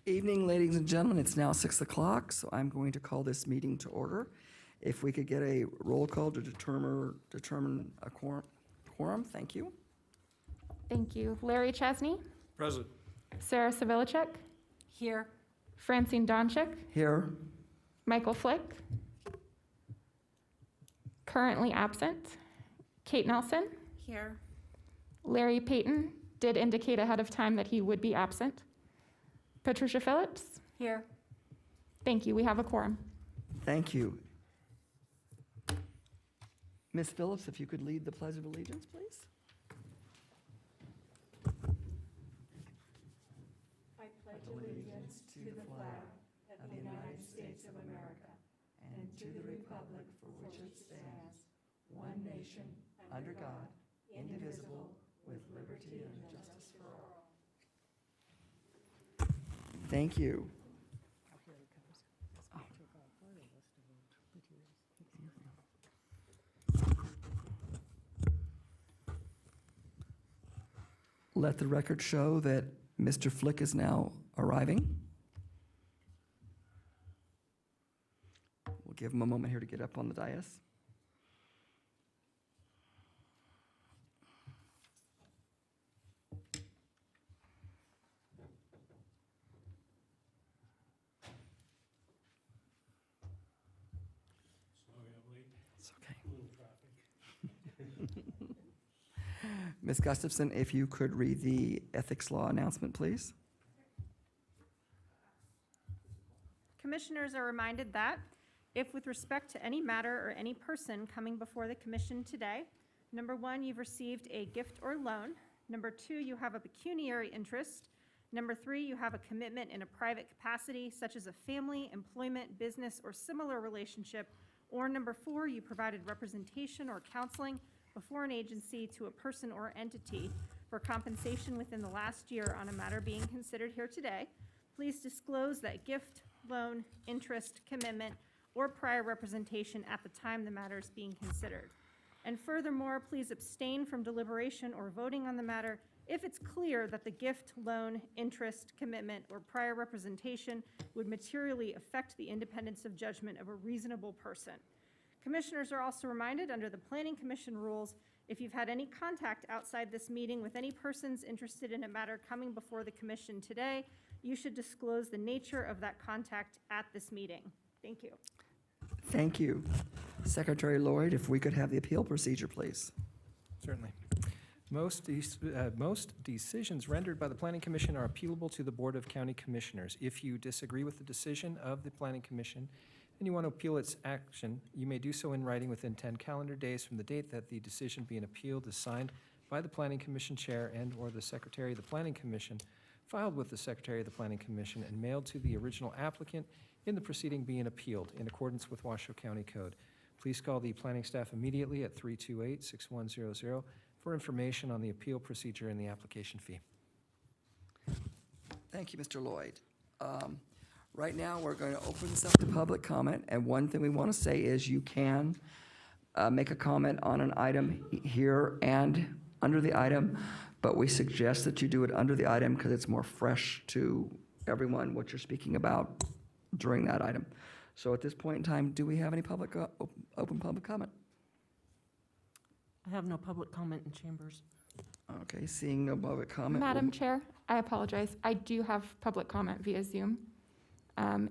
Evening, ladies and gentlemen. It's now 6 o'clock, so I'm going to call this meeting to order. If we could get a roll call to determine a quorum, thank you. Thank you. Larry Chesney. Present. Sarah Savilicek. Here. Francine Donchik. Here. Michael Flick. Currently absent. Kate Nelson. Here. Larry Payton did indicate ahead of time that he would be absent. Patricia Phillips. Here. Thank you. We have a quorum. Thank you. Ms. Phillips, if you could lead the Pledge of Allegiance, please. I pledge allegiance to the flag of the United States of America and to the republic for which it stands, one nation, under God, indivisible, with liberty and justice for all. Thank you. Let the record show that Mr. Flick is now arriving. We'll give him a moment here to get up on the dais. It's okay. Ms. Gustafson, if you could read the ethics law announcement, please. Commissioners are reminded that if with respect to any matter or any person coming before the commission today, number one, you've received a gift or loan. Number two, you have a pecuniary interest. Number three, you have a commitment in a private capacity, such as a family, employment, business, or similar relationship. Or number four, you provided representation or counseling before an agency to a person or entity for compensation within the last year on a matter being considered here today. Please disclose that gift, loan, interest, commitment, or prior representation at the time the matter is being considered. And furthermore, please abstain from deliberation or voting on the matter if it's clear that the gift, loan, interest, commitment, or prior representation would materially affect the independence of judgment of a reasonable person. Commissioners are also reminded under the Planning Commission rules, if you've had any contact outside this meeting with any persons interested in a matter coming before the commission today, you should disclose the nature of that contact at this meeting. Thank you. Thank you. Secretary Lloyd, if we could have the appeal procedure, please. Certainly. Most decisions rendered by the Planning Commission are appealable to the Board of County Commissioners. If you disagree with the decision of the Planning Commission and you want to appeal its action, you may do so in writing within 10 calendar days from the date that the decision being appealed is signed by the Planning Commission Chair and/or the Secretary of the Planning Commission, filed with the Secretary of the Planning Commission, and mailed to the original applicant in the proceeding being appealed in accordance with Washoe County Code. Please call the planning staff immediately at 328-6100 for information on the appeal procedure and the application fee. Thank you, Mr. Lloyd. Right now, we're going to open this up to public comment, and one thing we want to say is you can make a comment on an item here and under the item, but we suggest that you do it under the item because it's more fresh to everyone what you're speaking about during that item. So at this point in time, do we have any public open public comment? I have no public comment in chambers. Okay, seeing no public comment. Madam Chair, I apologize. I do have public comment via Zoom.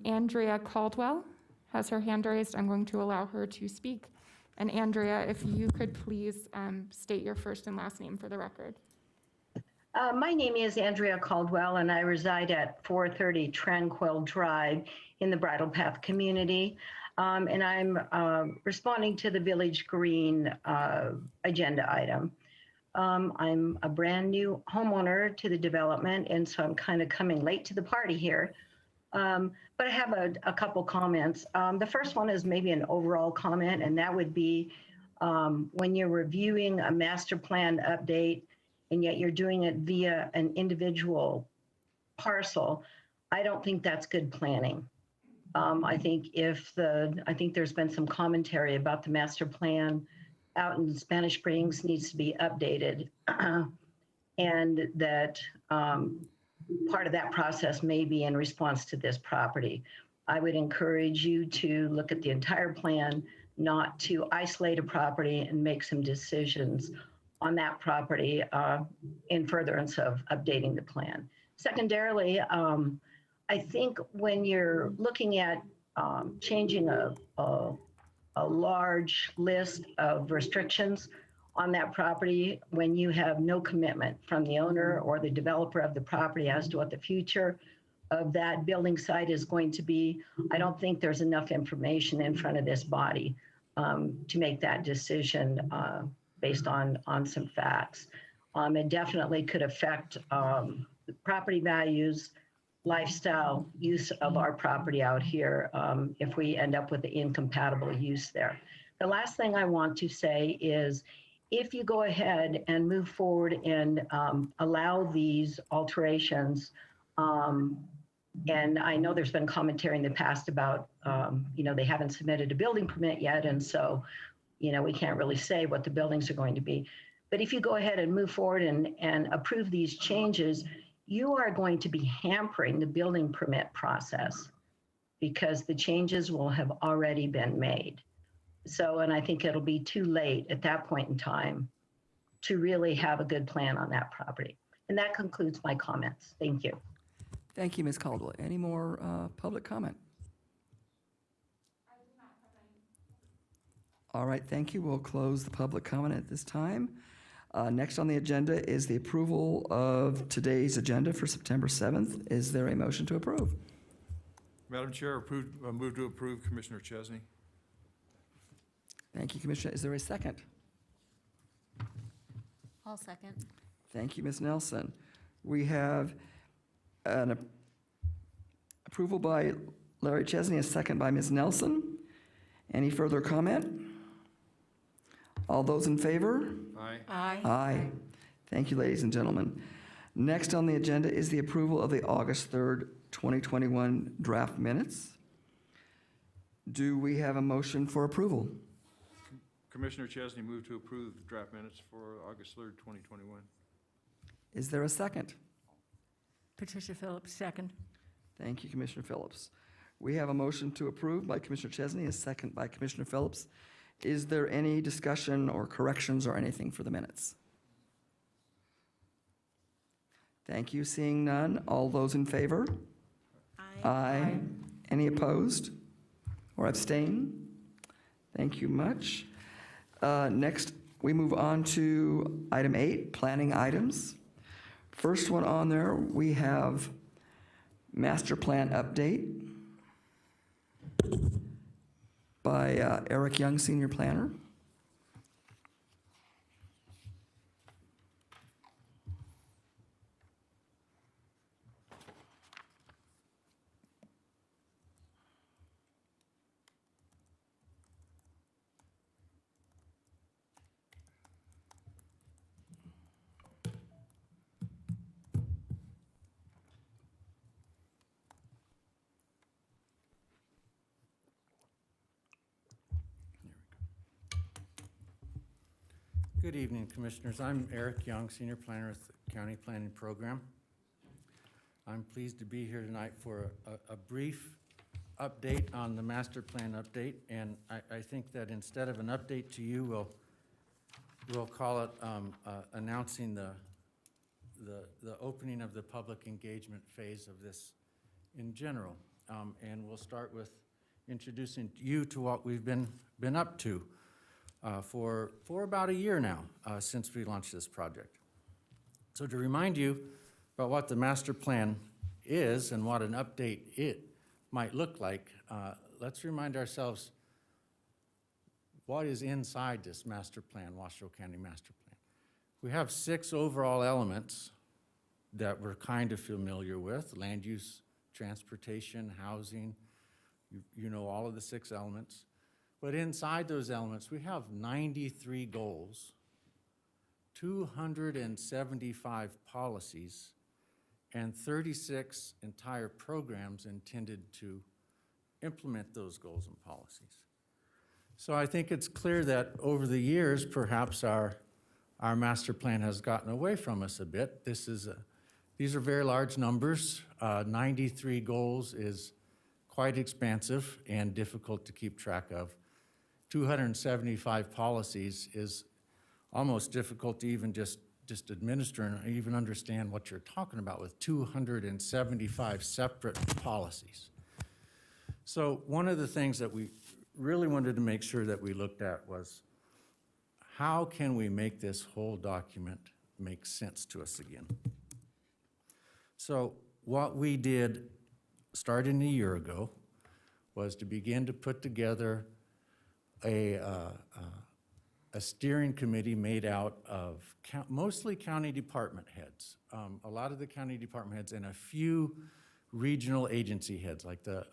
Andrea Caldwell has her hand raised. I'm going to allow her to speak. And Andrea, if you could please state your first and last name for the record. My name is Andrea Caldwell, and I reside at 430 Tranquil Drive in the Bridal Path community. And I'm responding to the Village Green agenda item. I'm a brand new homeowner to the development, and so I'm kind of coming late to the party here. But I have a couple comments. The first one is maybe an overall comment, and that would be when you're reviewing a master plan update, and yet you're doing it via an individual parcel, I don't think that's good planning. I think there's been some commentary about the master plan out in Spanish Springs needs to be updated, and that part of that process may be in response to this property. I would encourage you to look at the entire plan, not to isolate a property and make some decisions on that property in furtherance of updating the plan. Secondarily, I think when you're looking at changing a large list of restrictions on that property, when you have no commitment from the owner or the developer of the property as to what the future of that building site is going to be, I don't think there's enough information in front of this body to make that decision based on some facts. It definitely could affect property values, lifestyle use of our property out here if we end up with the incompatible use there. The last thing I want to say is if you go ahead and move forward and allow these alterations, and I know there's been commentary in the past about, they haven't submitted a building permit yet, and so, we can't really say what the buildings are going to be. But if you go ahead and move forward and approve these changes, you are going to be hampering the building permit process because the changes will have already been made. So, and I think it'll be too late at that point in time to really have a good plan on that property. And that concludes my comments. Thank you. Thank you, Ms. Caldwell. Any more public comment? All right, thank you. We'll close the public comment at this time. Next on the agenda is the approval of today's agenda for September 7th. Is there a motion to approve? Madam Chair, move to approve Commissioner Chesney. Thank you, Commissioner. Is there a second? I'll second. Thank you, Ms. Nelson. We have an approval by Larry Chesney, a second by Ms. Nelson. Any further comment? All those in favor? Aye. Aye. Aye. Thank you, ladies and gentlemen. Next on the agenda is the approval of the August 3rd, 2021 draft minutes. Do we have a motion for approval? Commissioner Chesney, move to approve the draft minutes for August 3rd, 2021. Is there a second? Patricia Phillips, second. Thank you, Commissioner Phillips. We have a motion to approve by Commissioner Chesney, a second by Commissioner Phillips. Is there any discussion or corrections or anything for the minutes? Thank you. Seeing none, all those in favor? Aye. Any opposed or abstain? Thank you much. Next, we move on to item 8, planning items. First one on there, we have master plan update by Eric Young, Senior Planner. Good evening, Commissioners. I'm Eric Young, Senior Planner with the County Planning Program. I'm pleased to be here tonight for a brief update on the master plan update, and I think that instead of an update to you, we'll call it announcing the opening of the public engagement phase of this in general. And we'll start with introducing you to what we've been up to for about a year now since we launched this project. So to remind you about what the master plan is and what an update it might look like, let's remind ourselves what is inside this master plan, Washoe County Master Plan. We have 6 overall elements that we're kind of familiar with: land use, transportation, housing. You know all of the 6 elements. But inside those elements, we have 93 goals, 275 policies, and 36 entire programs intended to implement those goals and policies. So I think it's clear that over the years, perhaps our master plan has gotten away from us a bit. This is These are very large numbers. 93 goals is quite expansive and difficult to keep track of. 275 policies is almost difficult to even just administer and even understand what you're talking about with 275 separate policies. So one of the things that we really wanted to make sure that we looked at was, how can we make this whole document make sense to us again? So what we did, starting a year ago, was to begin to put together a steering committee made out of mostly county department heads. A lot of the county department heads and a few regional agency heads, like the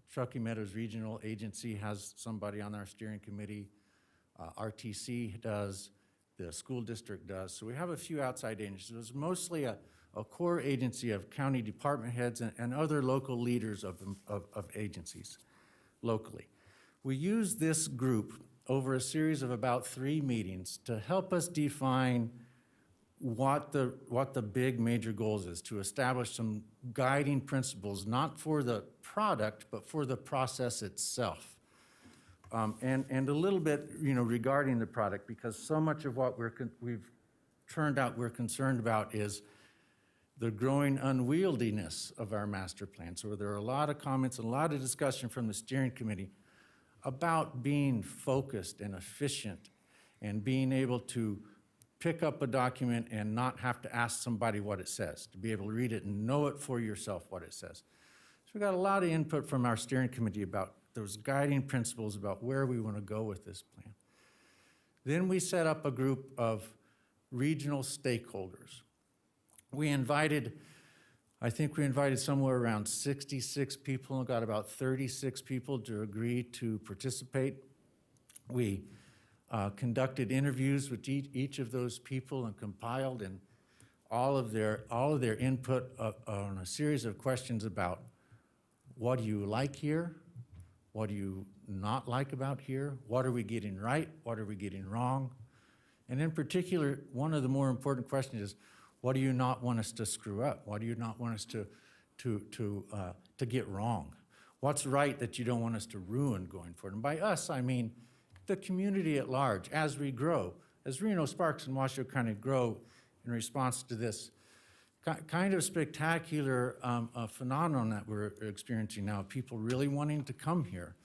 Truckee Meadows Regional Agency has somebody on our steering committee. RTC does, the school district does. So we have a few outside agencies. It was mostly a core agency of county department heads and other local leaders of agencies locally. We used this group over a series of about 3 meetings to help us define what the big major goals is, to establish some guiding principles, not for the product, but for the process itself. And a little bit, regarding the product, because so much of what we're concerned about is the growing unwieldiness of our master plan. So there are a lot of comments and a lot of discussion from the steering committee about being focused and efficient and being able to pick up a document and not have to ask somebody what it says, to be able to read it and know it for yourself what it says. So we got a lot of input from our steering committee about those guiding principles about where we want to go with this plan. Then we set up a group of regional stakeholders. I think we invited somewhere around 66 people and got about 36 people to agree to participate. We conducted interviews with each of those people and compiled and all of their input on a series of questions about, what do you like here? What do you not like about here? What are we getting right? What are we getting wrong? And in particular, one of the more important questions is, what do you not want us to screw up? What do you not want us to get wrong? What's right that you don't want us to ruin going forward? And by us, I mean the community at large, as we grow, as Reno, Sparks, and Washoe kind of grow in response to this kind of spectacular phenomenon that we're experiencing now, people really wanting to come here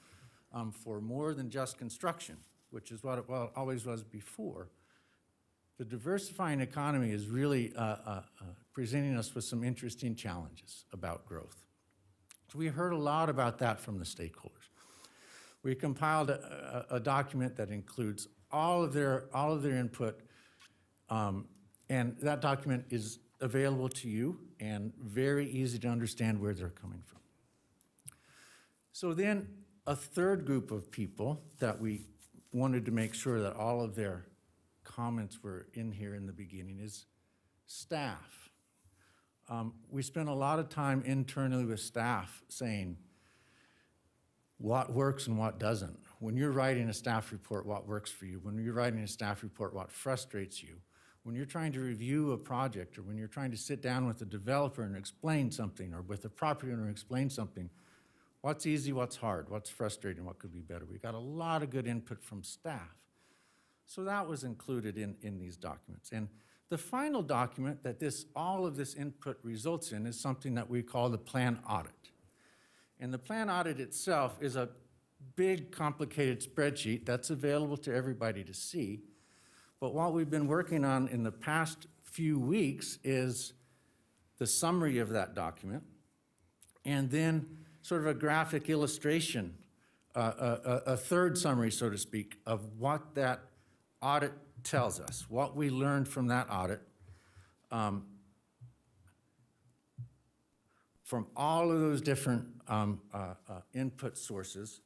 for more than just construction, which is what it always was before. The diversifying economy is really presenting us with some interesting challenges about growth. So we heard a lot about that from the stakeholders. We compiled a document that includes all of their input, and that document is available to you and very easy to understand where they're coming from. So then a third group of people that we wanted to make sure that all of their comments were in here in the beginning is staff. We spent a lot of time internally with staff saying what works and what doesn't. When you're writing a staff report, what works for you? When you're writing a staff report, what frustrates you? When you're trying to review a project, or when you're trying to sit down with a developer and explain something, or with a property owner and explain something, what's easy, what's hard, what's frustrating, what could be better? We got a lot of good input from staff. So that was included in these documents. And the final document that all of this input results in is something that we call the Plan Audit. And the Plan Audit itself is a big, complicated spreadsheet that's available to everybody to see. But what we've been working on in the past few weeks is the summary of that document, and then sort of a graphic illustration, a third summary, so to speak, of what that audit tells us, what we learned from that audit, from all of those different input sources,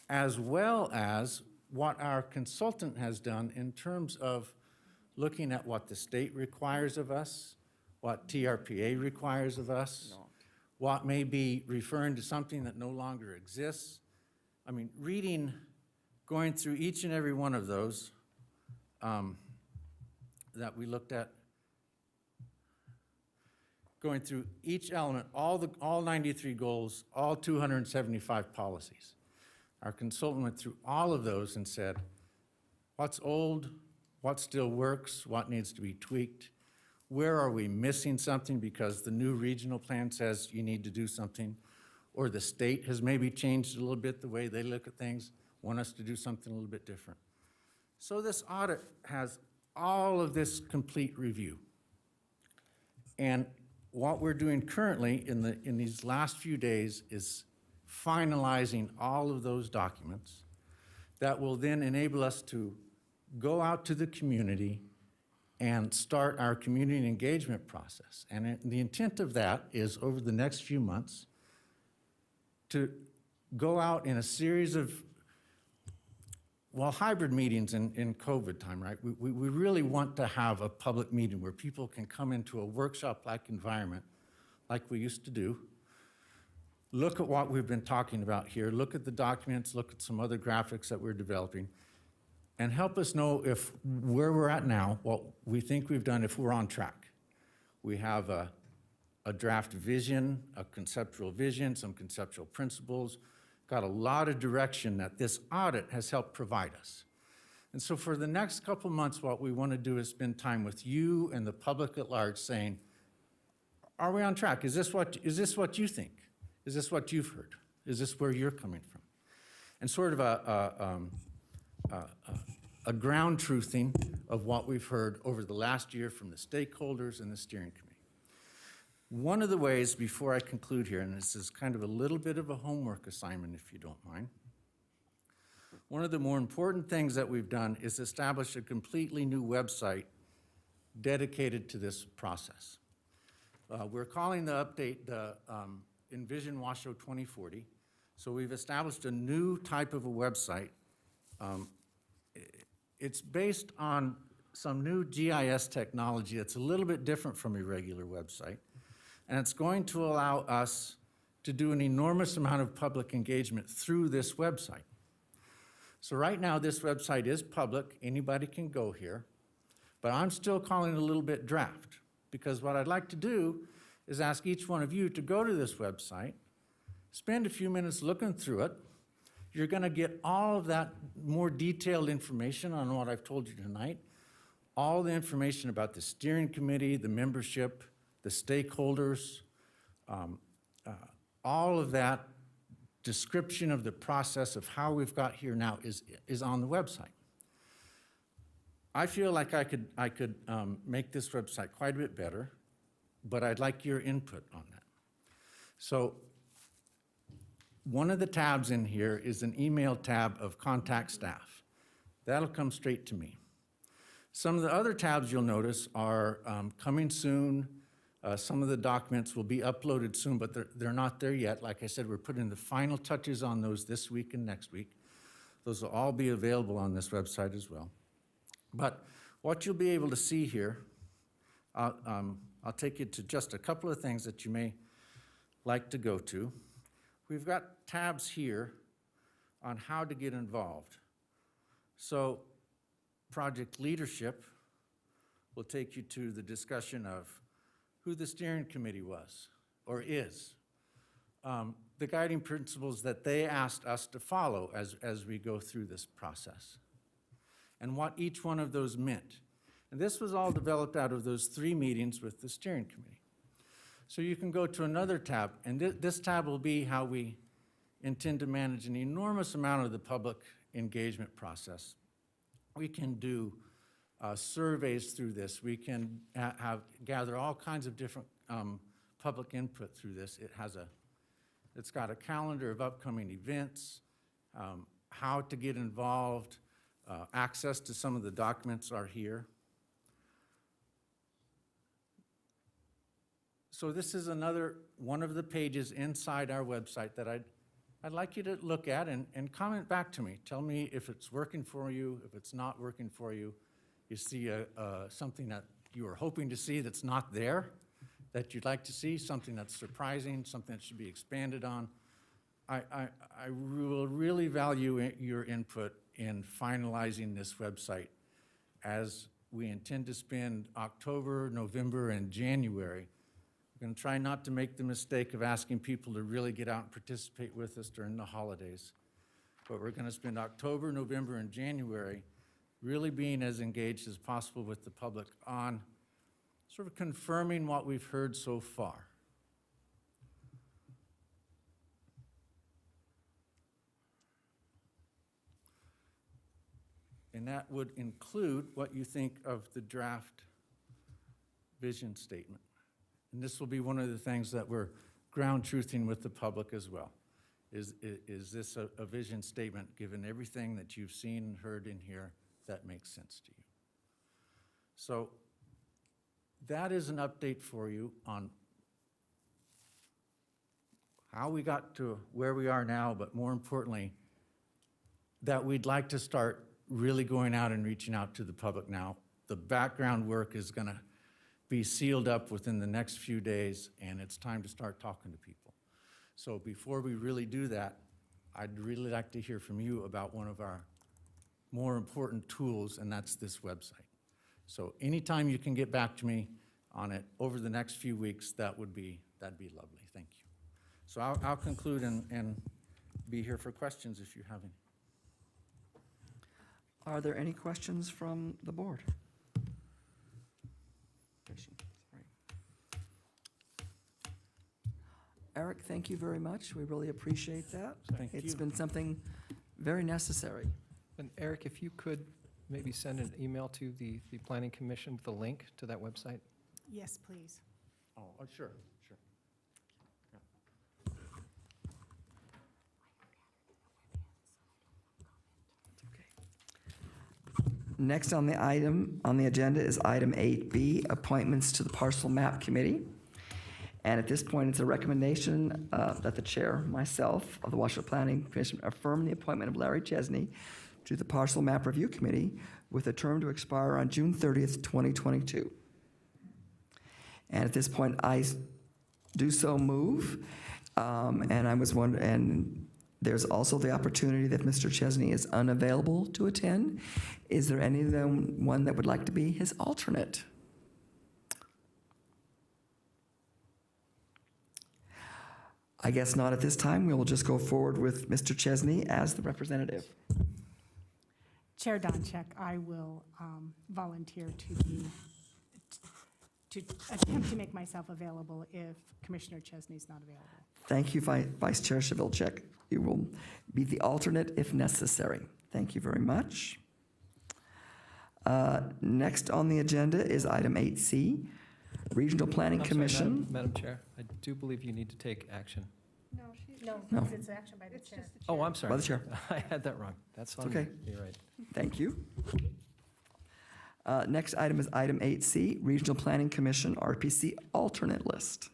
as well as what our consultant has done in terms of looking at what the state requires of us, what TRPA requires of us, what may be referring to something that no longer exists. I mean, going through each and every one of those that we looked at going through each element, all 93 goals, all 275 policies. Our consultant went through all of those and said, what's old, what still works, what needs to be tweaked, where are we missing something because the new regional plan says you need to do something, or the state has maybe changed a little bit the way they look at things, want us to do something a little bit different. So this audit has all of this complete review. And what we're doing currently in these last few days is finalizing all of those documents that will then enable us to go out to the community and start our community engagement process. And the intent of that is over the next few months to go out in a series of, well, hybrid meetings in COVID time, right? We really want to have a public meeting where people can come into a workshop-like environment like we used to do, look at what we've been talking about here, look at the documents, look at some other graphics that we're developing, and help us know if where we're at now, what we think we've done, if we're on track. We have a draft vision, a conceptual vision, some conceptual principles, got a lot of direction that this audit has helped provide us. And so for the next couple months, what we want to do is spend time with you and the public at large saying, are we on track? Is this what you think? Is this what you've heard? Is this where you're coming from? And sort of a ground truthing of what we've heard over the last year from the stakeholders and the steering committee. One of the ways, before I conclude here, and this is kind of a little bit of a homework assignment if you don't mind, one of the more important things that we've done is establish a completely new website dedicated to this process. We're calling the update the Envision Washoe 2040. So we've established a new type of a website. It's based on some new GIS technology that's a little bit different from a regular website. And it's going to allow us to do an enormous amount of public engagement through this website. So right now, this website is public. Anybody can go here. But I'm still calling it a little bit draft, because what I'd like to do is ask each one of you to go to this website, spend a few minutes looking through it. You're going to get all of that more detailed information on what I've told you tonight, all the information about the steering committee, the membership, the stakeholders, all of that description of the process of how we've got here now is on the website. I feel like I could make this website quite a bit better, but I'd like your input on that. So one of the tabs in here is an email tab of contact staff. That'll come straight to me. Some of the other tabs you'll notice are coming soon. Some of the documents will be uploaded soon, but they're not there yet. Like I said, we're putting the final touches on those this week and next week. Those will all be available on this website as well. But what you'll be able to see here, I'll take you to just a couple of things that you may like to go to. We've got tabs here on how to get involved. So project leadership will take you to the discussion of who the steering committee was or is, the guiding principles that they asked us to follow as we go through this process, and what each one of those meant. And this was all developed out of those 3 meetings with the steering committee. So you can go to another tab, and this tab will be how we intend to manage an enormous amount of the public engagement process. We can do surveys through this. We can gather all kinds of different public input through this. It's got a calendar of upcoming events, how to get involved, access to some of the documents are here. So this is another one of the pages inside our website that I'd like you to look at and comment back to me. Tell me if it's working for you, if it's not working for you. You see something that you were hoping to see that's not there, that you'd like to see, something that's surprising, something that should be expanded on. I will really value your input in finalizing this website, as we intend to spend October, November, and January We're going to try not to make the mistake of asking people to really get out and participate with us during the holidays. But we're going to spend October, November, and January really being as engaged as possible with the public on sort of confirming what we've heard so far. And that would include what you think of the draft vision statement. And this will be one of the things that we're ground truthing with the public as well. Is this a vision statement, given everything that you've seen and heard in here, that makes sense to you? So that is an update for you on how we got to where we are now, but more importantly, that we'd like to start really going out and reaching out to the public now. The background work is going to be sealed up within the next few days, and it's time to start talking to people. So before we really do that, I'd really like to hear from you about one of our more important tools, and that's this website. So anytime you can get back to me on it over the next few weeks, that'd be lovely. Thank you. So I'll conclude and be here for questions if you have any. Are there any questions from the board? Eric, thank you very much. We really appreciate that. Thank It's you. been something very necessary. And Eric, if you could maybe send an email to the Planning Commission with a link to that website? Yes, please. Oh, sure. Next on the agenda is item 8B, appointments to the Parcel Map Committee. And at this point, it's a recommendation that the chair, myself, of the Washoe Planning Commission affirm the appointment of Larry Chesney to the Parcel Map Review Committee with a term to expire on June 30th, 2022. And at this point, I do so move. And I was wondering, and there's also the opportunity that Mr. Chesney is unavailable to attend. Is there anyone that would like to be his alternate? I guess not at this time. We will just go forward with Mr. Chesney as the representative. Chair Donchek, I will volunteer to attempt to make myself available if Commissioner Chesney's not available. Thank you, Vice Chair Shavilchek. You will be the alternate if necessary. Thank you very much. Next on the agenda is item 8C, Regional Planning I'm sorry, Commission. Madam Chair, I do believe you need to take action. No, No. because it's action by the chair. Oh, I'm sorry. By the chair. I had that wrong. That's on me. okay. You're right. Thank you. Next item is item 8C, Regional Planning Commission RPC alternate list.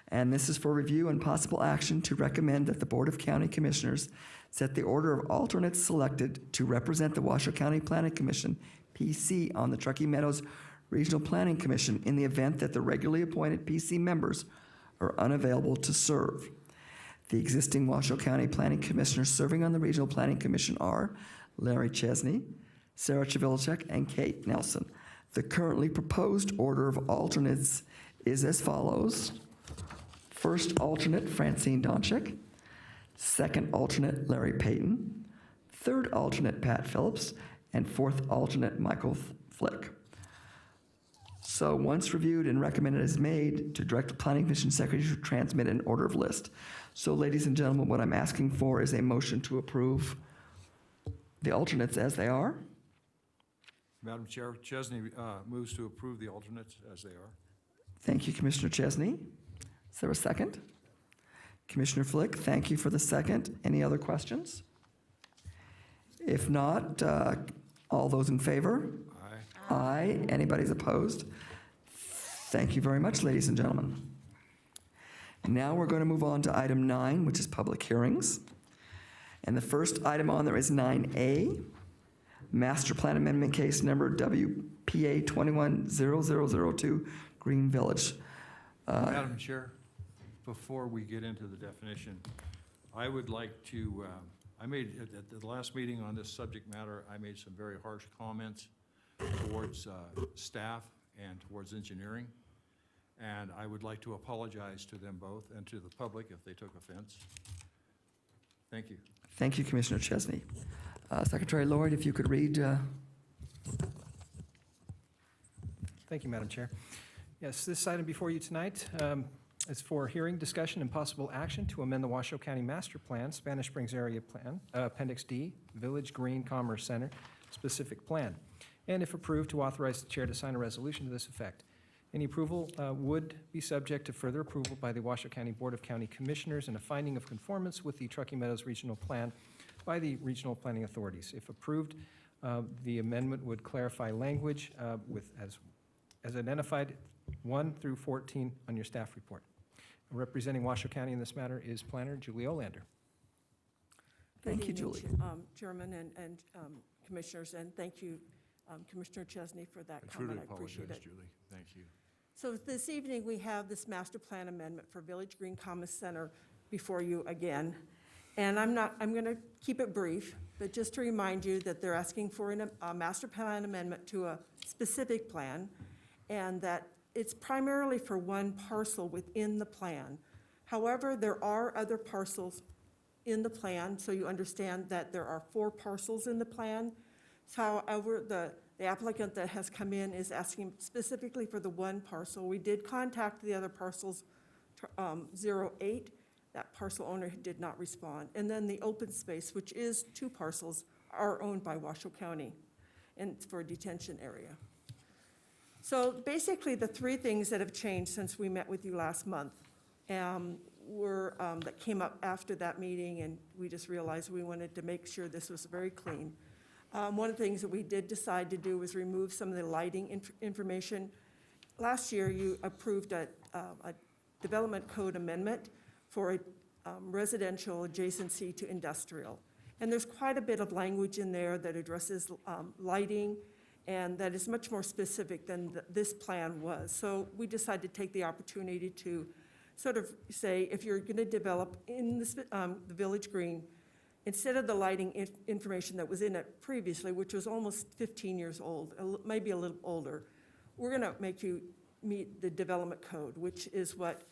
And this is for review and possible action to recommend that the Board of County Commissioners set the order of alternates selected to represent the Washoe County Planning Commission, PC, on the Truckee Meadows Regional Planning Commission in the event that the regularly appointed PC members are unavailable to serve. The existing Washoe County Planning Commissioners serving on the Regional Planning Commission are Larry Chesney, Sarah Chavilchek, and Kate Nelson. The currently proposed order of alternates is as follows. First alternate, Francine Donchik. Second alternate, Larry Payton. Third alternate, Pat Phillips. And fourth alternate, Michael Flick. So once reviewed and recommended is made to direct the Planning Commission Secretary to transmit an order of list. So ladies and gentlemen, what I'm asking for is a motion to approve the alternates as they are. Madam Chair, Chesney moves to approve the alternates as they are. Thank you, Commissioner Chesney. Is there a second? Commissioner Flick, thank you for the second. Any other questions? If not, all those in favor? Aye. Aye. Anybody's opposed? Thank you very much, ladies and gentlemen. Now we're going to move on to item 9, which is public hearings. And the first item on there is 9A, Master Plan Amendment Case Number WPA 210002, Green Village. Madam Chair, before we get into the definition, I would like to, at the last meeting on this subject matter, I made some very harsh comments towards staff and towards engineering. And I would like to apologize to them both and to the public if they took offense. Thank you. Thank you, Commissioner Chesney. Secretary Lloyd, if you could read. Thank you, Madam Chair. Yes, this item before you tonight is for hearing, discussion, and possible action to amend the Washoe County Master Plan, Spanish Springs Area Plan, Appendix D, Village Green Commerce Center, specific plan, and if approved, to authorize the chair to sign a resolution to this effect. Any approval would be subject to further approval by the Washoe County Board of County Commissioners and a finding of conformance with the Truckee Meadows Regional Plan by the regional planning authorities. If approved, the amendment would clarify language as identified 1 through 14 on your staff report. Representing Washoe County in this matter is Planner Julie Olander. Thank you, Good Julie. evening, Chairman and Commissioners, and thank you, Commissioner Chesney, for that I truly comment. I appreciate apologize, it. Julie. Thank you. So this evening, we have this master plan amendment for Village Green Commerce Center before you again. And I'm going to keep it brief, but just to remind you that they're asking for a master plan amendment to a specific plan, and that it's primarily for one parcel within the plan. However, there are other parcels in the plan, so you understand that there are 4 parcels in the plan. However, the applicant that has come in is asking specifically for the one parcel. We did contact the other parcels, 08. That parcel owner did not respond. And then the open space, which is 2 parcels, are owned by Washoe County, and it's for a detention area. So basically, the 3 things that have changed since we met with you last month that came up after that meeting, and we just realized we wanted to make sure this was very clean. One of the things that we did decide to do was remove some of the lighting information. Last year, you approved a development code amendment for a residential adjacency to industrial. And there's quite a bit of language in there that addresses lighting, and that is much more specific than this plan was. So we decided to take the opportunity to sort of say, if you're going to develop in the Village Green, instead of the lighting information that was in it previously, which was almost 15 years old, maybe a little older, we're going to make you meet the development code, which is what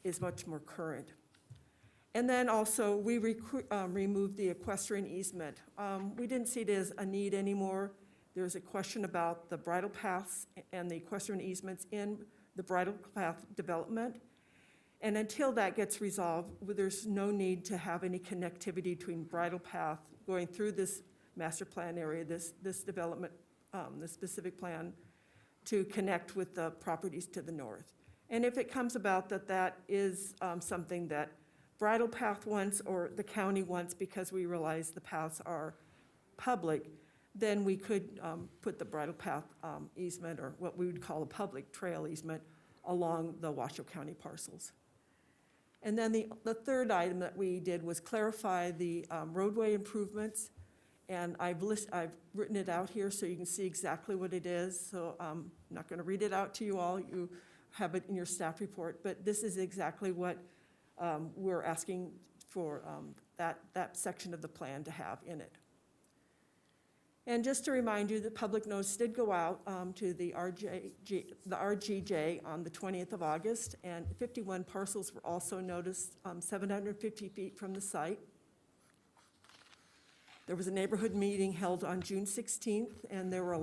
is much more current. And then also, we removed the equestrian easement. We didn't see it as a need anymore. There's a question about the bridle paths and the equestrian easements in the bridle path development. And until that gets resolved, there's no need to have any connectivity between bridle path going through this master plan area, this development, the specific plan, to connect with the properties to the north. And if it comes about that is something that bridle path wants or the county wants, because we realize the paths are public, then we could put the bridle path easement, or what we would call a public trail easement, along the Washoe County parcels. And then the third item that we did was clarify the roadway improvements. And I've written it out here so you can see exactly what it is. So I'm not going to read it out to you all. You have it in your staff report. But this is exactly what we're asking for that section of the plan to have in it. And just to remind you, the public notice did go out to the RGJ on the 20th of August, and 51 parcels were also noticed 750 feet from the site. There was a neighborhood meeting held on June 16th, and there were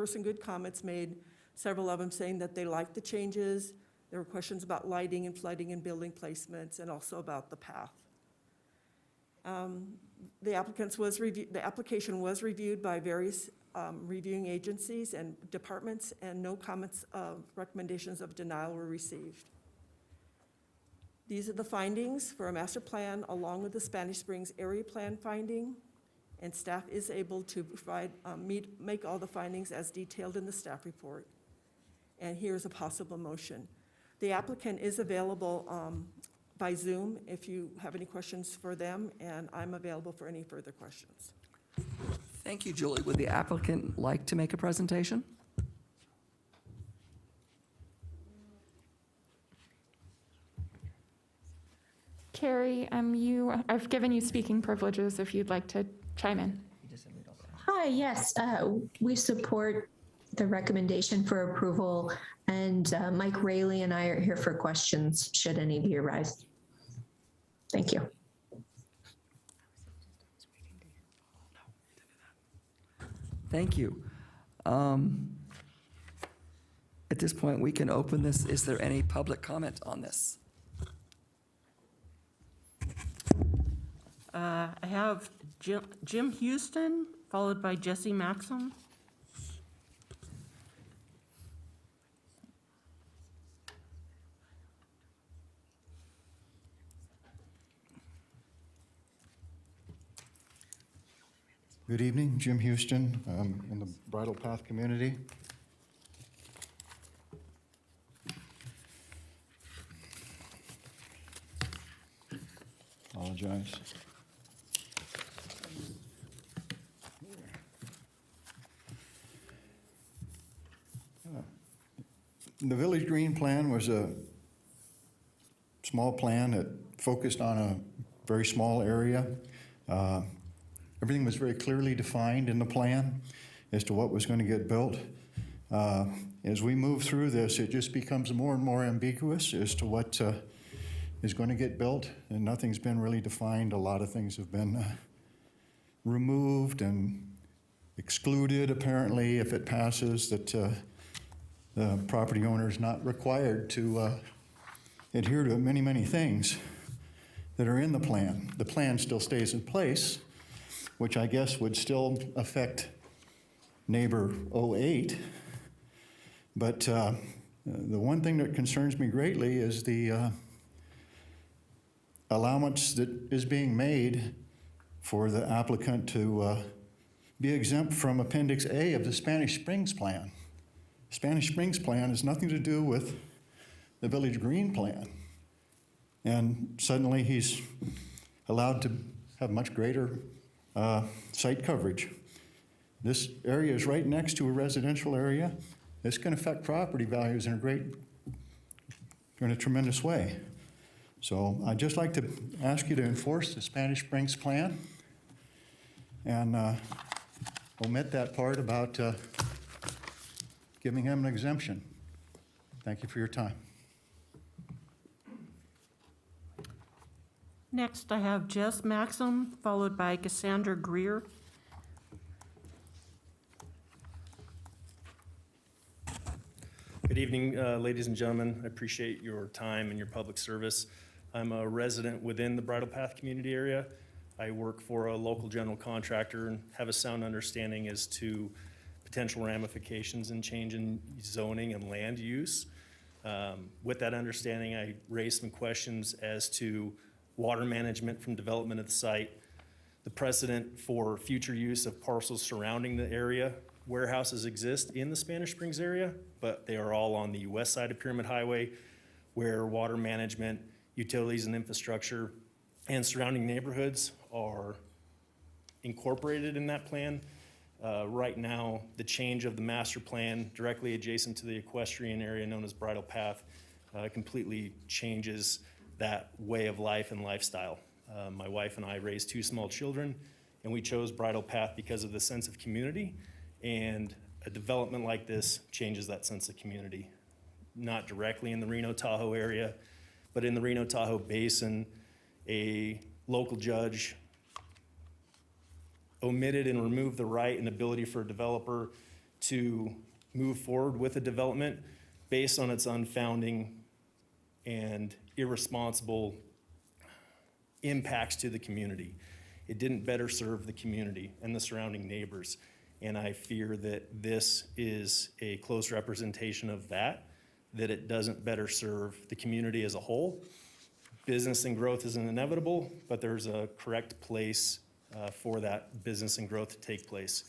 some good comments made, several of them saying that they liked the changes. There were questions about lighting and flooding and building placements, and also about the path. The application was reviewed by various reviewing agencies and departments, and no comments of recommendations of denial were received. These are the findings for a master plan, along with the Spanish Springs area plan finding, and staff is able to provide, make all the findings as detailed in the staff report. And here's a possible motion. The applicant is available by Zoom if you have any questions for them, and I'm available for any further questions. Thank you, Julie. Would the applicant like to make a presentation? Carrie, I've given you speaking privileges if you'd like to chime in. Hi, yes, we support the recommendation for approval, and Mike Rayleigh and I are here for questions, should any of you arise. Thank you. Thank you. At this point, we can open this. Is there any public comment on this? I have Jim Houston, followed by Jesse Maxim. Good evening, Jim Houston, in the Bridal Path community. Apologize. The Village Green Plan was a small plan that focused on a very small area. Everything was very clearly defined in the plan as to what was going to get built. As we move through this, it just becomes more and more ambiguous as to what is going to get built, and nothing's been really defined. A lot of things have been removed and excluded, apparently, if it passes, that the property owner is not required to adhere to many, many things that are in the plan. The plan still stays in place, which I guess would still affect neighbor 08. But the one thing that concerns me greatly is the allowance that is being made for the applicant to be exempt from Appendix A of the Spanish Springs Plan. Spanish Springs Plan has nothing to do with the Village Green Plan. And suddenly he's allowed to have much greater site coverage. This area is right next to a residential area. This can affect property values in a tremendous way. So I'd just like to ask you to enforce the Spanish Springs Plan and omit that part about giving him an exemption. Thank you for your time. Next, I have Jess Maxim, followed by Cassandra Grieb. Good evening, ladies and gentlemen. I appreciate your time and your public service. I'm a resident within the Bridal Path community area. I work for a local general contractor and have a sound understanding as to potential ramifications and change in zoning and land use. With that understanding, I raised some questions as to water management from development of the site, the precedent for future use of parcels surrounding the area. Warehouses exist in the Spanish Springs area, but they are all on the west side of Pyramid Highway, where water management, utilities and infrastructure, and surrounding neighborhoods are incorporated in that plan. Right now, the change of the master plan directly adjacent to the equestrian area known as Bridal Path completely changes that way of life and lifestyle. My wife and I raised 2 small children, and we chose Bridal Path because of the sense of community, and a development like this changes that sense of community. Not directly in the Reno Tahoe area, but in the Reno Tahoe Basin, a local judge omitted and removed the right and ability for a developer to move forward with a development based on its unfounding and irresponsible impacts to the community. It didn't better serve the community and the surrounding neighbors. And I fear that this is a close representation of that it doesn't better serve the community as a whole. Business and growth isn't inevitable, but there's a correct place for that business and growth to take place.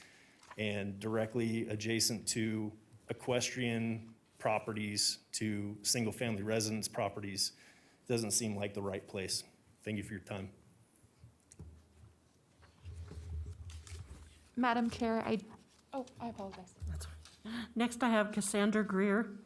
And directly adjacent to equestrian properties, to single-family residence properties, doesn't seem like the right place. Thank you for your time. Madam Chair, I apologize. Next, I have Cassandra Grieb.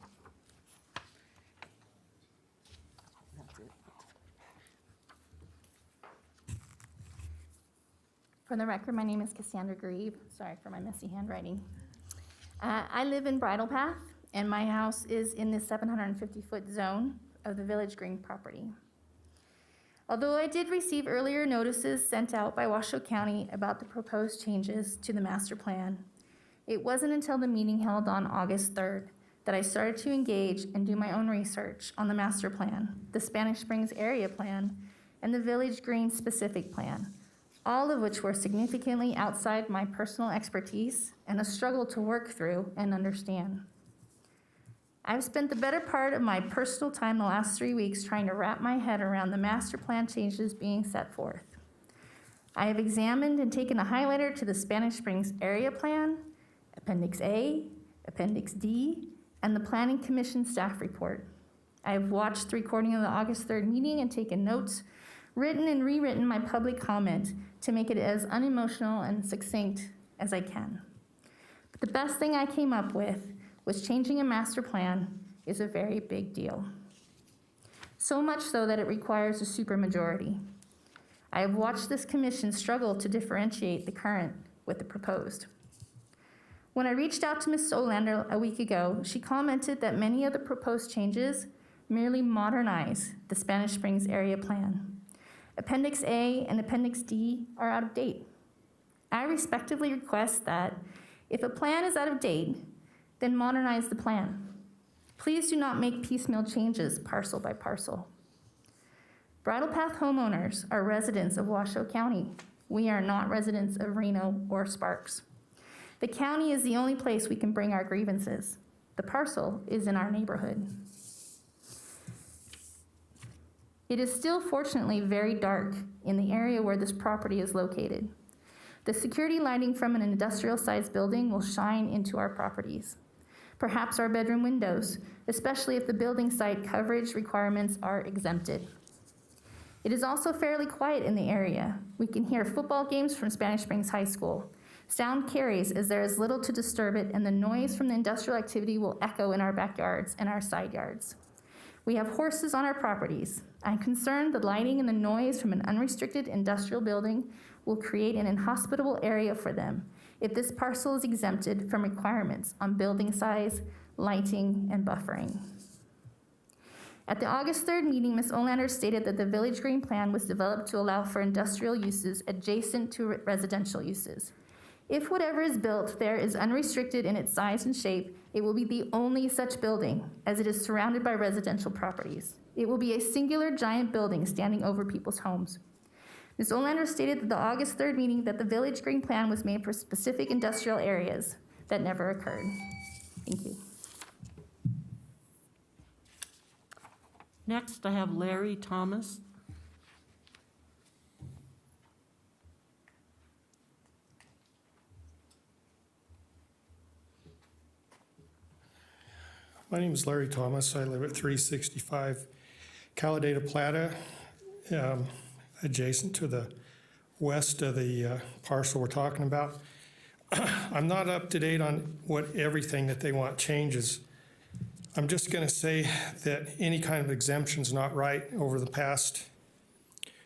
For the record, my name is Cassandra Grieb. Sorry for my messy handwriting. I live in Bridal Path, and my house is in the 750-foot zone of the Village Green property. Although I did receive earlier notices sent out by Washoe County about the proposed changes to the master plan, it wasn't until the meeting held on August 3rd that I started to engage and do my own research on the master plan, the Spanish Springs area plan, and the Village Green specific plan, all of which were significantly outside my personal expertise and a struggle to work through and understand. I've spent the better part of my personal time the last 3 weeks trying to wrap my head around the master plan changes being set forth. I have examined and taken a highlighter to the Spanish Springs area plan, Appendix A, Appendix D, and the Planning Commission staff report. I have watched the recording of the August 3rd meeting and taken notes, written and rewritten my public comment to make it as unemotional and succinct as I can. But the best thing I came up with was changing a master plan is a very big deal. So much so that it requires a supermajority. I have watched this commission struggle to differentiate the current with the proposed. When I reached out to Ms. Solander a week ago, she commented that many of the proposed changes merely modernize the Spanish Springs area plan. Appendix A and Appendix D are out of date. I respectfully request that if a plan is out of date, then modernize the plan. Please do not make piecemeal changes parcel by parcel. Bridal Path homeowners are residents of Washoe County. We are not residents of Reno or Sparks. The county is the only place we can bring our grievances. The parcel is in our neighborhood. It is still fortunately very dark in the area where this property is located. The security lighting from an industrial-sized building will shine into our properties. Perhaps our bedroom windows, especially if the building site coverage requirements are exempted. It is also fairly quiet in the area. We can hear football games from Spanish Springs High School. Sound carries as there is little to disturb it, and the noise from the industrial activity will echo in our backyards and our side yards. We have horses on our properties. I'm concerned the lighting and the noise from an unrestricted industrial building will create an inhospitable area for them if this parcel is exempted from requirements on building size, lighting, and buffering. At the August 3rd meeting, Ms. Olander stated that the Village Green Plan was developed to allow for industrial uses adjacent to residential uses. If whatever is built there is unrestricted in its size and shape, it will be the only such building, as it is surrounded by residential properties. It will be a singular giant building standing over people's homes. Ms. Olander stated at the August 3rd meeting that the Village Green Plan was made for specific industrial areas. That never occurred. Thank you. Next, I have Larry Thomas. My name is Larry Thomas. I live at 365 Caladata Plata, adjacent to the west of the parcel we're talking about. I'm not up to date on what everything that they want changes. I'm just going to say that any kind of exemption is not right. Over the past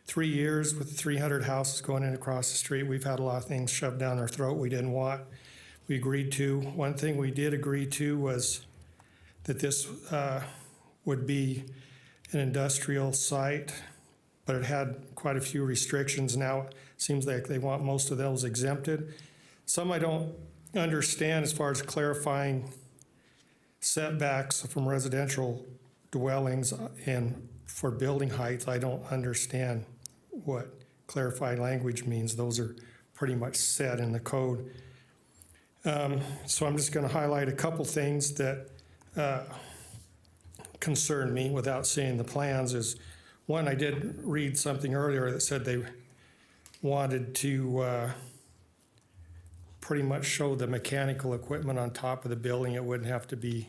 3 years, with 300 houses going in across the street, we've had a lot of things shoved down our throat we didn't want. We agreed to. One thing we did agree to was that this would be an industrial site, but it had quite a few restrictions. Now it seems like they want most of those exempted. Some I don't understand as far as clarifying setbacks from residential dwellings and for building heights. I don't understand what clarified language means. Those are pretty much set in the code. So I'm just going to highlight a couple things that concerned me without seeing the plans. Is one, I did read something earlier that said they wanted to pretty much show the mechanical equipment on top of the building. It wouldn't have to be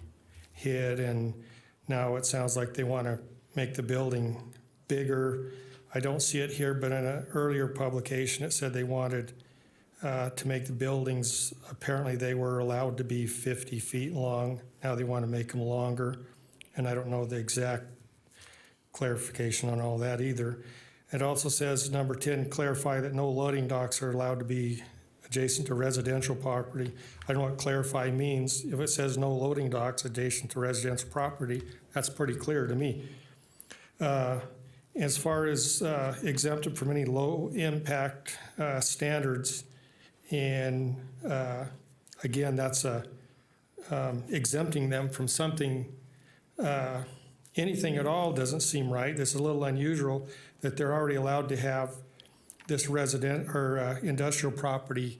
hid, and now it sounds like they want to make the building bigger. I don't see it here, but in an earlier publication it said they wanted to make the buildings, apparently they were allowed to be 50 feet long. Now they want to make them longer, and I don't know the exact clarification on all that either. It also says, number 10, clarify that no loading docks are allowed to be adjacent to residential property. I don't know what clarify means. If it says no loading docks adjacent to residential property, that's pretty clear to me. As far as exempted from any low impact standards, and again, that's exempting them from something, anything at all doesn't seem right. This is a little unusual that they're already allowed to have this resident or industrial property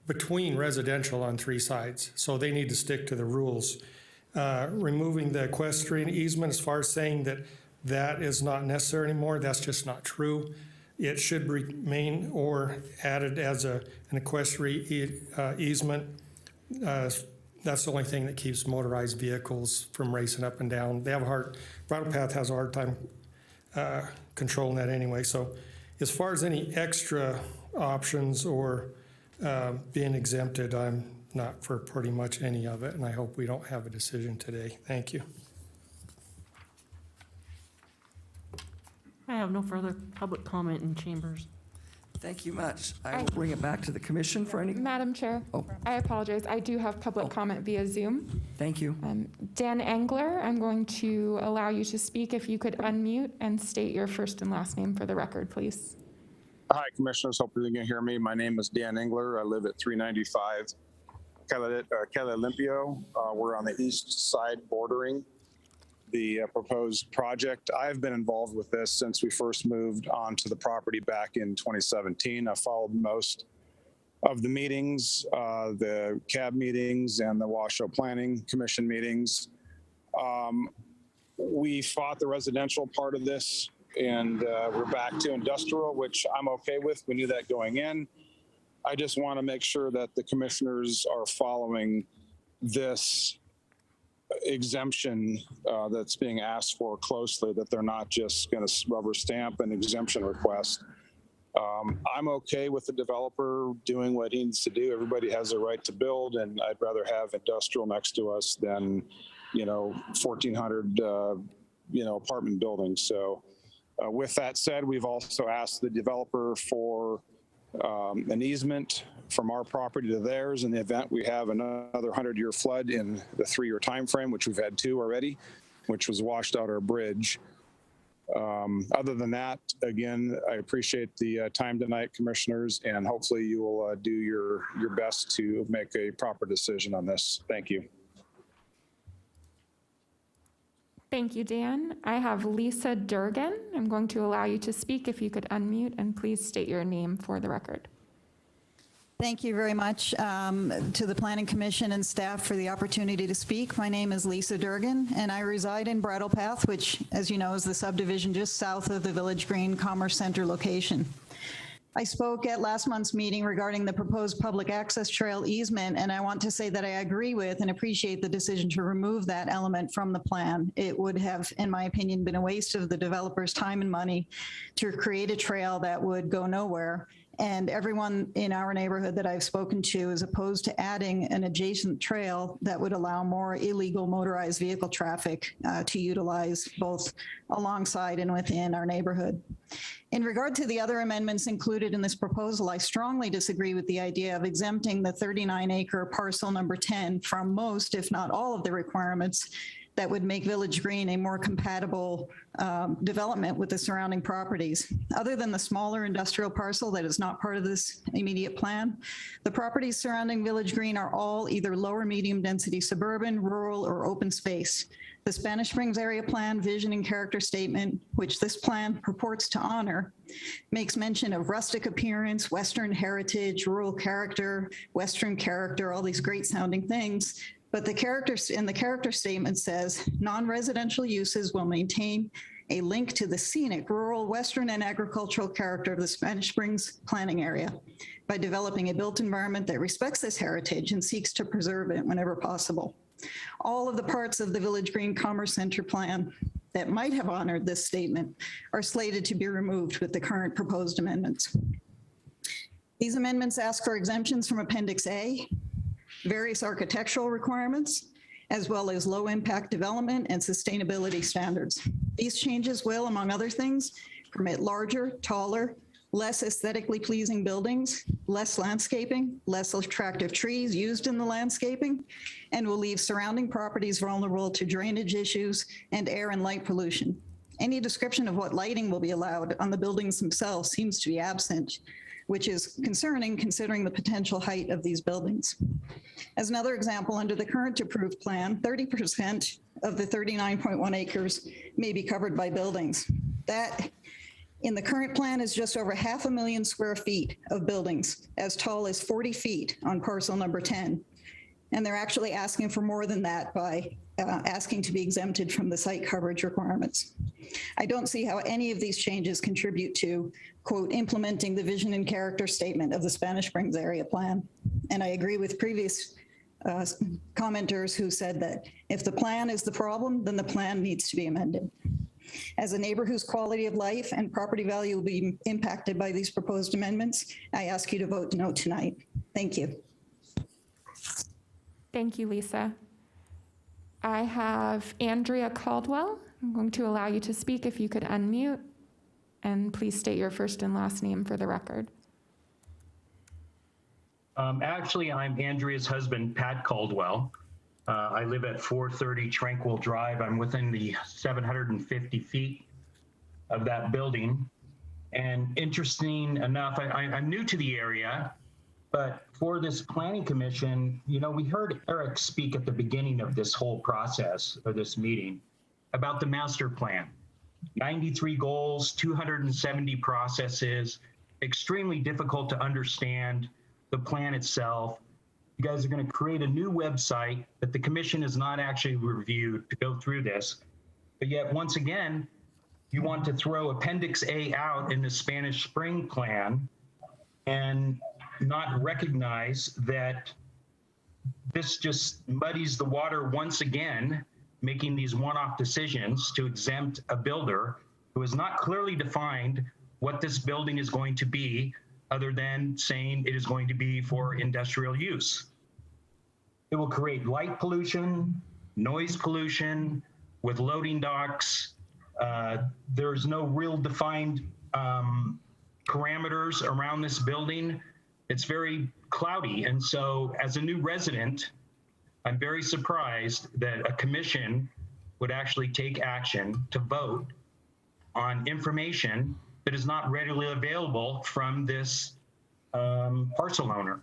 between residential on 3 sides. So they need to stick to the rules. Removing the equestrian easement as far as saying that that is not necessary anymore, that's just not true. It should remain or added as an equestrian easement. That's the only thing that keeps motorized vehicles from racing up and down. They have a hard, Bridle Path has a hard time controlling that anyway. So as far as any extra options or being exempted, I'm not for pretty much any of it, and I hope we don't have a decision today. Thank you. I have no further public comment in chambers. Thank you much. I will bring it back to the commission for any, Madam Chair, Oh. I apologize. I do have public comment via Zoom. thank you. Dan Engler, I'm going to allow you to speak. If you could unmute and state your first and last name for the record, please. Hi, Commissioners. Hopefully you can hear me. My name is Dan Engler. I live at 395 Calle Limpio. We're on the east side bordering the proposed project. I've been involved with this since we first moved onto the property back in 2017. I followed most of the meetings, the CAB meetings and the Washoe Planning Commission meetings. We fought the residential part of this, and we're back to industrial, which I'm okay with. We knew that going in. I just want to make sure that the commissioners are following this exemption that's being asked for closely, that they're not just going to rubber stamp an exemption request. I'm okay with the developer doing what he needs to do. Everybody has a right to build, and I'd rather have industrial next to us than, 1,400, apartment buildings. So with that said, we've also asked the developer for an easement from our property to theirs in the event we have another 100-year flood in the 3-year time frame, which we've had 2 already, which was washed out our bridge. Other than that, again, I appreciate the time tonight, commissioners, and hopefully you will do your best to make a proper decision on this. Thank you. Thank you, Dan. I have Lisa Durgan. I'm going to allow you to speak. If you could unmute and please state your name for the record. Thank you very much to the Planning Commission and staff for the opportunity to speak. My name is Lisa Durgan, and I reside in Bridal Path, which, as you know, is the subdivision just south of the Village Green Commerce Center location. I spoke at last month's meeting regarding the proposed public access trail easement, and I want to say that I agree with and appreciate the decision to remove that element from the plan. It would have, in my opinion, been a waste of the developer's time and money to create a trail that would go nowhere. And everyone in our neighborhood that I've spoken to is opposed to adding an adjacent trail that would allow more illegal motorized vehicle traffic to utilize both alongside and within our neighborhood. In regard to the other amendments included in this proposal, I strongly disagree with the idea of exempting the 39-acre parcel number 10 from most, if not all, of the requirements that would make Village Green a more compatible development with the surrounding properties. Other than the smaller industrial parcel that is not part of this immediate plan, the properties surrounding Village Green are all either low or medium density suburban, rural, or open space. The Spanish Springs Area Plan Vision and Character Statement, which this plan purports to honor, makes mention of rustic appearance, Western heritage, rural character, Western character, all these great sounding things. But the character statement says non-residential uses will maintain a link to the scenic, rural, Western, and agricultural character of the Spanish Springs planning area by developing a built environment that respects this heritage and seeks to preserve it whenever possible. All of the parts of the Village Green Commerce Center plan that might have honored this statement are slated to be removed with the current proposed amendments. These amendments ask for exemptions from Appendix A, various architectural requirements, as well as low impact development and sustainability standards. These changes will, among other things, permit larger, taller, less aesthetically pleasing buildings, less landscaping, less attractive trees used in the landscaping, and will leave surrounding properties vulnerable to drainage issues and air and light pollution. Any description of what lighting will be allowed on the buildings themselves seems to be absent, which is concerning considering the potential height of these buildings. As another example, under the current approved plan, 30% of the 39.1 acres may be covered by buildings. That, in the current plan, is just over 500,000 square feet of buildings, as tall as 40 feet on parcel number 10. And they're actually asking for more than that by asking to be exempted from the site coverage requirements. I don't see how any of these changes contribute to, quote, implementing the vision and character statement of the Spanish Springs area plan. And I agree with previous commenters who said that if the plan is the problem, then the plan needs to be amended. As a neighbor whose quality of life and property value will be impacted by these proposed amendments, I ask you to vote no tonight. Thank you. Thank you, Lisa. I have Andrea Caldwell. I'm going to allow you to speak if you could unmute, and please state your first and last name for the record. Actually, I'm Andrea's husband, Pat Caldwell. I live at 430 Tranquil Drive. I'm within the 750 feet of that building. And interesting enough, I'm new to the area, but for this planning commission, you know, we heard Eric speak at the beginning of this whole process or this meeting about the master plan. 93 goals, 270 processes, extremely difficult to understand the plan itself. You guys are going to create a new website that the commission has not actually reviewed to go through this. But yet, once again, you want to throw Appendix A out in the Spanish Spring plan and not recognize that this just muddies the water once again, making these one-off decisions to exempt a builder who has not clearly defined what this building is going to be, other than saying it is going to be for industrial use. It will create light pollution, noise pollution with loading docks. There's no real defined parameters around this building. It's very cloudy. And so as a new resident, I'm very surprised that a commission would actually take action to vote on information that is not readily available from this parcel owner.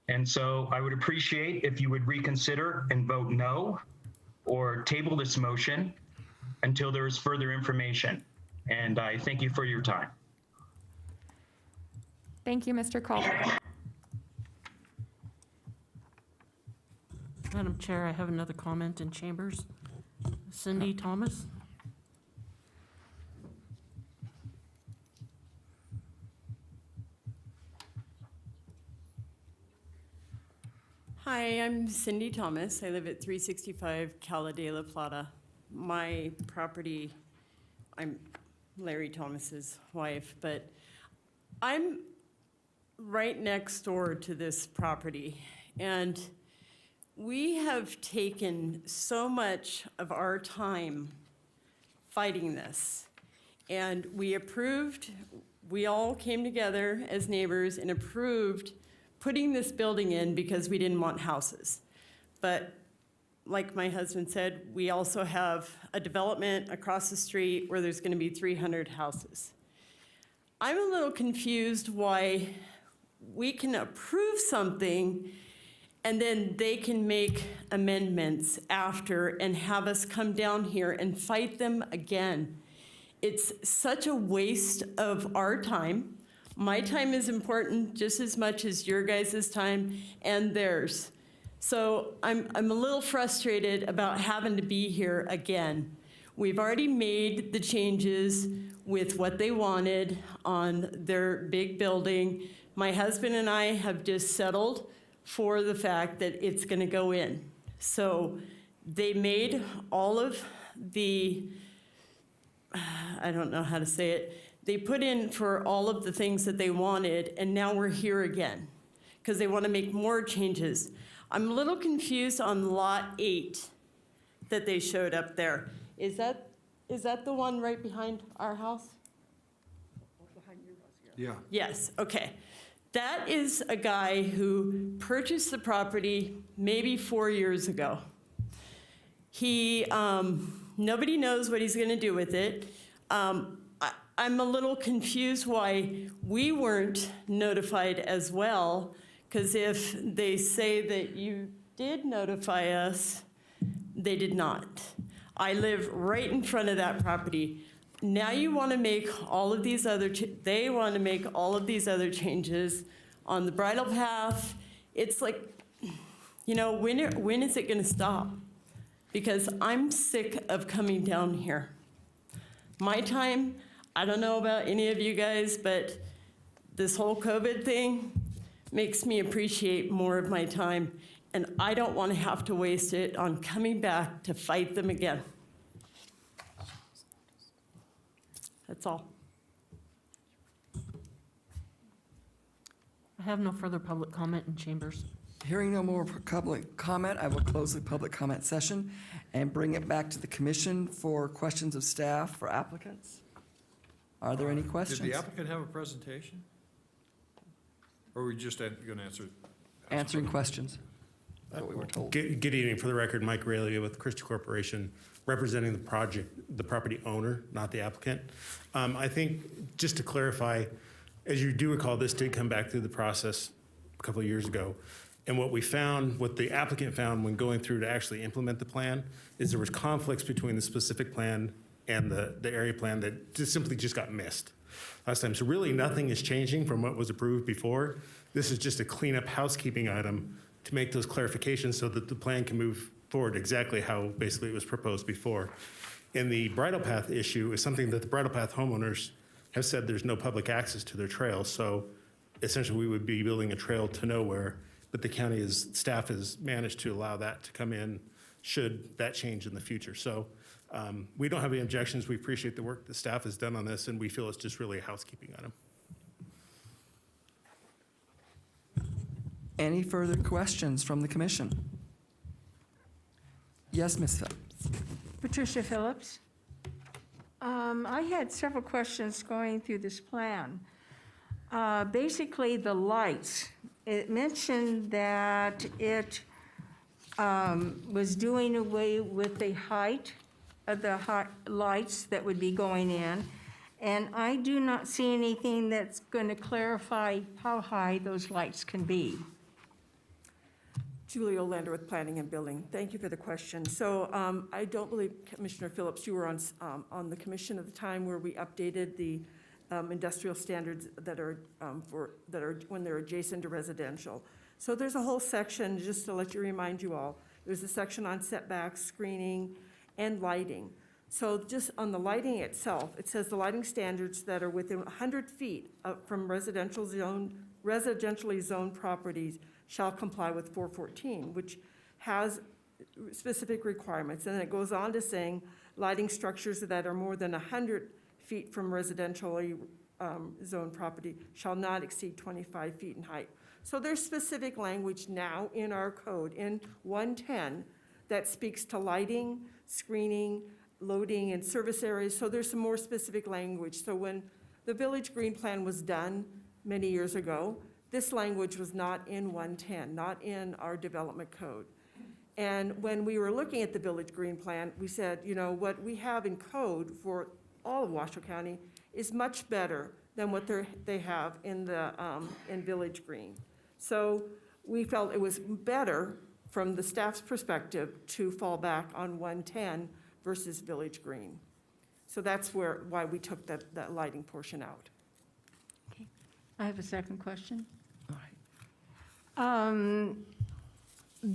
And so I would appreciate if you would reconsider and vote no, or table this motion until there is further information. And I thank you for your time. Thank you, Mr. Caldwell. Madam Chair, I have another comment in chambers. Cindy Thomas. Hi, I'm Cindy Thomas. I live at 365 Cala de la Plata. My property, I'm Larry Thomas's wife, but I'm right next door to this property. And we have taken so much of our time fighting this. And we all came together as neighbors and approved putting this building in because we didn't want houses. But like my husband said, we also have a development across the street where there's going to be 300 houses. I'm a little confused why we can approve something and then they can make amendments after and have us come down here and fight them again. It's such a waste of our time. My time is important just as much as your guys' time and theirs. So I'm a little frustrated about having to be here again. We've already made the changes with what they wanted on their big building. My husband and I have just settled for the fact that it's going to go in. So they made all of the, I don't know how to say it, they put in for all of the things that they wanted, and now we're here again because they want to make more changes. I'm a little confused on Lot 8 that they showed up there. Is that the one right behind our house? Yeah. Yes, okay. That is a guy who purchased the property maybe 4 years ago. Nobody knows what he's going to do with it. I'm a little confused why we weren't notified as well, because if they say that you did notify us, they did not. I live right in front of that property. Now you want to make all of these other, they want to make all of these other changes on the bridle path. It's like, you know, when is it going to stop? Because I'm sick of coming down here. My time, I don't know about any of you guys, but this whole COVID thing makes me appreciate more of my time, and I don't want to have to waste it on coming back to fight them again. That's all. I have no further public comment in chambers. Hearing no more public comment, I will close the public comment session and bring it back to the commission for questions of staff for applicants. Are there any questions? Did the applicant have a presentation? Or are we just going to answer? Answering questions. That's what we were told. Good evening. For the record, Mike Rayleigh with Christie Corporation, representing the project, the property owner, not the applicant. I think, just to clarify, as you do recall, this did come back through the process a couple of years ago. And what we found, what the applicant found when going through to actually implement the plan, is there was conflicts between the specific plan and the area plan that just simply got missed last time. So really nothing is changing from what was approved before. This is just a cleanup housekeeping item to make those clarifications so that the plan can move forward exactly how basically it was proposed before. And the bridle path issue is something that the bridle path homeowners have said there's no public access to their trails. So essentially we would be building a trail to nowhere, but the county staff has managed to allow that to come in should that change in the future. So we don't have any objections. We appreciate the work the staff has done on this, and we feel it's just really a housekeeping item. Any further questions from the commission? Yes, Ms. Phillips. Patricia Phillips. I had several questions going through this plan. Basically, the lights. It mentioned that it was doing away with the height of the lights that would be going in, and I do not see anything that's going to clarify how high those lights can be. Julie Olander with Planning and Building. Thank you for the question. So I don't believe, Commissioner Phillips, you were on the commission at the time where we updated the industrial standards that are when they're adjacent to residential. So there's a whole section, just to remind you all, there's a section on setbacks, screening, and lighting. So just on the lighting itself, it says the lighting standards that are within 100 feet from residentially zoned properties shall comply with 414, which has specific requirements. And then it goes on to saying lighting structures that are more than 100 feet from residentially zoned property shall not exceed 25 feet in height. So there's specific language now in our code in 110 that speaks to lighting, screening, loading, and service areas. So there's some more specific language. So when the Village Green Plan was done many years ago, this language was not in 110, not in our development code. And when we were looking at the Village Green Plan, we said, you know, what we have in code for all of Washoe County is much better than what they have in the in Village Green. So we felt it was better from the staff's perspective to fall back on 110 versus Village Green. So that's why we took that lighting portion out. Okay. I have a second question. All right.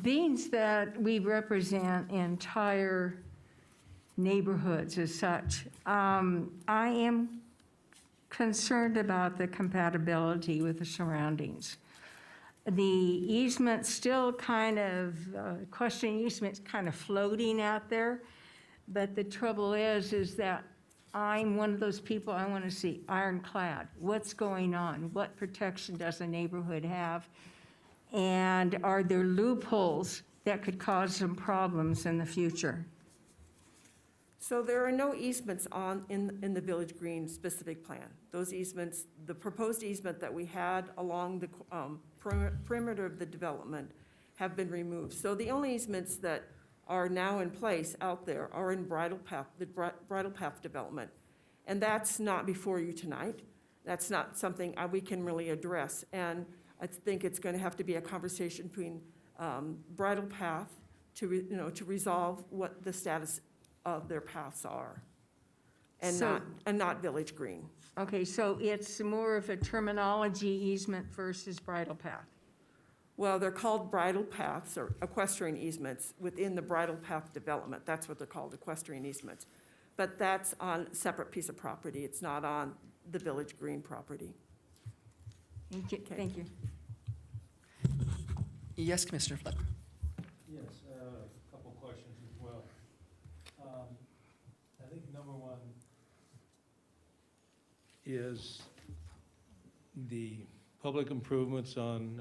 Being that we represent entire neighborhoods as such, I am concerned about the compatibility with the surroundings. The easement still kind of, questioning easement's kind of floating out there, but the trouble is that I'm one of those people, I want to see ironclad. What's going on? What protection does the neighborhood have? And are there loopholes that could cause some problems in the future? So there are no easements in the Village Green specific plan. Those easements, the proposed easement that we had along the perimeter of the development have been removed. So the only easements that are now in place out there are in Bridal Path, the Bridal Path development. And that's not before you tonight. That's not something we can really address. And I think it's going to have to be a conversation between Bridal Path to resolve what the status of their paths are, and So- not Village Green. Okay, so it's more of a terminology easement versus bridle path. Well, they're called bridle paths or equestrian easements within the Bridal Path development. That's what they're called, equestrian easements. But that's on a separate piece of property. It's not on the Village Green property. Thank you. Okay. Thank you. Yes, Commissioner Fleck. Yes, a couple questions as well. I think number one is the public improvements on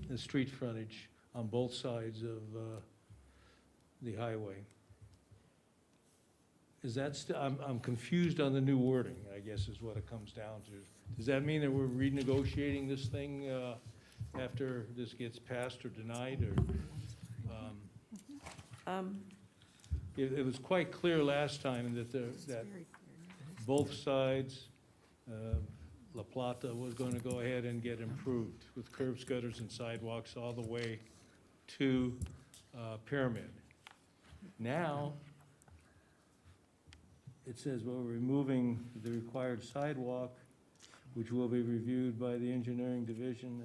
the street frontage on both sides of the highway. Is that I'm confused on the new wording, I guess is what it comes down to. Does that mean that we're renegotiating this thing after this gets passed or denied, or? It was quite clear last time that that both sides, La Plata was going to go ahead and get improved with curbs, gutters, and sidewalks all the way to Pyramid. Now, it says, well, we're removing the required sidewalk, which will be reviewed by the engineering division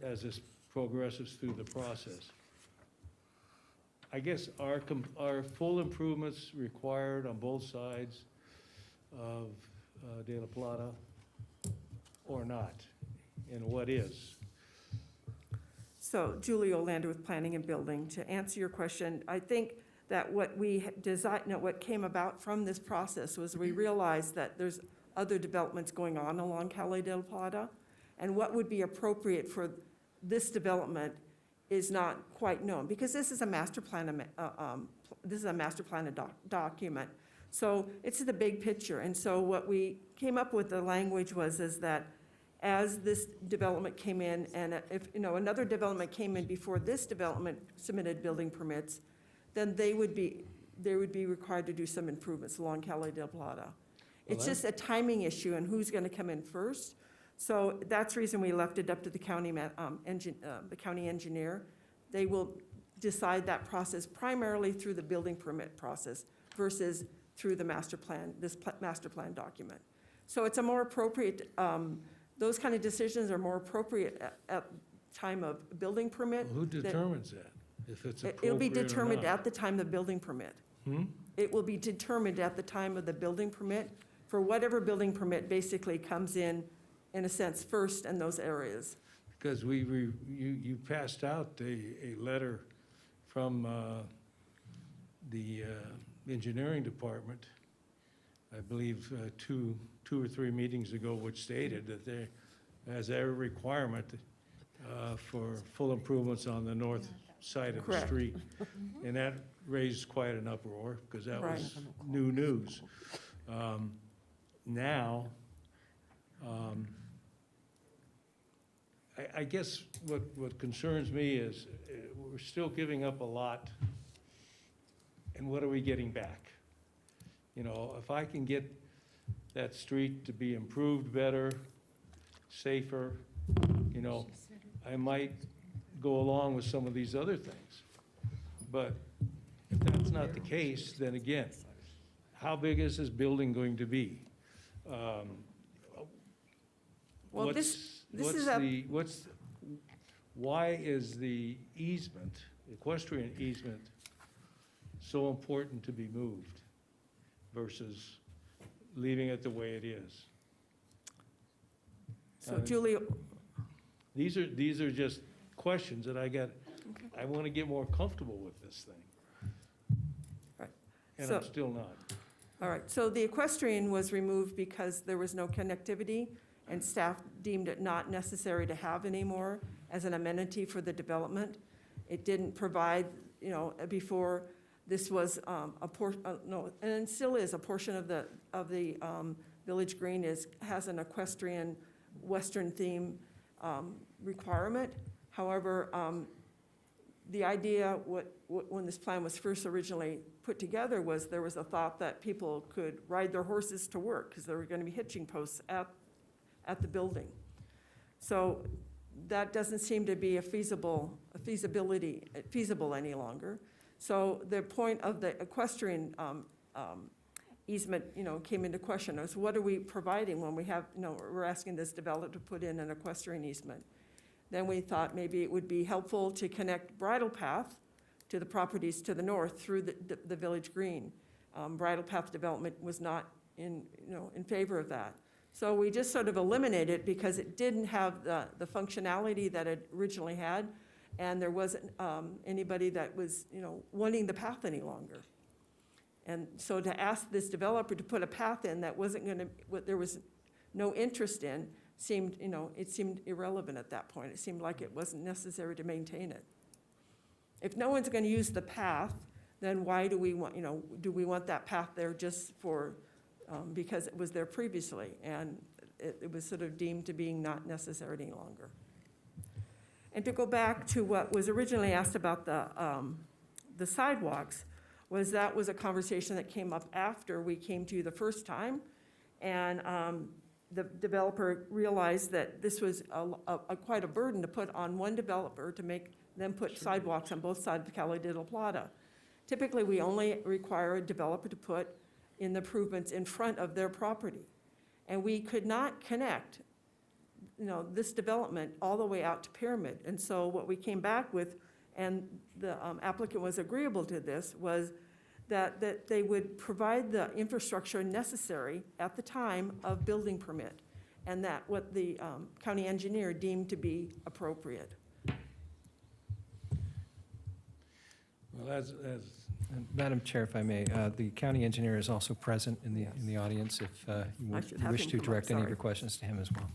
as this progresses through the process. I guess are full improvements required on both sides of De La Plata or not? And what is? So Julie Olander with Planning and Building. To answer your question, I think that what we designed, what came about from this process was we realized that there's other developments going on along Calle de la Plata, and what would be appropriate for this development is not quite known, because this is a master plan, document. So it's the big picture, and so what we came up with, the language is that as this development came in, and if another development came in before this development submitted building permits, then they would be required to do some improvements along Calle de la Plata. It's just a timing issue and who's going to come in first. So that's the reason we left it up to the county engineer. They will decide that process primarily through the building permit process versus through the master plan, master plan document. So it's a more appropriate, those kind of decisions are more appropriate at time of building permit. Who determines that? If it's It'll be appropriate or determined not? at the time of building permit. It will be determined at the time of the building permit for whatever building permit basically comes in a sense, first in those areas. Because you passed out a letter from the engineering department, I believe, two or three meetings ago, which stated that there, as a requirement for full improvements on the north side of the Correct. street. And that raised quite an uproar, because that Right. was new news. Now, I guess what concerns me is we're still giving up a lot, and what are we getting back? If I can get that street to be improved better, safer, I might go along with some of these other things. But if that's not the case, then again, how big is this building going to be? Well, Why is the easement, equestrian easement, so important to be moved versus leaving it the way it is? So Julie, These are just questions that I want to get more comfortable with this thing. Right. And So- I'm still not. all right, so the equestrian was removed because there was no connectivity, and staff deemed it not necessary to have anymore as an amenity for the development. It didn't provide, you know, before this was a portion, no, and it still is, a portion of the Village Green has an equestrian Western theme requirement. However, the idea, when this plan was first originally put together, was there was a thought that people could ride their horses to work because there were going to be hitching posts at the building. So that doesn't seem to be feasible any longer. So the point of the equestrian easement, you know, came into question. Is what are we providing when we have, you know, we're asking this developer to put in an equestrian easement? Then we thought maybe it would be helpful to connect Bridal Path to the properties to the north through the Village Green. Bridal Path development was not in favor of that. So we just sort of eliminated it because it didn't have the functionality that it originally had, and there wasn't anybody that was, you know, wanting the path any longer. And so to ask this developer to put a path in that wasn't going to, what there was no interest in, seemed, you know, it seemed irrelevant at that point. It seemed like it wasn't necessary to maintain it. If no one's going to use the path, then why do we want, you know, do we want that path there just for, because it was there previously and it was sort of deemed to being not necessary any longer? And to go back to what was originally asked about the sidewalks, was a conversation that came up after we came to you the first time. And the developer realized that this was quite a burden to put on one developer to make them put sidewalks on both sides of Calle de la Plata. Typically, we only require a developer to put in the improvements in front of their property. And we could not connect, you know, this development all the way out to Pyramid. And so what we came back with, and the applicant was agreeable to this, was that they would provide the infrastructure necessary at the time of building permit, and that what the county engineer deemed to be appropriate. Well, And Madam Chair, if I may, the county engineer is also present in the audience if you should have wish him to come up, direct any of sorry. your questions to him as well.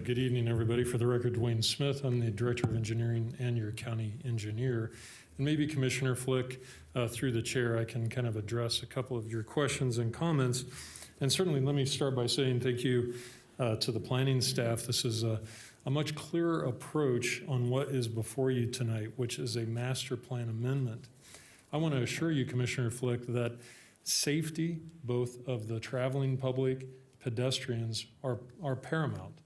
Good evening, everybody. For the record, Dwayne Smith. I'm the Director of Engineering and your county engineer. And maybe Commissioner Flick, through the chair, I can kind of address a couple of your questions and comments. And certainly, let me start by saying thank you to the planning staff. This is a much clearer approach on what is before you tonight, which is a master plan amendment. I want to assure you, Commissioner Flick, that safety, both of the traveling public, pedestrians, are paramount.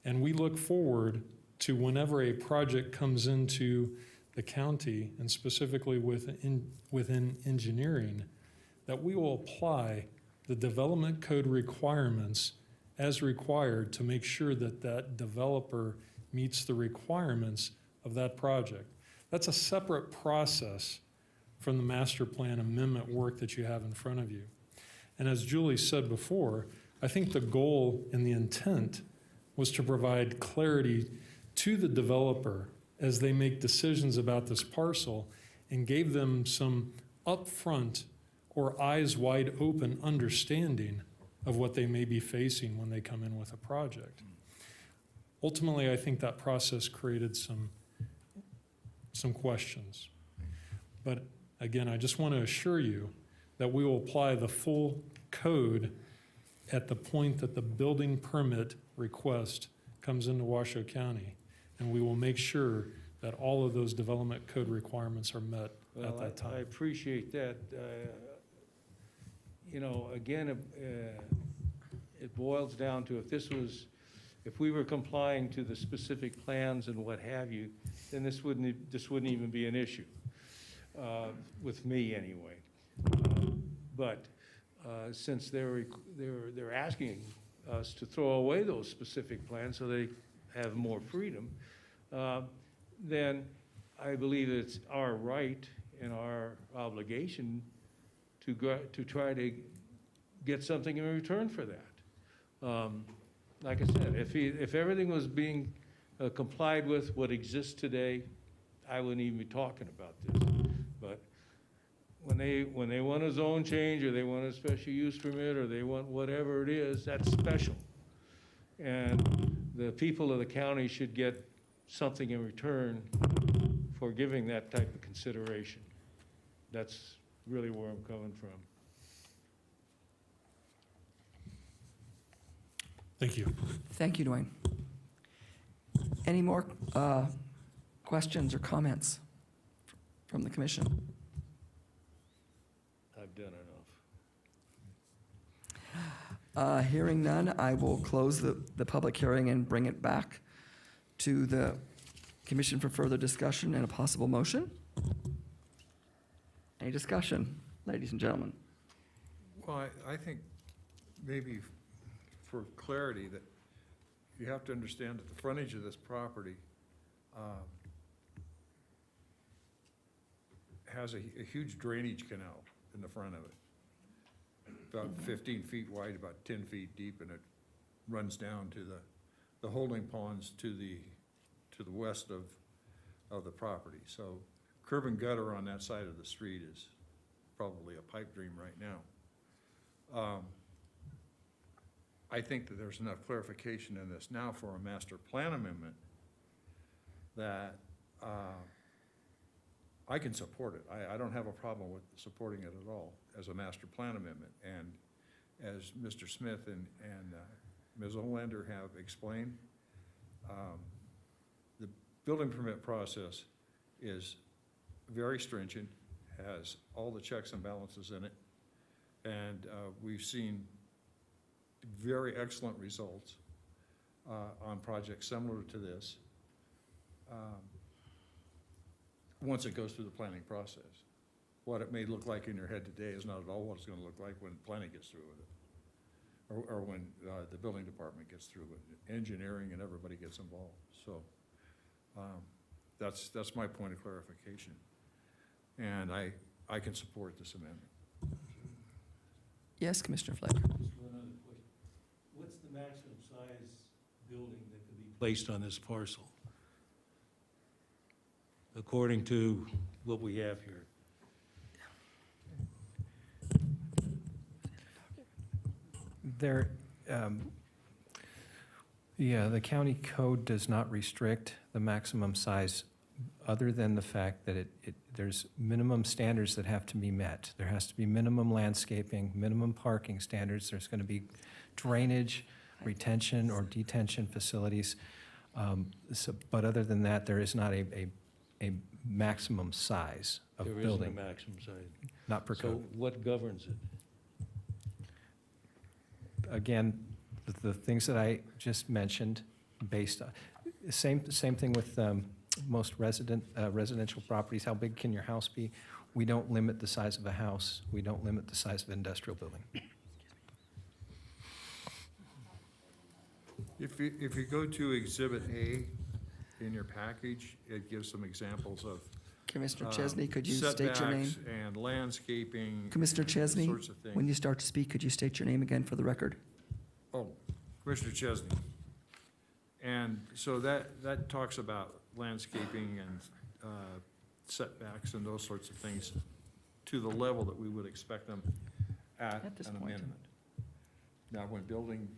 And we look forward to whenever a project comes into the county, and specifically within engineering, that we will apply the development code requirements as required to make sure that that developer meets the requirements of that project. That's a separate process from the master plan amendment work that you have in front of you. And as Julie said before, I think the goal and the intent was to provide clarity to the developer as they make decisions about this parcel and gave them some upfront or eyes wide open understanding of what they may be facing when they come in with a project. Ultimately, I think that process created some questions. But again, I just want to assure you that we will apply the full code at the point that the building permit request comes into Washoe County, and we will make sure that all of those development code requirements are met at that time. I appreciate that. You know, again, it boils down to if we were complying to the specific plans and what have you, then this wouldn't even be an issue, with me anyway. But since they're asking us to throw away those specific plans so they have more freedom, then I believe it's our right and our obligation to try to get something in return for that. Like I said, if everything was being complied with what exists today, I wouldn't even be talking about this. But when they want a zone change, or they want a special use permit, or they want whatever it is, that's special. And the people of the county should get something in return for giving that type of consideration. That's really where I'm coming from. Thank you. Thank you, Dwayne. Any more questions or comments from the commission? I've done enough. Hearing none, I will close the public hearing and bring it back to the commission for further discussion and a possible motion. Any discussion, ladies and gentlemen? Well, I think maybe for clarity that you have to understand that the frontage of this property has a huge drainage canal in the front of it. About 15 feet wide, about 10 feet deep, and it runs down to the holding ponds to the west of the property. So curb and gutter on that side of the street is probably a pipe dream right now. I think that there's enough clarification in this now for a master plan amendment that I can support it. I don't have a problem with supporting it at all as a master plan amendment. And as Mr. Smith and Ms. Olander have explained, the building permit process is very stringent, has all the checks and balances in it, and we've seen very excellent results on projects similar to this once it goes through the planning process. What it may look like in your head today is not at all what it's going to look like when planning gets through with it, or when the building department gets through with it, engineering, and everybody gets involved. So that's my point of clarification, and I can support this amendment. Yes, Commissioner Fleck. Just one other question. What's the maximum size building that could be placed on this parcel, according to what we have here? There, the county code does not restrict the maximum size, other than the fact that there's minimum standards that have to be met. There has to be minimum landscaping, minimum parking standards. There's going to be drainage, retention, or detention facilities. But other than that, there is not a maximum size of There building. isn't a maximum size. Not per So code. what governs it? Again, the things that I just mentioned, based on, same thing with most residential properties. How big can your house be? We don't limit the size of a house. We don't limit the size of an industrial building. If you go to Exhibit A in your package, it gives some examples of Commissioner Chesney, could you state your name? setbacks and landscaping. Commissioner and Chesney, sorts of things. when you start to speak, could you state your name again for the record? Oh, Commissioner Chesney. And so that talks about landscaping and setbacks and those sorts of things to the level that we would expect them at this an point. amendment. Now, when building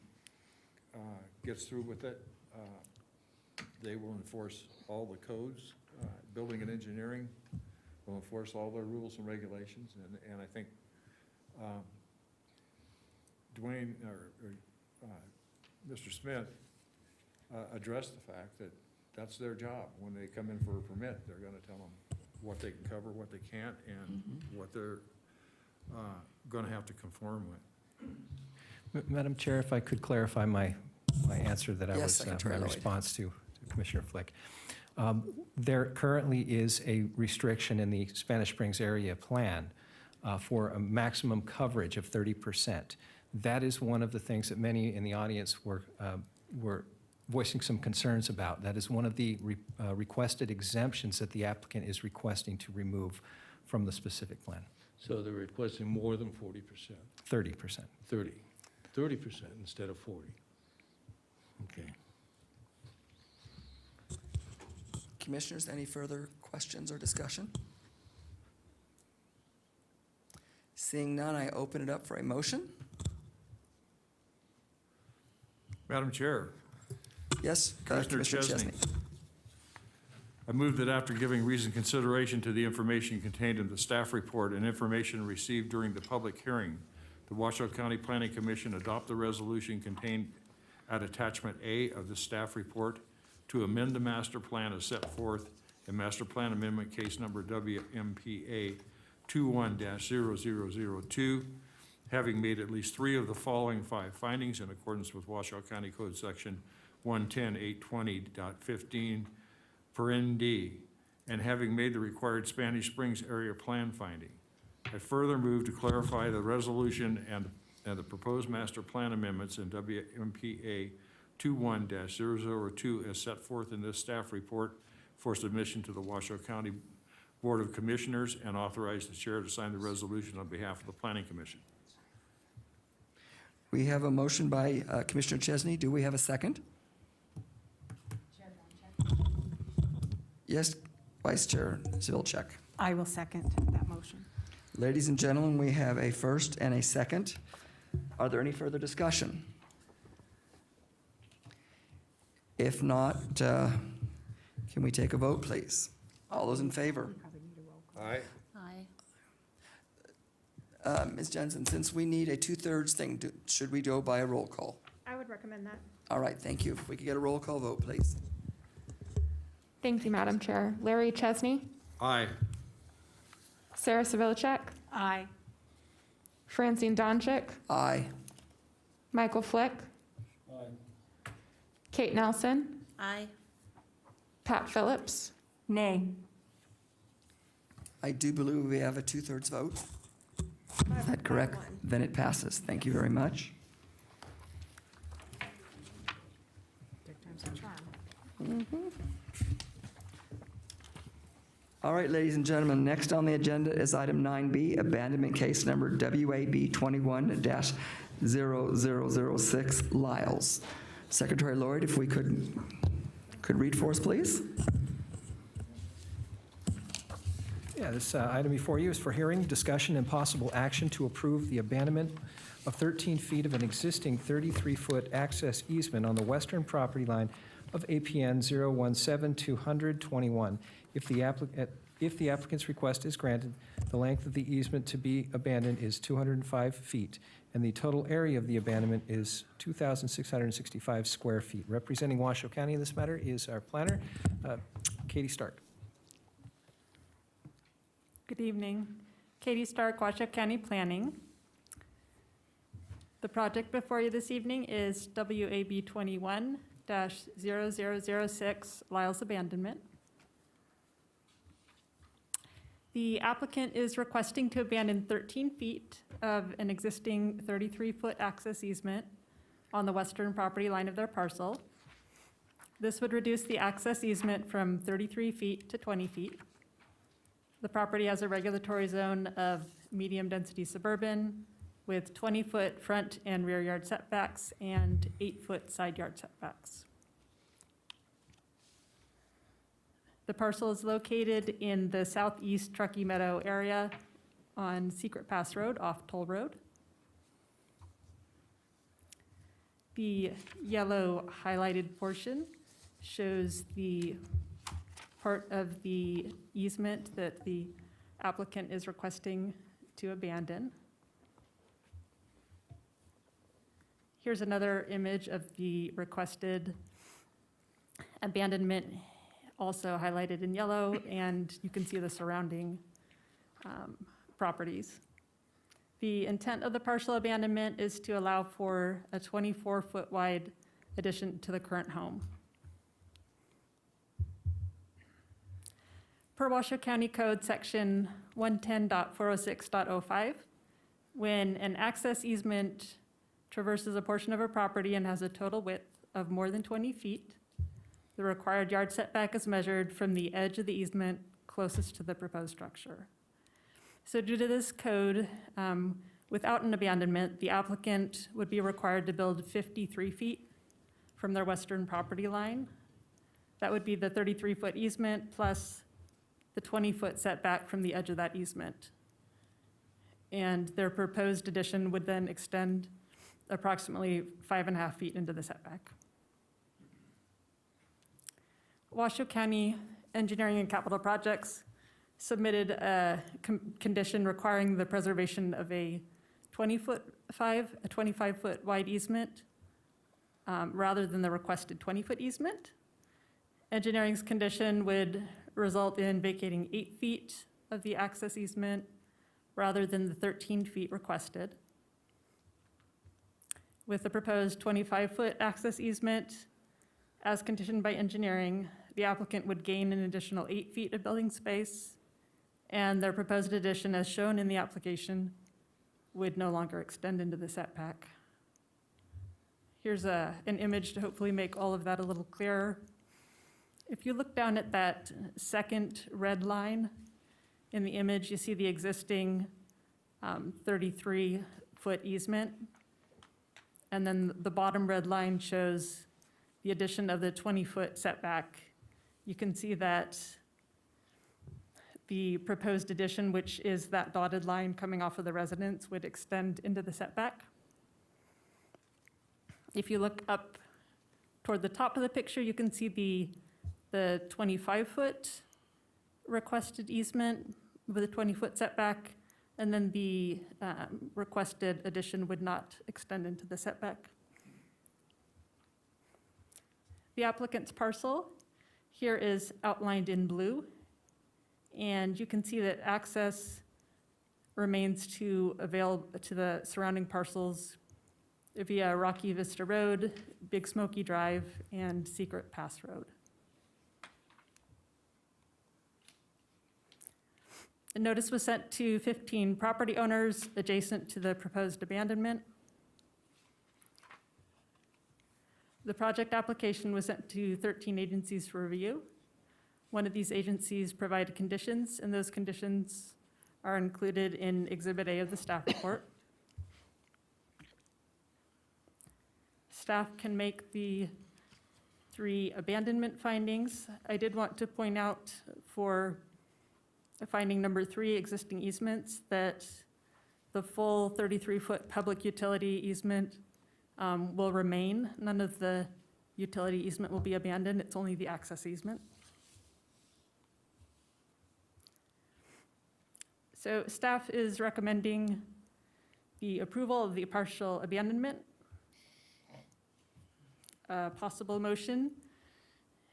gets through with it, they will enforce all the codes. Building and engineering will enforce all their rules and regulations. And I think Dwayne or Mr. Smith addressed the fact that that's their job. When they come in for a permit, they're going to tell them what they can cover, what they can't, and what they're going to have to conform with. Madam Chair, if I could clarify my answer that I Yes, was, Secretary my Lloyd. response to Commissioner Flick. There currently is a restriction in the Spanish Springs area plan for a maximum coverage of 30%. That is one of the things that many in the audience were voicing some concerns about. That is one of the requested exemptions that the applicant is requesting to remove from the specific plan. So they're requesting more than 40%, 30%. 30% instead of 40. Okay. Commissioners, any further questions or discussion? Seeing none, I open it up for a motion. Madam Chair, Yes, Commissioner Chesney. I move that after giving reasoned consideration to the information contained in the staff report and information received during the public hearing, the Washoe County Planning Commission adopt the resolution contained at attachment A of the staff report to amend the master plan as set forth in Master Plan Amendment Case Number WMPA 21-0002, having made at least 3 of the following 5 findings in accordance with Washoe County Code Section 110.820.15 (D), and having made the required Spanish Springs area plan finding. I further move to clarify the resolution and the proposed master plan amendments in WMPA 21-002 as set forth in this staff report for submission to the Washoe County Board of Commissioners, and authorize the chair to sign the resolution on behalf of the Planning Commission. We have a motion by Commissioner Chesney. Do we have a second? Yes, Vice Chair Zilchek. I will second that motion. Ladies and gentlemen, we have a first and a second. Are there any further discussion? If not, can we take a vote, please? All those in favor? Aye. Aye. Ms. Jensen, since we need a 2/3 thing, should we go by a roll call? I would recommend that. All right, thank you. If we could get a roll call vote, please. Thank you, Madam Chair. Larry Chesney, Aye. Sarah Savilicek, Aye. Francine Donchik, Aye. Michael Flick, Kate Nelson, Aye. Pat Phillips, Nay. I do believe we have a 2/3 vote. Is that correct? Then it passes. Thank you very much. All right, ladies and gentlemen, next on the agenda is item 9B, abandonment case number WAB 21-0006, Lyles. Secretary Lloyd, if we could read for us, please. Yeah, this item before you is for hearing, discussion, and possible action to approve the abandonment of 13 feet of an existing 33-foot access easement on the western property line of APN 017-200-21. If the applicant's request is granted, the length of the easement to be abandoned is 205 feet, and the total area of the abandonment is 2,665 square feet. Representing Washoe County in this matter is our planner, Katie Stark. Good evening. Katie Stark, Washoe County Planning. The project before you this evening is WAB 21-0006, Lyle's Abandonment. The applicant is requesting to abandon 13 feet of an existing 33-foot access easement on the western property line of their parcel. This would reduce the access easement from 33 feet to 20 feet. The property has a regulatory zone of medium-density suburban with 20-foot front and rear yard setbacks and 8-foot side yard setbacks. The parcel is located in the southeast Truckee Meadow area on Secret Pass Road off Toll Road. The yellow highlighted portion shows the part of the easement that the applicant is requesting to abandon. Here's another image of the requested abandonment, also highlighted in yellow, and you can see the surrounding properties. The intent of the partial abandonment is to allow for a 24-foot wide addition to the current home. Per Washoe County Code Section 110.406.05, when an access easement traverses a portion of a property and has a total width of more than 20 feet, the required yard setback is measured from the edge of the easement closest to the proposed structure. So due to this code, without an abandonment, the applicant would be required to build 53 feet from their western property line. That would be the 33-foot easement plus the 20-foot setback from the edge of that easement. and their proposed addition would then extend approximately 5.5 feet into the setback. Washoe County Engineering and Capital Projects submitted a condition requiring the preservation of a 25-foot wide easement rather than the requested 20-foot easement. Engineering's condition would result in vacating 8 feet of the access easement rather than the 13 feet requested. With the proposed 25-foot access easement, as conditioned by engineering, the applicant would gain an additional 8 feet of building space, and their proposed addition, as shown in the application, would no longer extend into the setback. Here's an image to hopefully make all of that a little clearer. If you look down at that second red line in the image, you see the existing 33-foot easement. And then the bottom red line shows the addition of the 20-foot setback. You can see that the proposed addition, which is that dotted line coming off of the residence, would extend into the setback. If you look up toward the top of the picture, you can see the 25-foot requested easement with a 20-foot setback, and then the requested addition would not extend into the setback. The applicant's parcel here is outlined in blue, and you can see that access remains available to the surrounding parcels via Rocky Vista Road, Big Smoky Drive, and Secret Pass Road. A notice was sent to 15 property owners adjacent to the proposed abandonment. The project application was sent to 13 agencies for review. One of these agencies provided conditions, and those conditions are included in Exhibit A of the staff report. Staff can make the 3 abandonment findings. I did want to point out for finding number 3, existing easements, that the full 33-foot public utility easement will remain. None of the utility easement will be abandoned. It's only the access easement. So staff is recommending the approval of the partial abandonment. A possible motion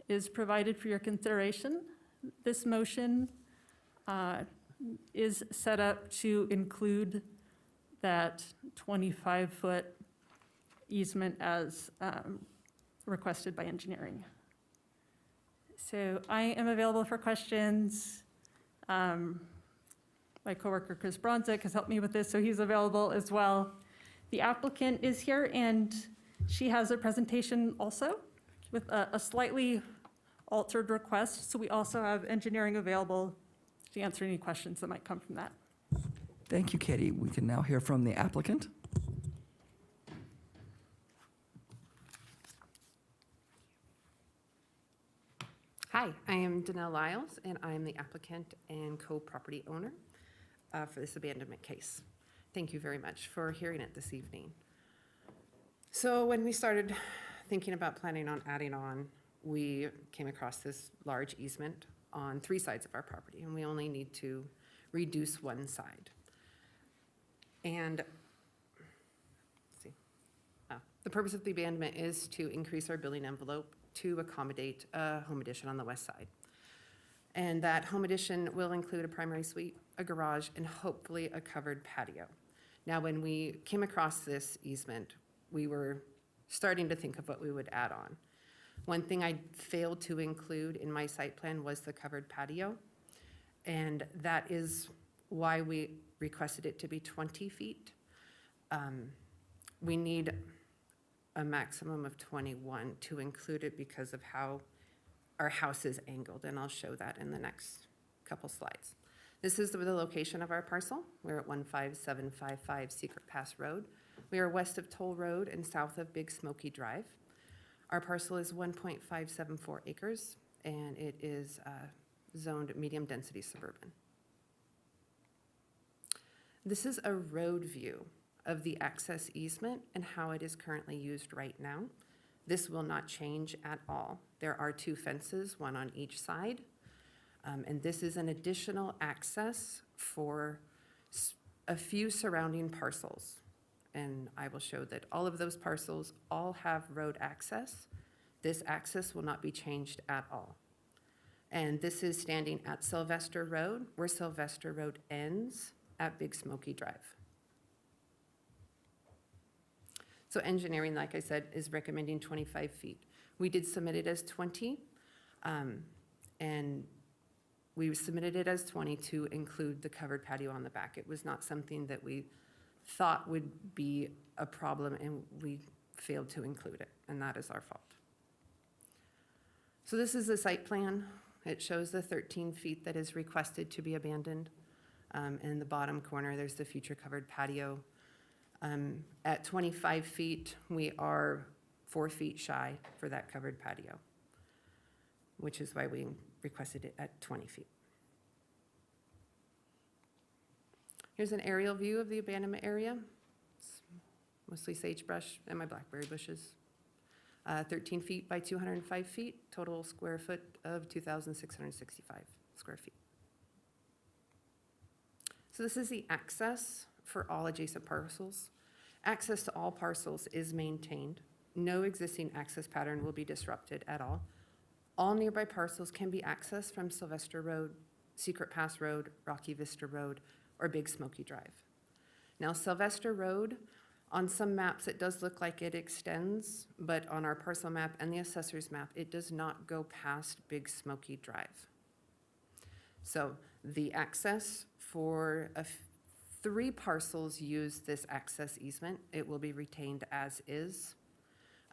is provided for your consideration. This motion is set up to include that 25-foot easement as requested by engineering. So I am available for questions. My coworker Chris Bronzik has helped me with this, so he's available as well. The applicant is here, and she has a presentation also with a slightly altered request. So we also have engineering available to answer any questions that might come from that. Thank you, Katie. We can now hear from the applicant. Hi, I am Danelle Lyles, and I am the applicant and co-property owner for this abandonment case. Thank you very much for hearing it this evening. So when we started thinking about planning on adding on, we came across this large easement on 3 sides of our property, and we only need to reduce one side. And the purpose of the abandonment is to increase our building envelope to accommodate a home addition on the west side. And that home addition will include a primary suite, a garage, and hopefully a covered patio. Now, when we came across this easement, we were starting to think of what we would add on. One thing I failed to include in my site plan was the covered patio, and that is why we requested it to be 20 feet. We need a maximum of 21 to include it because of how our house is angled, and I'll show that in the next couple slides. This is the location of our parcel. We're at 15755 Secret Pass Road. We are west of Toll Road and south of Big Smoky Drive. Our parcel is 1.574 acres, and it is zoned medium-density suburban. This is a road view of the access easement and how it is currently used right now. This will not change at all. There are 2 fences, one on each side. And this is an additional access for a few surrounding parcels. And I will show that all of those parcels all have road access. This access will not be changed at all. And this is standing at Sylvester Road, where Sylvester Road ends at Big Smoky Drive. So engineering, like I said, is recommending 25 feet. We did submit it as 20, and we submitted it as 20 to include the covered patio on the back. It was not something that we thought would be a problem, and we failed to include it, and that is our fault. So this is the site plan. It shows the 13 feet that is requested to be abandoned. In the bottom corner, there's the future covered patio. At 25 feet, we are 4 feet shy for that covered patio, which is why we requested it at 20 feet. Here's an aerial view of the abandonment area. It's mostly sagebrush and my blackberry bushes. 13 feet by 205 feet, total square foot of 2,665 square feet. So this is the access for all adjacent parcels. Access to all parcels is maintained. No existing access pattern will be disrupted at all. All nearby parcels can be accessed from Sylvester Road, Secret Pass Road, Rocky Vista Road, or Big Smoky Drive. Now, Sylvester Road, on some maps, it does look like it extends, but on our parcel map and the assessor's map, it does not go past Big Smoky Drive. So the access for 3 parcels use this access easement. It will be retained as is,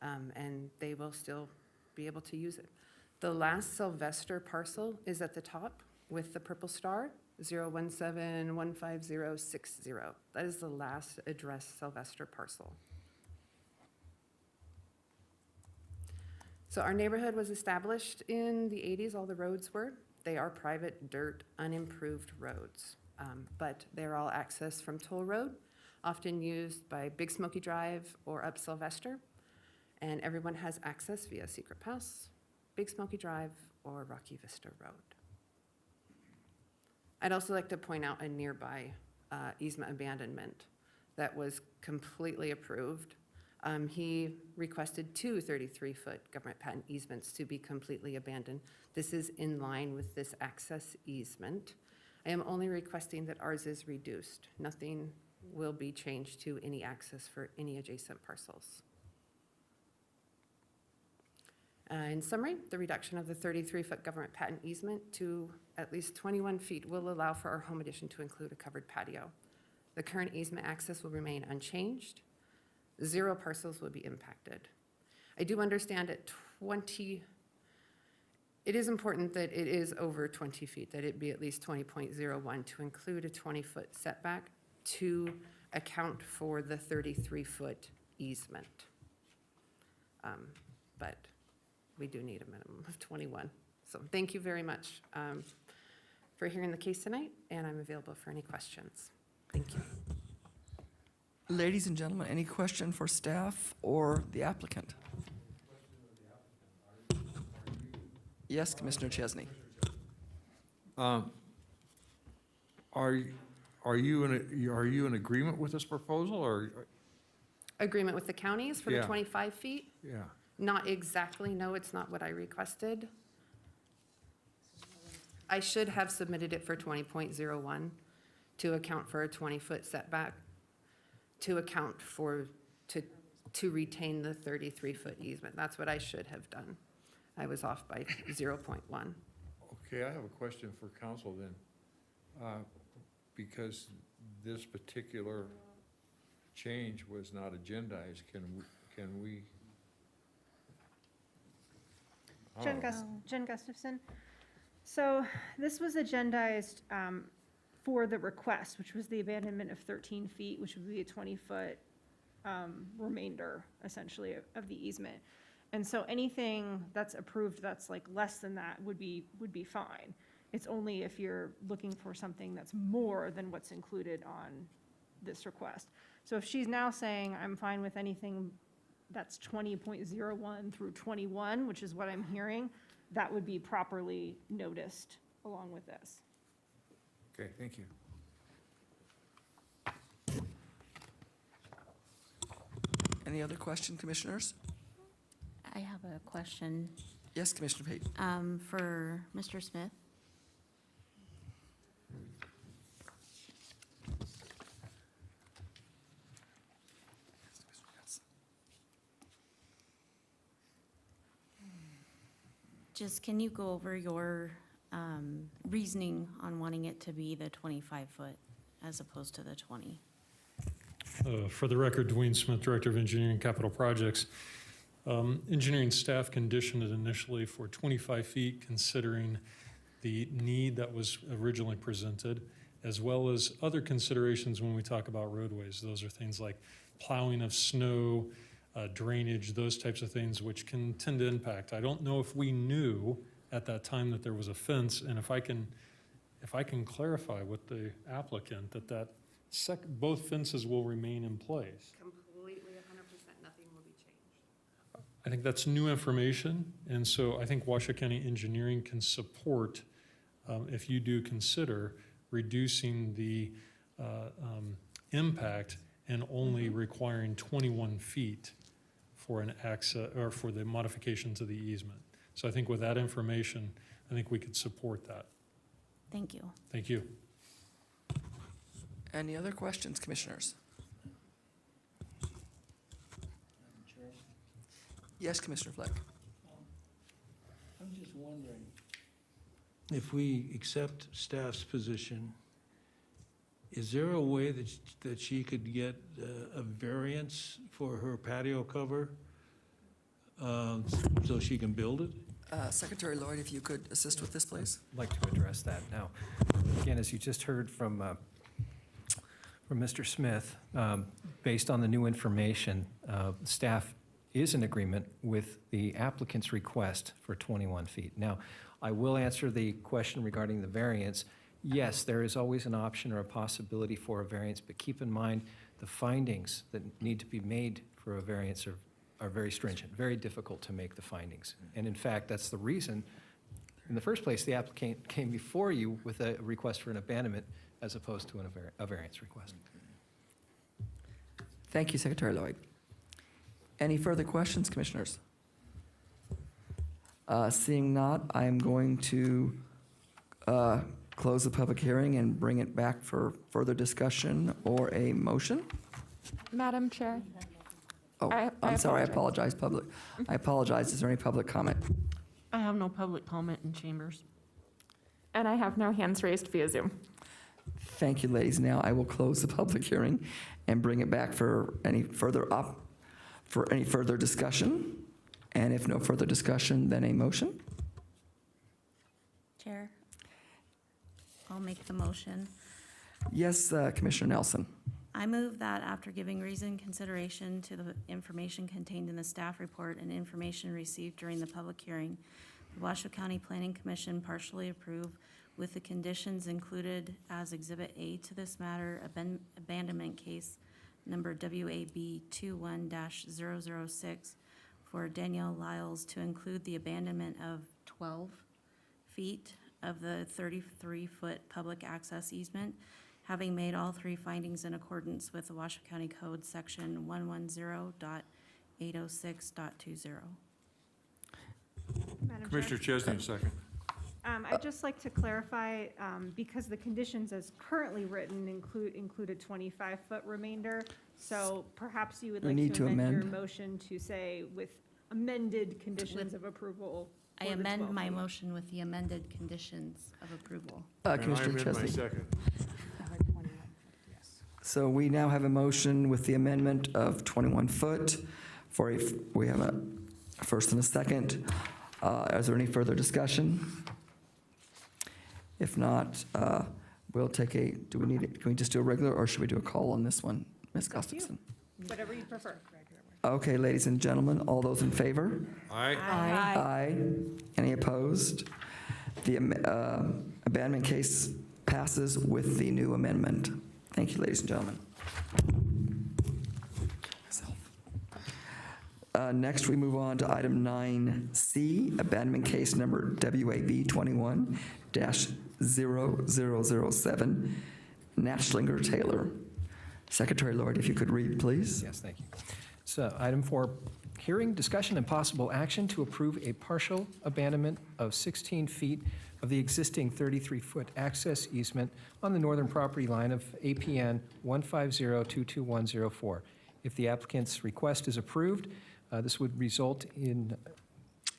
and they will still be able to use it. The last Sylvester parcel is at the top with the purple star, 017-15060. That is the last address Sylvester parcel. So our neighborhood was established in the 80s, all the roads were. They are private, dirt, unimproved roads, but they're all accessed from Toll Road, often used by Big Smoky Drive or up Sylvester, and everyone has access via Secret Pass, Big Smoky Drive, or Rocky Vista Road. I'd also like to point out a nearby easement abandonment that was completely approved. He requested 2 33-foot government patent easements to be completely abandoned. This is in line with this access easement. I am only requesting that ours is reduced. Nothing will be changed to any access for any adjacent parcels. In summary, the reduction of the 33-foot government patent easement to at least 21 feet will allow for our home addition to include a covered patio. The current easement access will remain unchanged. 0 parcels will be impacted. I do understand at 20, it is important that it is over 20 feet, that it be at least 20.01 to include a 20-foot setback to account for the 33-foot easement. But we do need a minimum of 21. So thank you very much for hearing the case tonight, and I'm available for any questions. Thank you. Ladies and gentlemen, any question for staff or the applicant? Yes, Commissioner Chesney. Are you in agreement with this proposal, or? Agreement with the counties for the Yeah. 25 feet? Yeah. Not exactly, no, it's not what I requested. I should have submitted it for 20.01 to account for a 20-foot setback, to account for, to retain the 33-foot easement. That's what I should have done. I was off by 0.1. Okay, I have a question for council then. Because this particular change was not agendized, can we? Jen Gustafson. So this was agendized for the request, which was the abandonment of 13 feet, which would be a 20-foot remainder, essentially, of the easement. And so anything that's approved that's like less than that would be fine. It's only if you're looking for something that's more than what's included on this request. So if she's now saying, I'm fine with anything that's 20.01 through 21, which is what I'm hearing, that would be properly noticed along with this. Okay, thank you. Any other question, commissioners? I have a question Yes, Commissioner Pate. for Mr. Smith. Just, can you go over your reasoning on wanting it to be the 25-foot as opposed to the 20? For the record, Dwayne Smith, Director of Engineering and Capital Projects. Engineering staff conditioned it initially for 25 feet, considering the need that was originally presented, as well as other considerations when we talk about roadways. Those are things like plowing of snow, drainage, those types of things, which can tend to impact. I don't know if we knew at that time that there was a fence, and if I can clarify with the applicant that both fences will remain in place. Completely 100%, nothing will be changed. I think that's new information, and so I think Washoe County Engineering can support, if you do consider reducing the impact and only requiring 21 feet for an access, or for the modification to the easement. So I think with that information, I think we could support that. Thank you. Thank you. Any other questions, commissioners? Yes, Commissioner Fleck. I'm just wondering if we accept staff's position, is there a way that she could get a variance for her patio cover so she can build it? Secretary Lloyd, if you could assist with this, please. I'd like to address that now. Again, as you just heard from Mr. Smith, based on the new information, staff is in agreement with the applicant's request for 21 feet. Now, I will answer the question regarding the variance. Yes, there is always an option or a possibility for a variance, but keep in mind the findings that need to be made for a variance are very stringent, very difficult to make the findings. And in fact, that's the reason, in the first place, the applicant came before you with a request for an abandonment as opposed to a variance request. Thank you, Secretary Lloyd. Any further questions, commissioners? Seeing not, I am going to close the public hearing and bring it back for further discussion or a motion. Madam Chair. Oh, I'm sorry, I apologize, public. I apologize. Is there any public comment? I have no public comment in chambers. And I have no hands raised via Zoom. Thank you, ladies. Now I will close the public hearing and bring it back for any further discussion. And if no further discussion, then a motion. Chair, I'll make the motion. Yes, Commissioner Nelson. I move that after giving reasoned consideration to the information contained in the staff report and information received during the public hearing, the Washoe County Planning Commission partially approve with the conditions included as Exhibit A to this matter, abandonment case number WAB 21-006 for Danielle Lyles to include the abandonment of 12 feet of the 33-foot public access easement, having made all three findings in accordance with the Washoe County Code Section 110.806.20. Madam Chair? Commissioner Chesney, second. I'd just like to clarify, because the conditions as currently written include a 25-foot remainder, so perhaps you would We like need to to amend your amend. motion to say with amended conditions of approval. I for the amend 12 my feet. motion with the amended conditions of approval. Commissioner And I amend my Chesney. second. So we now have a motion with the amendment of 21 foot for we have a first and a second. Is there any further discussion? If not, we'll take can we just do a regular, or should we do a call on this one, Ms. Gustafson? Whatever you prefer. Okay, ladies and gentlemen, all those in favor? Aye. Aye. Any opposed? The Abandonment case passes with the new amendment. Thank you, ladies and gentlemen. Next, we move on to item 9C, abandonment case number WAB 21-0007, Natchlinger Taylor. Secretary Lloyd, if you could read, please. Yes, thank you. So item 4, hearing, discussion, and possible action to approve a partial abandonment of 16 feet of the existing 33-foot access easement on the northern property line of APN 150-22104. If the applicant's request is approved, this would result in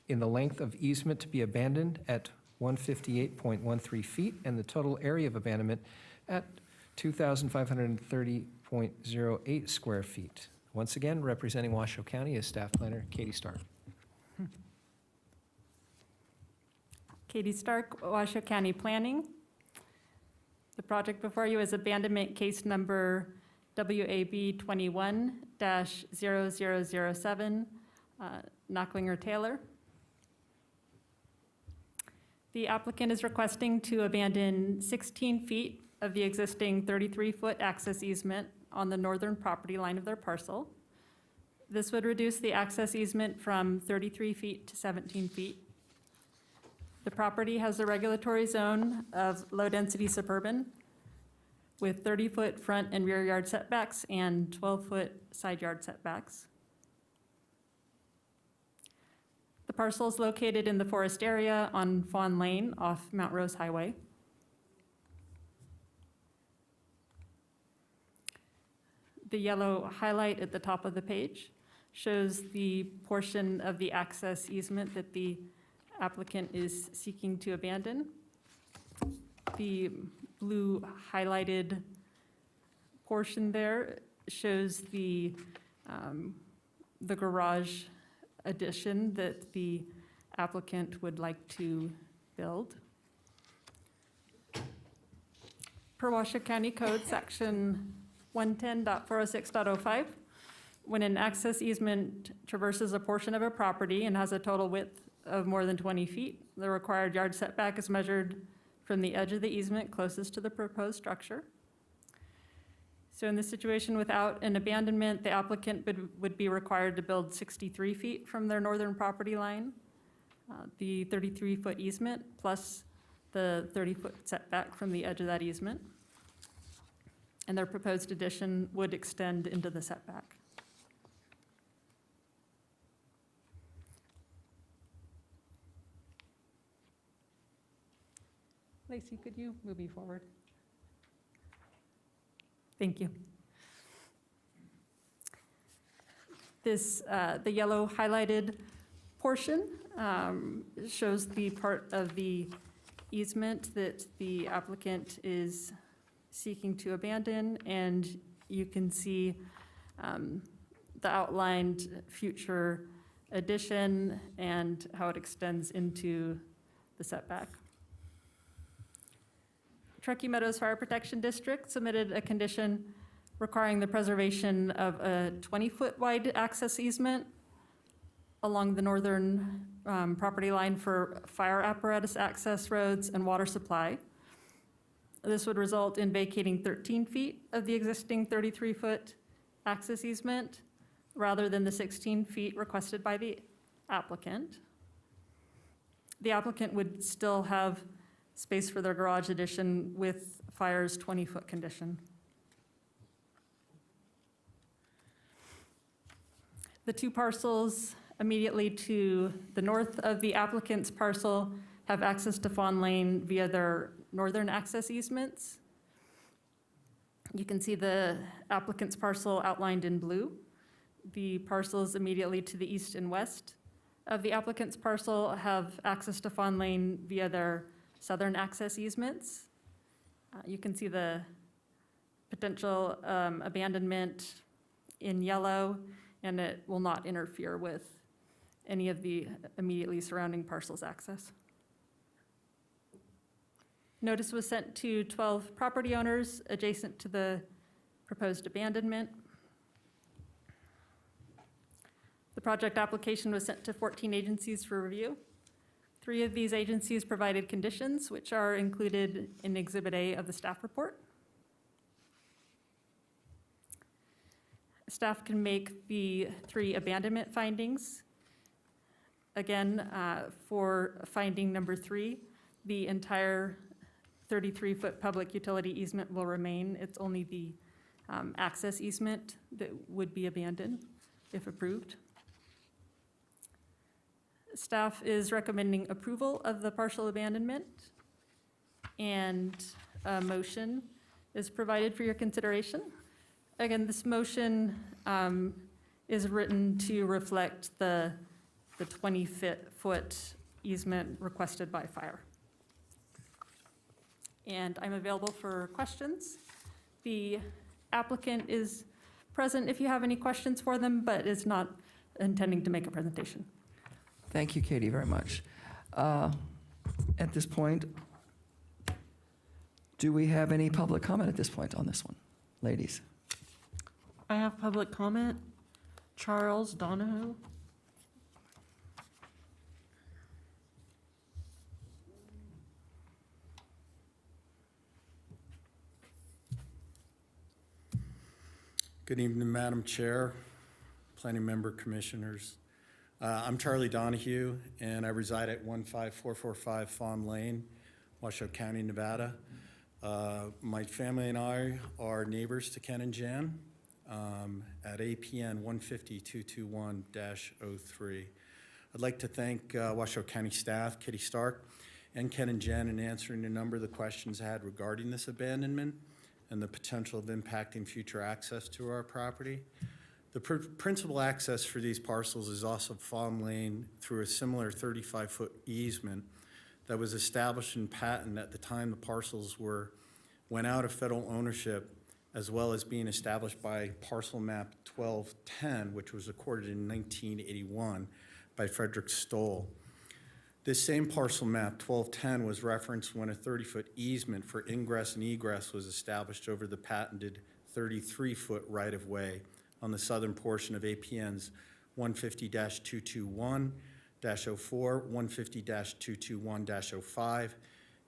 the length of easement to be abandoned at 158.13 feet and the total area of abandonment at 2,530.08 square feet. Once again, representing Washoe County is Staff Planner Katie Stark. Katie Stark, Washoe County Planning. The project before you is abandonment case number WAB 21-0007, Knocklinger Taylor. The applicant is requesting to abandon 16 feet of the existing 33-foot access easement on the northern property line of their parcel. This would reduce the access easement from 33 feet to 17 feet. The property has a regulatory zone of low-density suburban with 30-foot front and rear yard setbacks and 12-foot side yard setbacks. The parcel is located in the forest area on Fawn Lane off Mount Rose Highway. The yellow highlight at the top of the page shows the portion of the access easement that the applicant is seeking to abandon. The blue highlighted portion there shows the garage addition that the applicant would like to build. Per Washoe County Code, Section 110.406.05, when an access easement traverses a portion of a property and has a total width of more than 20 feet, the required yard setback is measured from the edge of the easement closest to the proposed structure. So in this situation, without an abandonment, the applicant would be required to build 63 feet from their northern property line, the 33-foot easement, plus the 30-foot setback from the edge of that easement. And their proposed addition would extend into the setback. Lacey, could you move me forward? Thank you. This, the yellow highlighted portion shows the part of the easement that the applicant is seeking to abandon, and you can see the outlined future addition and how it extends into the setback. Truckee Meadows Fire Protection District submitted a condition requiring the preservation of a 20-foot wide access easement along the northern property line for fire apparatus access roads and water supply. This would result in vacating 13 feet of the existing 33-foot access easement rather than the 16 feet requested by the applicant. The applicant would still have space for their garage addition with fire's 20-foot condition. The two parcels immediately to the north of the applicant's parcel have access to Fawn Lane via their northern access easements. You can see the applicant's parcel outlined in blue. The parcels immediately to the east and west of the applicant's parcel have access to Fawn Lane via their southern access easements. You can see the potential abandonment in yellow, and it will not interfere with any of the immediately surrounding parcels' access. Notice was sent to 12 property owners adjacent to the proposed abandonment. The project application was sent to 14 agencies for review. 3 of these agencies provided conditions, which are included in Exhibit A of the staff report. Staff can make the 3 abandonment findings. Again, for finding number 3, the entire 33-foot public utility easement will remain. It's only the access easement that would be abandoned if approved. Staff is recommending approval of the partial abandonment, and a motion is provided for your consideration. Again, this motion is written to reflect the 20-foot easement requested by fire. And I'm available for questions. The applicant is present if you have any questions for them, but is not intending to make a presentation. Thank you, Katie, very much. At this point, do we have any public comment at this point on this one? Ladies? I have public comment. Charles Donahoe. Good evening, Madam Chair, Planning Member Commissioners. I'm Charlie Donahue, and I reside at 15445 Fawn Lane, Washoe County, Nevada. My family and I are neighbors to Ken and Jan at APN 150-221-03. I'd like to thank Washoe County staff, Kitty Stark, and Ken and Jan in answering a number of the questions I had regarding this abandonment and the potential of impacting future access to our property. The principal access for these parcels is also Fawn Lane through a similar 35-foot easement that was established in patent at the time the parcels went out of federal ownership, as well as being established by parcel map 1210, which was recorded in 1981 by Frederick Stoll. This same parcel map 1210 was referenced when a 30-foot easement for ingress and egress was established over the patented 33-foot right-of-way on the southern portion of APN's 150-221-04, 150-221-05,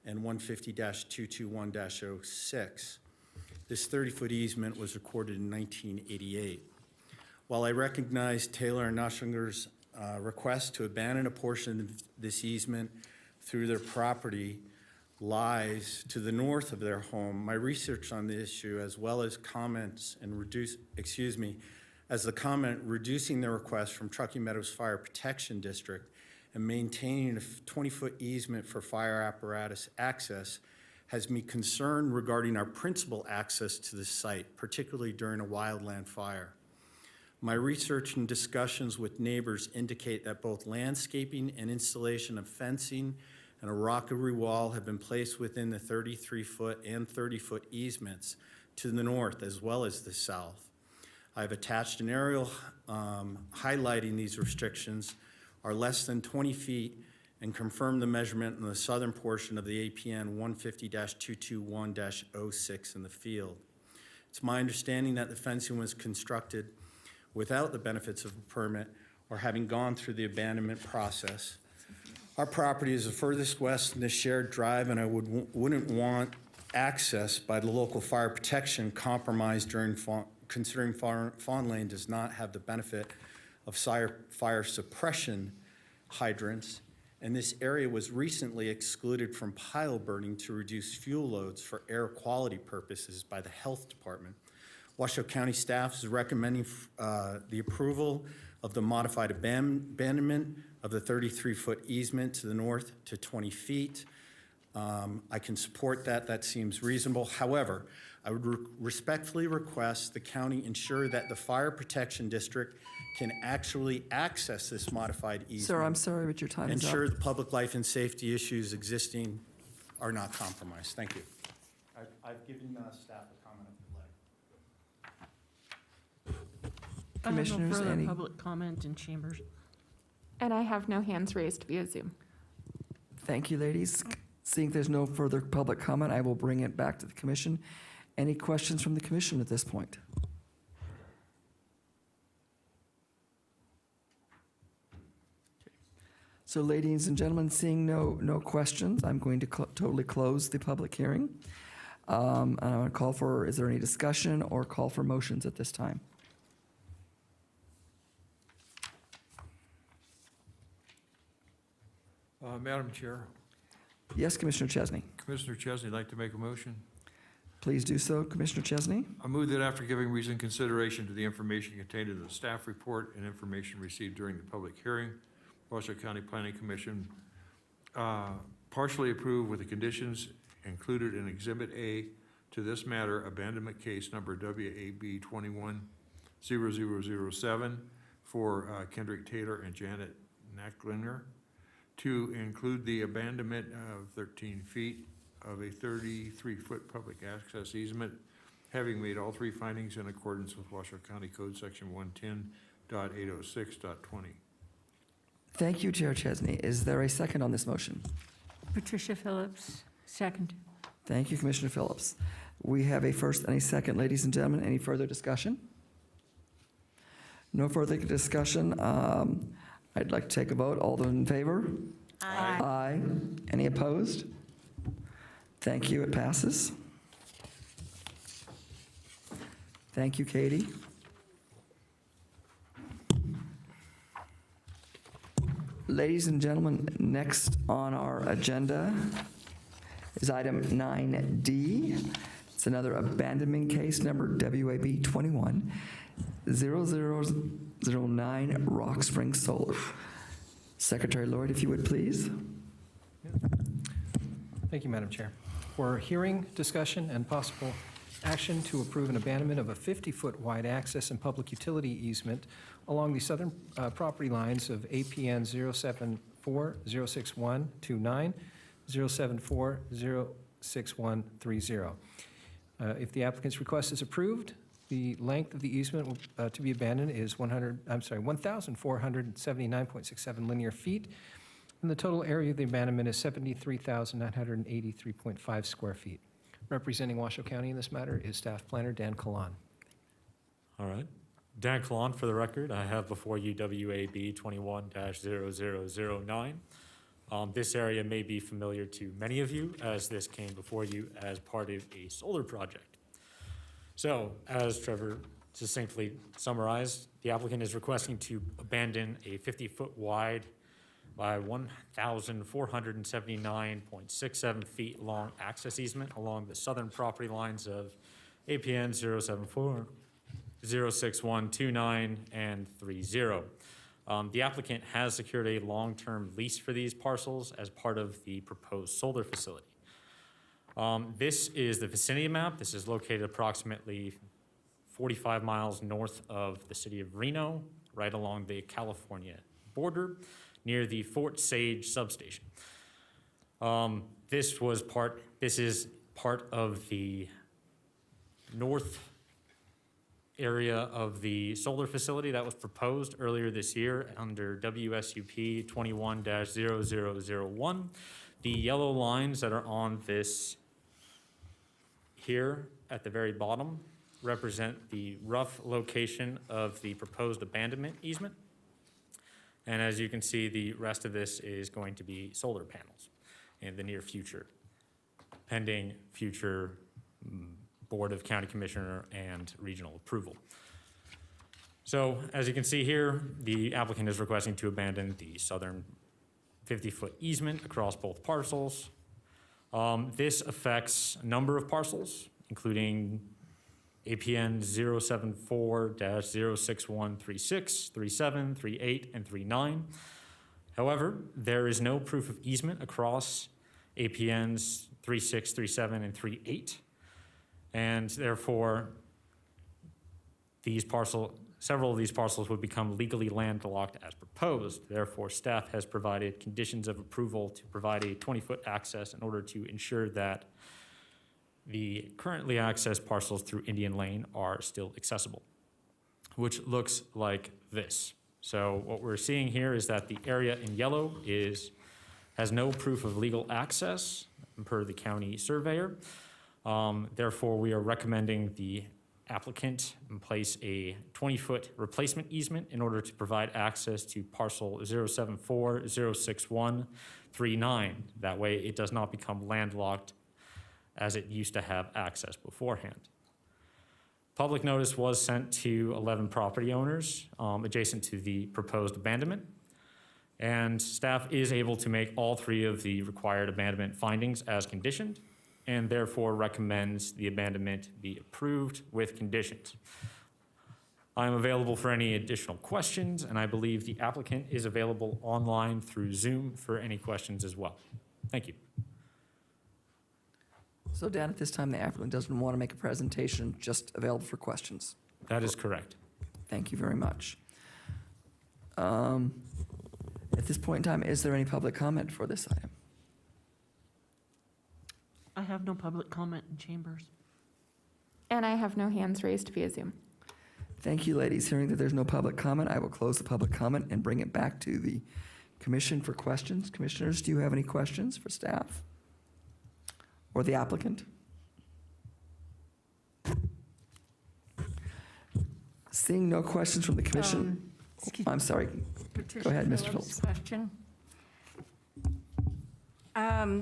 and 150-221-06. This 30-foot easement was recorded in 1988. While I recognize Taylor and Nussinger's request to abandon a portion of this easement through their property lies to the north of their home, my research on the issue, as well as comments and as the comment reducing the request from Truckee Meadows Fire Protection District and maintaining a 20-foot easement for fire apparatus access has me concerned regarding our principal access to the site, particularly during a wildland fire. My research and discussions with neighbors indicate that both landscaping and installation of fencing and a rockery wall have been placed within the 33-foot and 30-foot easements to the north as well as the south. I've attached an aerial highlighting these restrictions are less than 20 feet and confirm the measurement in the southern portion of the APN 150-221-06 in the field. It's my understanding that the fencing was constructed without the benefits of a permit or having gone through the abandonment process. Our property is the furthest west in the shared drive, and I wouldn't want access by the local fire protection compromised during considering Fawn Lane does not have the benefit of fire suppression hydrants, and this area was recently excluded from pile burning to reduce fuel loads for air quality purposes by the health department. Washoe County staff is recommending the approval of the modified abandonment of the 33-foot easement to the north to 20 feet. I can support that. That seems reasonable. However, I would respectfully request the county ensure that the fire protection district can actually access this modified easement. Sir, I'm sorry, but your time is up. Ensure the public life and safety issues existing are not compromised. Thank you. I've given staff a comment of the letter. I have no Commissioners, further any? public comment in chambers. And I have no hands raised via Zoom. Thank you, ladies. Seeing there's no further public comment, I will bring it back to the commission. Any questions from the commission at this point? So ladies and gentlemen, seeing no questions, I'm going to totally close the public hearing. And I'm going to call for, is there any discussion or call for motions at this time? Madam Chair, Yes, Commissioner Chesney. Commissioner Chesney, I'd like to make a motion. Please do so, Commissioner Chesney. I move that after giving reasoned consideration to the information contained in the staff report and information received during the public hearing, Washoe County Planning Commission partially approve with the conditions included in Exhibit A to this matter, abandonment case number WAB 21-0007 for Kendrick Taylor and Janet Nacklinger, to include the abandonment of 13 feet of a 33-foot public access easement, having made all three findings in accordance with Washoe County Code Section 110.806.20. Thank you, Chair Chesney. Is there a second on this motion? Patricia Phillips, second. Thank you, Commissioner Phillips. We have a first and a second, ladies and gentlemen. Any further discussion? No further discussion. I'd like to take a vote. All those in favor? Aye. Aye. Any opposed? Thank you. It passes. Thank you, Katie. Ladies and gentlemen, next on our agenda is item 9D. It's another abandonment case number WAB 21-0009 Rock Spring Solar. Secretary Lloyd, if you would please. Thank you, Madam Chair. For hearing, discussion, and possible action to approve an abandonment of a 50-foot wide access and public utility easement along the southern property lines of APN 074-06129, 074-06130. If the applicant's request is approved, the length of the easement to be abandoned is 1,479.67 linear feet, and the total area of the abandonment is 73,983.5 square feet. Representing Washoe County in this matter is Staff Planner Dan Kalan. All right. Dan Kalan, for the record. I have before you WAB 21-0009. This area may be familiar to many of you, as this came before you as part of a solar project. So, as Trevor succinctly summarized, the applicant is requesting to abandon a 50-foot wide by 1,479.67 feet long access easement along the southern property lines of APN 074, 06129, and 30. The applicant has secured a long-term lease for these parcels as part of the proposed solar facility. This is the vicinity map. This is located approximately 45 miles north of the city of Reno, right along the California border, near the Fort Sage substation. This is part of the north area of the solar facility that was proposed earlier this year under WSUP 21-0001. The yellow lines that are on this here at the very bottom represent the rough location of the proposed abandonment easement. And as you can see, the rest of this is going to be solar panels in the near future, pending future Board of County Commissioner and regional approval. So as you can see here, the applicant is requesting to abandon the southern 50-foot easement across both parcels. This affects a number of parcels, including APN 074-06136, 37, 38, and 39. However, there is no proof of easement across APNs 36, 37, and 38. And therefore, several of these parcels would become legally landlocked as proposed. Therefore, staff has provided conditions of approval to provide a 20-foot access in order to ensure that the currently accessed parcels through Indian Lane are still accessible, which looks like this. So what we're seeing here is that the area in yellow has no proof of legal access per the county surveyor. Therefore, we are recommending the applicant in place a 20-foot replacement easement in order to provide access to parcel 074-06139. That way it does not become landlocked as it used to have access beforehand. Public notice was sent to 11 property owners adjacent to the proposed abandonment, and staff is able to make all 3 of the required abandonment findings as conditioned, and therefore recommends the abandonment be approved with conditions. I am available for any additional questions, and I believe the applicant is available online through Zoom for any questions as well. Thank you. So Dan, at this time, the applicant doesn't want to make a presentation, just available for questions. That is correct. Thank you very much. At this point in time, is there any public comment for this item? I have no public comment in chambers. And I have no hands raised via Zoom. Thank you, ladies. Hearing that there's no public comment, I will close the public comment and bring it back to the commission for questions. Commissioners, do you have any questions for staff or the applicant? Seeing no questions from the commission. I'm sorry. Go ahead, Mr. Phillips. Question.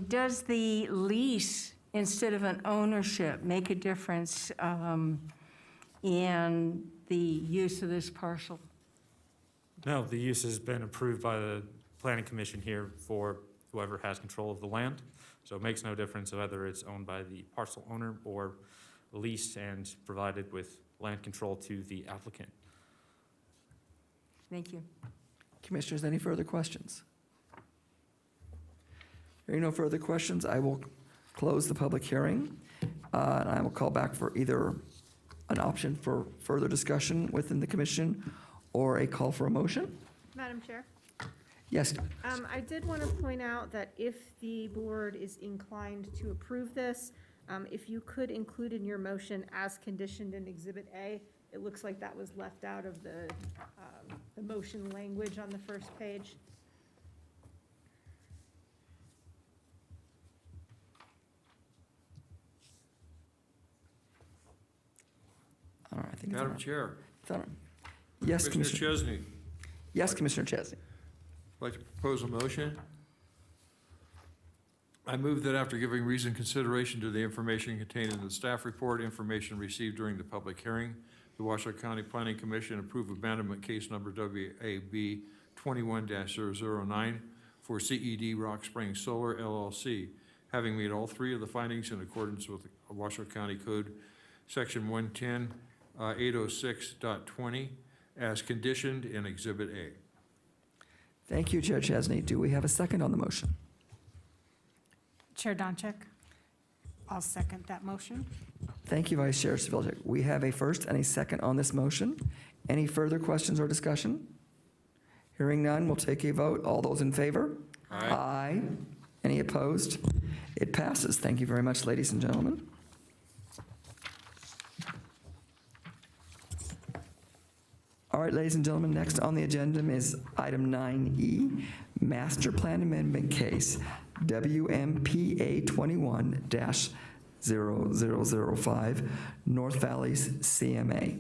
Does the lease, instead of an ownership, make a difference in the use of this parcel? No, the use has been approved by the planning commission here for whoever has control of the land. So it makes no difference whether it's owned by the parcel owner or leased and provided with land control to the applicant. Thank you. Commissioners, any further questions? Hearing no further questions, I will close the public hearing, and I will call back for either an option for further discussion within the commission or a call for a motion. Madam Chair? Yes. I did want to point out that if the board is inclined to approve this, if you could include in your motion as conditioned in Exhibit A, it looks like that was left out of the motion language on the first page. All right, I think it's Madam on. Chair. It's on. Yes, Commissioner. Chesney, Yes, Commissioner Chesney. I'd like to propose a motion. I move that after giving reasoned consideration to the information contained in the staff report, information received during the public hearing, the Washoe County Planning Commission approve abandonment case number WAB 21-009 for CED Rock Spring Solar LLC, having made all 3 of the findings in accordance with Washoe County Code Section 110-806.20 as conditioned in Exhibit A. Thank you, Chair Chesney. Do we have a second on the motion? Chair Donchik, I'll second that motion. Thank you, Vice Chair Savilczyk. We have a first and a second on this motion. Any further questions or discussion? Hearing none, we'll take a vote. All those in favor? Aye. Aye. Any opposed? It passes. Thank you very much, ladies and gentlemen. All right, ladies and gentlemen, next on the agenda is item 9E, Master Plan Amendment Case WMPA 21-0005, North Valley's CMA.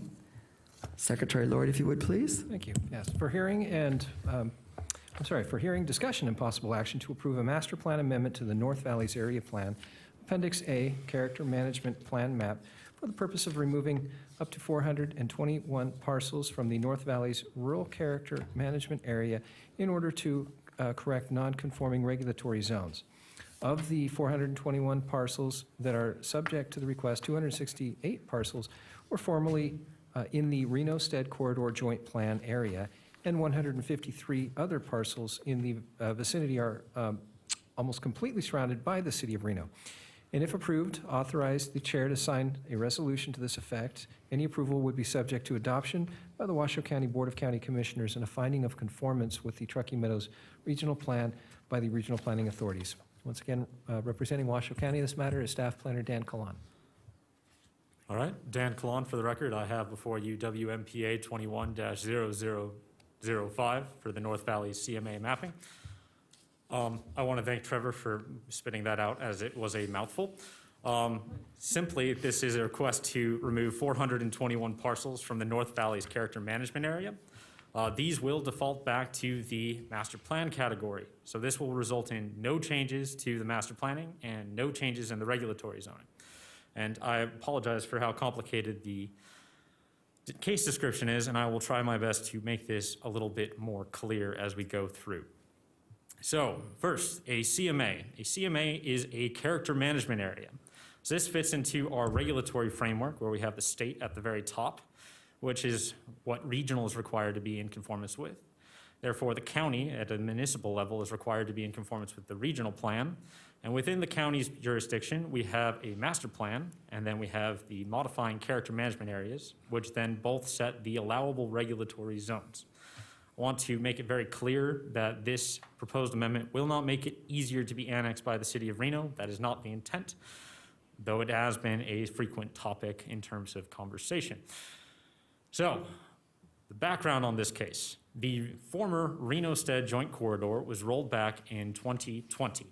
Secretary Lloyd, if you would, please. Thank you. Yes, for hearing for hearing, discussion, and possible action to approve a master plan amendment to the North Valley's Area Plan, Appendix A, Character Management Plan Map, for the purpose of removing up to 421 parcels from the North Valley's Rural Character Management Area in order to correct non-conforming regulatory zones. Of the 421 parcels that are subject to the request, 268 parcels were formerly in the Reno-Stead Corridor Joint Plan area, and 153 other parcels in the vicinity are almost completely surrounded by the city of Reno. And if approved, authorize the chair to sign a resolution to this effect. Any approval would be subject to adoption by the Washoe County Board of County Commissioners and a finding of conformance with the Truckee Meadows Regional Plan by the regional planning authorities. Once again, representing Washoe County, this matter is Staff Planner Dan Kalan. All right, Dan Kalan, for the record, I have before you WMPA 21-0005 for the North Valley CMA mapping. I want to thank Trevor for spitting that out as it was a mouthful. Simply, this is a request to remove 421 parcels from the North Valley's character management area. These will default back to the master plan category. So this will result in no changes to the master planning and no changes in the regulatory zoning. And I apologize for how complicated the case description is, and I will try my best to make this a little bit more clear as we go through. So first, a CMA. A CMA is a character management area. So this fits into our regulatory framework where we have the state at the very top, which is what regional is required to be in conformance with. Therefore, the county at a municipal level is required to be in conformance with the regional plan. And within the county's jurisdiction, we have a master plan, and then we have the modifying character management areas, which then both set the allowable regulatory zones. I want to make it very clear that this proposed amendment will not make it easier to be annexed by the city of Reno. That is not the intent, though it has been a frequent topic in terms of conversation. So, the background on this case. The former Reno-Stead Joint Corridor was rolled back in 2020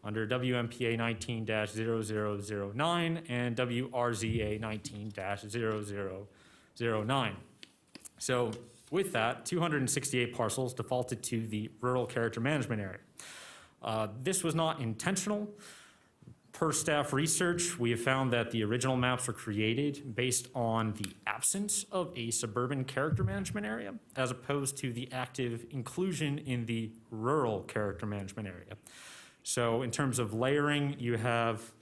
under WMPA 19-0009 and WRZA 19-0009. So, with that, 268 parcels defaulted to the rural character management area. This was not intentional. Per staff research, we have found that the original maps were created based on the absence of a suburban character management area, as opposed to the active inclusion in the rural character management area. So in terms of layering, you have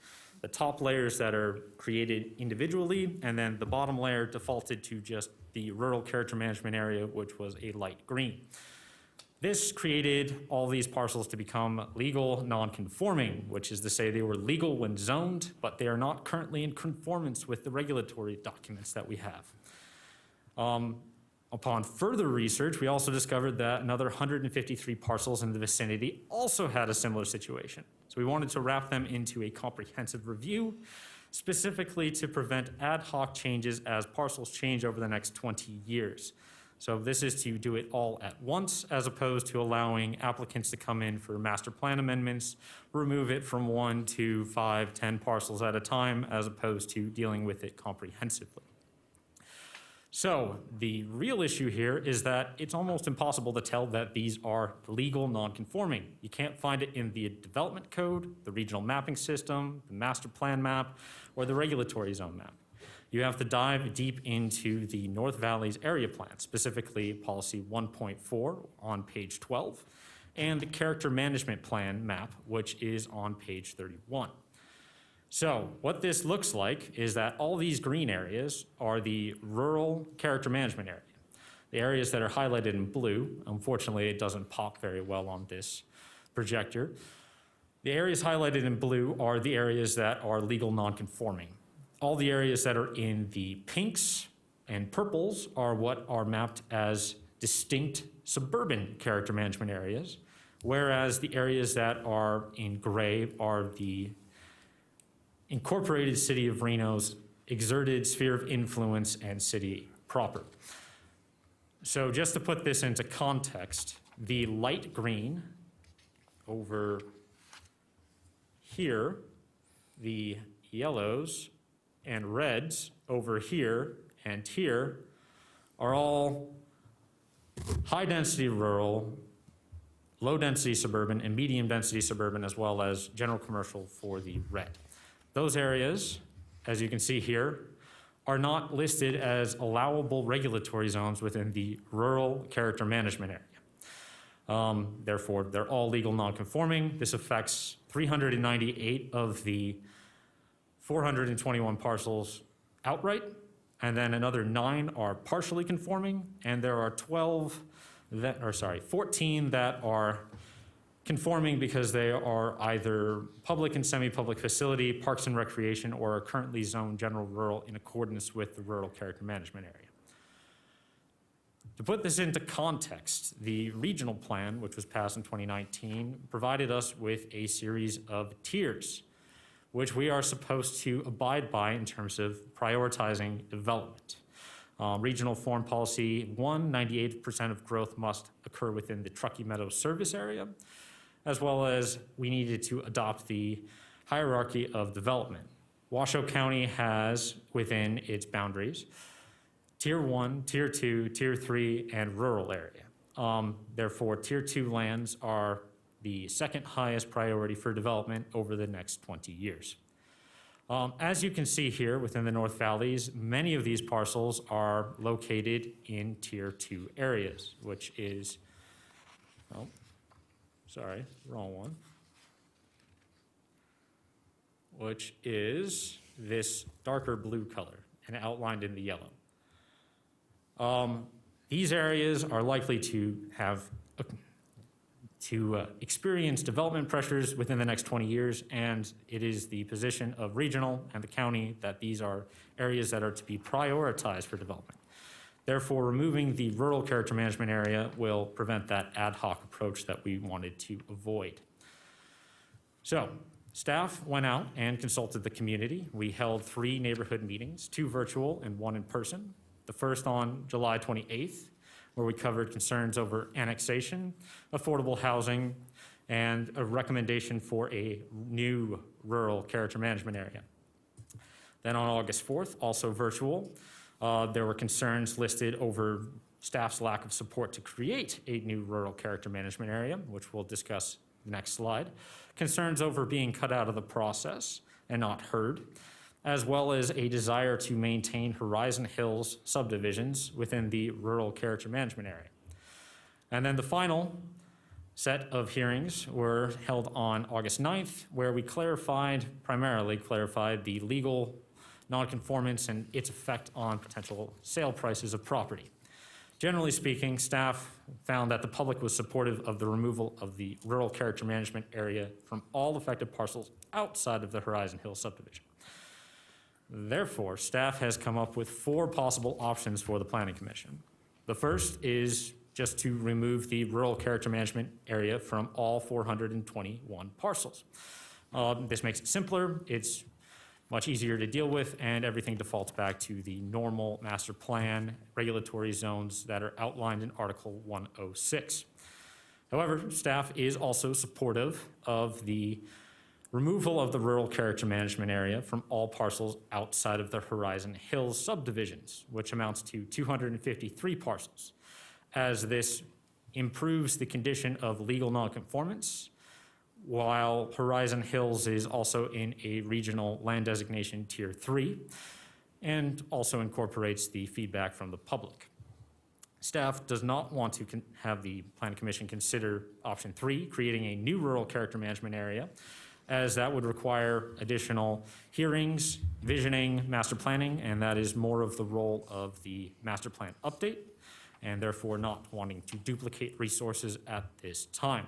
the top layers that are created individually, and then the bottom layer defaulted to just the rural character management area, which was a light green. This created all these parcels to become legal non-conforming, which is to say they were legal when zoned, but they are not currently in conformance with the regulatory documents that we have. Upon further research, we also discovered that another 153 parcels in the vicinity also had a similar situation. So we wanted to wrap them into a comprehensive review, specifically to prevent ad hoc changes as parcels change over the next 20 years. So this is to do it all at once, as opposed to allowing applicants to come in for master plan amendments, remove it from 1 to 5, 10 parcels at a time, as opposed to dealing with it comprehensively. So the real issue here is that it's almost impossible to tell that these are legal non-conforming. You can't find it in the development code, the regional mapping system, the master plan map, or the regulatory zone map. You have to dive deep into the North Valley's area plan, specifically policy 1.4 on page 12, and the character management plan map, which is on page 31. So what this looks like is that all these green areas are the rural character management area. The areas that are highlighted in blue, unfortunately it doesn't pop very well on this projector. The areas highlighted in blue are the areas that are legal non-conforming. All the areas that are in the pinks and purples are what are mapped as distinct suburban character management areas, whereas the areas that are in gray are the incorporated city of Reno's exerted sphere of influence and city proper. So just to put this into context, the light green over here, the yellows and reds over here and here are all high-density rural, low-density suburban, and medium-density suburban, as well as general commercial for the red. Those areas, as you can see here, are not listed as allowable regulatory zones within the rural character management area. Therefore, they're all legal non-conforming. This affects 398 of the 421 parcels outright, and then another 9 are partially conforming, and there are 14 that are conforming because they are either public and semi-public facility, parks and recreation, or are currently zoned general rural in accordance with the rural character management area. To put this into context, the regional plan, which was passed in 2019, provided us with a series of tiers, which we are supposed to abide by in terms of prioritizing development. Regional Form Policy 1, 98% of growth must occur within the Truckee Meadows service area, as well as we needed to adopt the hierarchy of development. Washoe County has within its boundaries Tier 1, Tier 2, Tier 3, and rural area. Therefore, Tier 2 lands are the second highest priority for development over the next 20 years. As you can see here within the North Valleys, many of these parcels are located in Tier 2 areas, which is, oh, sorry, wrong one, which is this darker blue color and outlined in the yellow. These areas are likely to have experience development pressures within the next 20 years, and it is the position of regional and the county that these are areas that are to be prioritized for development. Therefore, removing the rural character management area will prevent that ad hoc approach that we wanted to avoid. So, staff went out and consulted the community. We held 3 neighborhood meetings, 2 virtual and 1 in person. The first on July 28th, where we covered concerns over annexation, affordable housing, and a recommendation for a new rural character management area. Then on August 4th, also virtual, there were concerns listed over staff's lack of support to create a new rural character management area, which we'll discuss the next slide. Concerns over being cut out of the process and not heard, as well as a desire to maintain Horizon Hills subdivisions within the rural character management area. And then the final set of hearings were held on August 9th, where we primarily clarified the legal nonconformance and its effect on potential sale prices of property. Generally speaking, staff found that the public was supportive of the removal of the rural character management area from all affected parcels outside of the Horizon Hills subdivision. Therefore, staff has come up with 4 possible options for the Planning Commission. The first is just to remove the rural character management area from all 421 parcels. This makes it simpler, it's much easier to deal with, and everything defaults back to the normal master plan regulatory zones that are outlined in Article 106. However, staff is also supportive of the removal of the rural character management area from all parcels outside of the Horizon Hills subdivisions, which amounts to 253 parcels, as this improves the condition of legal nonconformance, while Horizon Hills is also in a regional land designation Tier 3, and also incorporates the feedback from the public. Staff does not want to have the Planning Commission consider option 3, creating a new rural character management area, as that would require additional hearings, visioning, master planning, and that is more of the role of the master plan update, and therefore not wanting to duplicate resources at this time.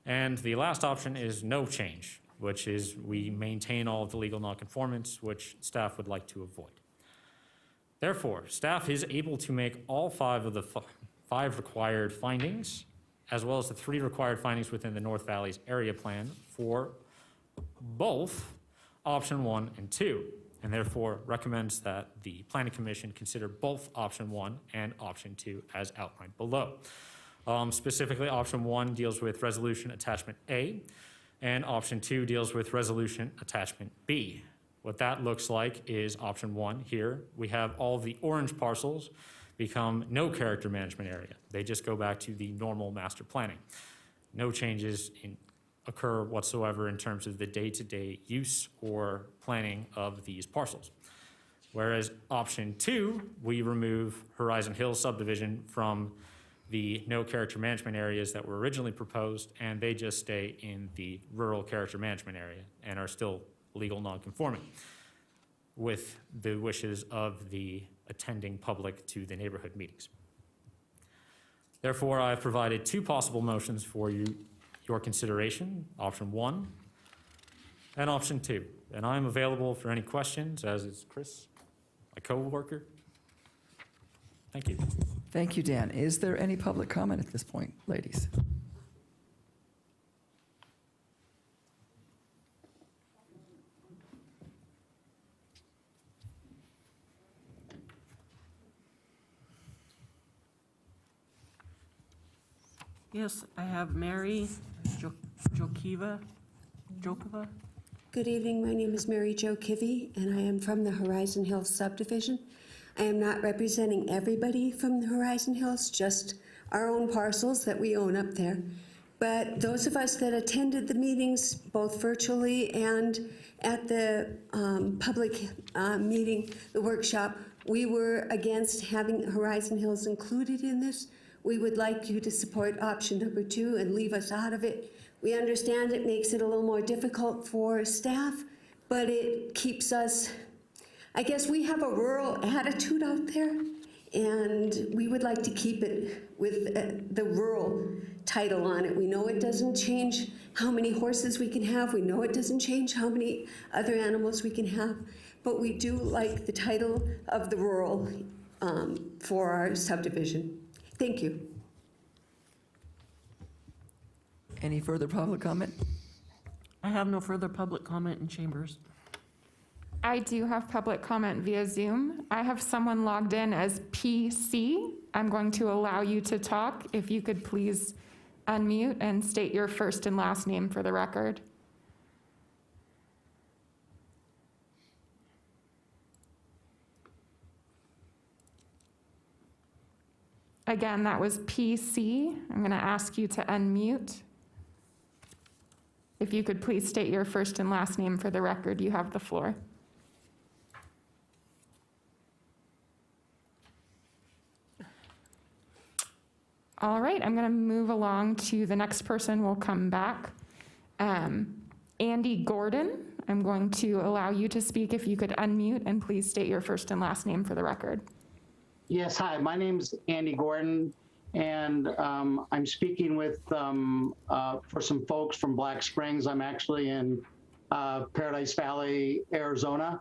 And the last option is no change, which is we maintain all of the legal nonconformance, which staff would like to avoid. Therefore, staff is able to make all 5 of the 5 required findings, as well as the 3 required findings within the North Valleys area plan for both option 1 and 2, and therefore recommends that the Planning Commission consider both option 1 and option 2 as outlined below. Specifically, option 1 deals with resolution attachment A, and option 2 deals with resolution attachment B. What that looks like is option 1 here. We have all the orange parcels become no character management area. They just go back to the normal master planning. No changes occur whatsoever in terms of the day-to-day use or planning of these parcels. Whereas option 2, we remove Horizon Hills subdivision from the no character management areas that were originally proposed, and they just stay in the rural character management area and are still legal nonconforming with the wishes of the attending public to the neighborhood meetings. Therefore, I've provided 2 possible motions for your consideration, option 1 and option 2. And I'm available for any questions, as is Chris, my co-worker. Thank you. Thank you, Dan. Is there any public comment at this point, ladies? Yes, I have Mary Jokova. Good evening, my name is Mary Jo Kivy, and I am from the Horizon Hills subdivision. I am not representing everybody from the Horizon Hills, just our own parcels that we own up there. But those of us that attended the meetings, both virtually and at the public meeting, the workshop, we were against having Horizon Hills included in this. We would like you to support option number 2 and leave us out of it. We understand it makes it a little more difficult for staff, but it keeps us, I guess we have a rural attitude out there, and we would like to keep it with the rural title on it. We know it doesn't change how many horses we can have. We know it doesn't change how many other animals we can have, but we do like the title of the rural for our subdivision. Thank you. Any further public comment? I have no further public comment in chambers. I do have public comment via Zoom. I have someone logged in as PC. I'm going to allow you to talk. If you could please unmute and state your first and last name for the record. Again, that was PC. I'm going to ask you to unmute. If you could please state your first and last name for the record, you have the floor. All right, I'm going to move along to the next person. We'll come back. Andy Gordon, I'm going to allow you to speak. If you could unmute and please state your first and last name for the record. Yes, hi, my name's Andy Gordon, and I'm speaking with for some folks from Black Springs. I'm actually in Paradise Valley, Arizona.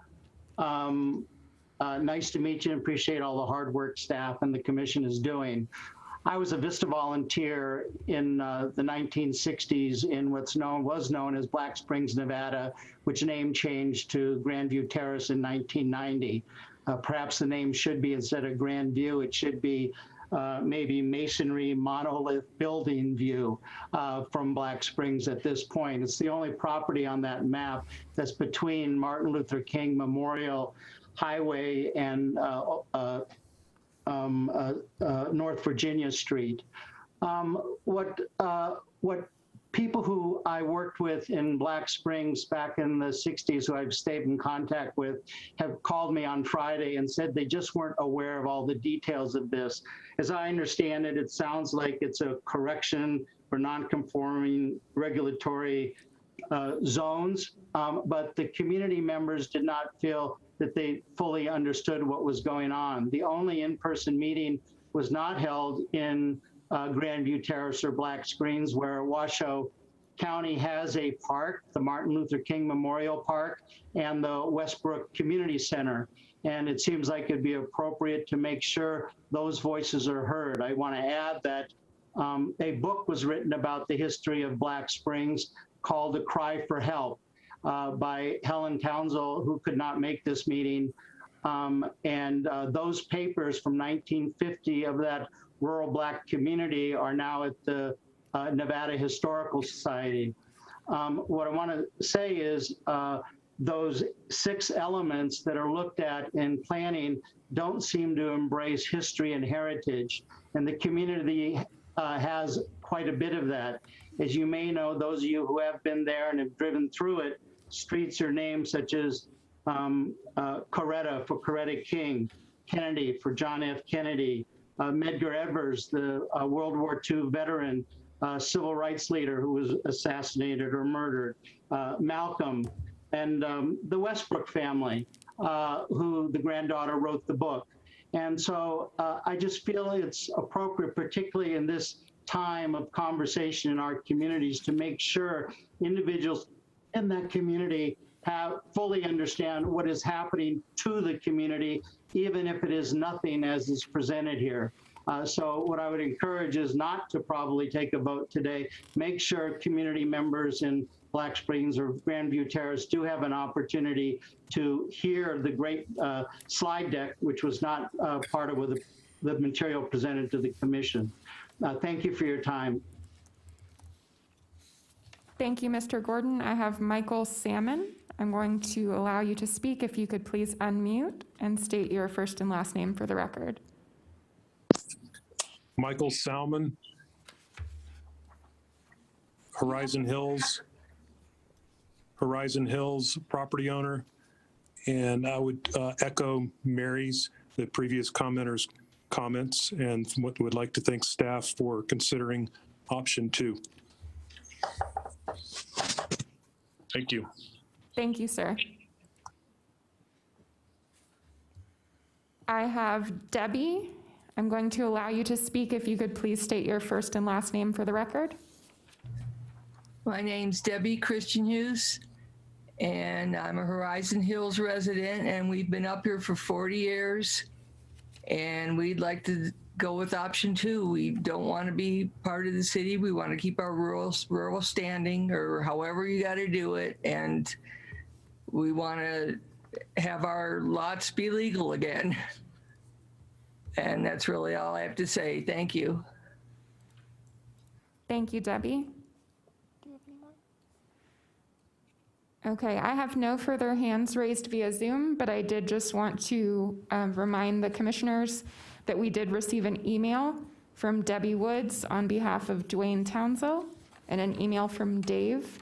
Nice to meet you and appreciate all the hard work staff and the commission is doing. I was a VISTA volunteer in the 1960s in was known as Black Springs, Nevada, which name changed to Grandview Terrace in 1990. Perhaps the name should be, instead of Grandview, it should be maybe Masonry Monolith Building View from Black Springs at this point. It's the only property on that map that's between Martin Luther King Memorial Highway and North Virginia Street. What people who I worked with in Black Springs back in the 60s, who I've stayed in contact with, have called me on Friday and said they just weren't aware of all the details of this. As I understand it, it sounds like it's a correction for non-conforming regulatory zones, but the community members did not feel that they fully understood what was going on. The only in-person meeting was not held in Grandview Terrace or Black Springs, where Washoe County has a park, the Martin Luther King Memorial Park, and the Westbrook Community Center. And it seems like it'd be appropriate to make sure those voices are heard. I want to add that a book was written about the history of Black Springs called A Cry for Help by Helen Townsell, who could not make this meeting. Those papers from 1950 of that rural Black community are now at the Nevada Historical Society. What I want to say is those 6 elements that are looked at in planning don't seem to embrace history and heritage, and the community has quite a bit of that. As you may know, those of you who have been there and have driven through it, streets are named such as Coretta for Coretta King, Kennedy for John F. Kennedy, Medgar Evers, the World War II veteran, civil rights leader who was assassinated or murdered, Malcolm, and the Westbrook family, who the granddaughter wrote the book. And so I just feel it's appropriate, particularly in this time of conversation in our communities, to make sure individuals in that community fully understand what is happening to the community, even if it is nothing as is presented here. So what I would encourage is not to probably take a vote today. Make sure community members in Black Springs or Grandview Terrace do have an opportunity to hear the great slide deck, which was not part of the material presented to the commission. Thank you for your time. Thank you, Mr. Gordon. I have Michael Salmon. I'm going to allow you to speak. If you could please unmute and state your first and last name for the record. Michael Salmon, Horizon Hills property owner. And I would echo Mary's, the previous commenter's comments, and would like to thank staff for considering option 2. Thank you. Thank you, sir. I have Debbie. I'm going to allow you to speak. If you could please state your first and last name for the record. My name's Debbie Christian Hughes, and I'm a Horizon Hills resident, and we've been up here for 40 years, and we'd like to go with option 2. We don't want to be part of the city. We want to keep our rural standing, or however you got to do it, and we want to have our lots be legal again. And that's really all I have to say. Thank you. Thank you, Debbie. Do you have any more? Okay, I have no further hands raised via Zoom, but I did just want to remind the commissioners that we did receive an email from Debbie Woods on behalf of Dwayne Townsell and an email from Dave.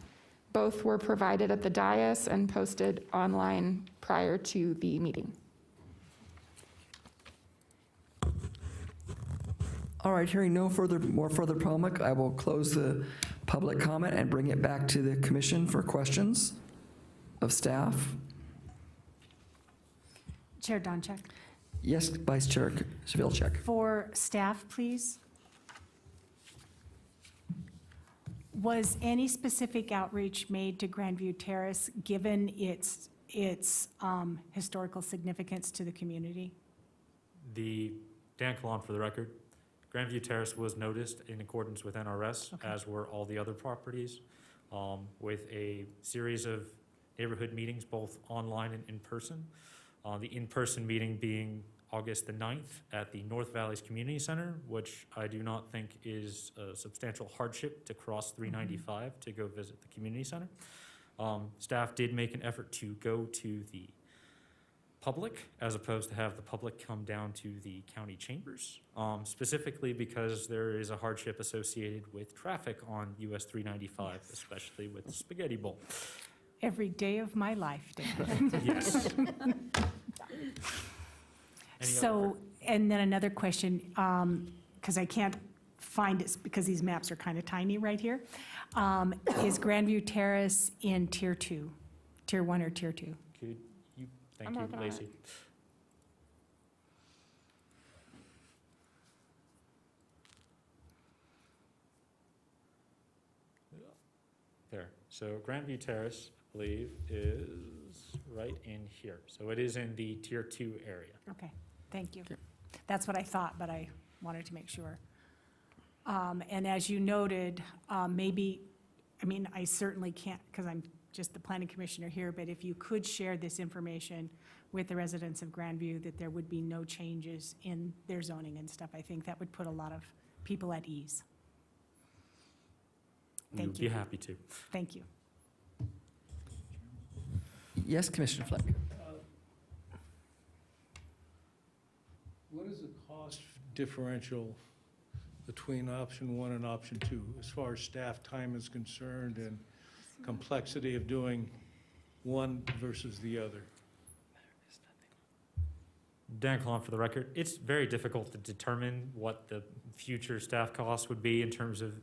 Both were provided at the dais and posted online prior to the meeting. All right, hearing no more further public, I will close the public comment and bring it back to the commission for questions of staff. Chair Donchek. Yes, Vice Chair Svilchek. For staff, please. Was any specific outreach made to Grandview Terrace given its historical significance to the community? Dan Kalon for the record. Grandview Terrace was noticed in accordance with NRS, as were all the other properties, with a series of neighborhood meetings, both online and in person. The in-person meeting being August the 9th at the North Valleys Community Center, which I do not think is a substantial hardship to cross 395 to go visit the community center. Staff did make an effort to go to the public as opposed to have the public come down to the county chambers, specifically because there is a hardship associated with traffic on US 395, especially with the Spaghetti Bowl. Every day of my life, Dan. Yes. So, and then another question, because I can't find it because these maps are kind of tiny right here. Is Grandview Terrace in Tier 2, Tier 1 or Tier 2? Could you, thank you, Lacey. There, so Grandview Terrace, I believe, is right in here. So it is in the Tier 2 area. Okay, thank you. That's what I thought, but I wanted to make sure. And as you noted, maybe, I mean, I certainly can't, because I'm just the planning commissioner here, but if you could share this information with the residents of Grandview, that there would be no changes in their zoning and stuff, I think that would put a lot of people at ease. We would be happy to. Thank you. Yes, Commissioner Fleck. What is the cost differential between option 1 and option 2, as far as staff time is concerned and complexity of doing one versus the other? Dan Kalon for the record. It's very difficult to determine what the future staff costs would be in terms of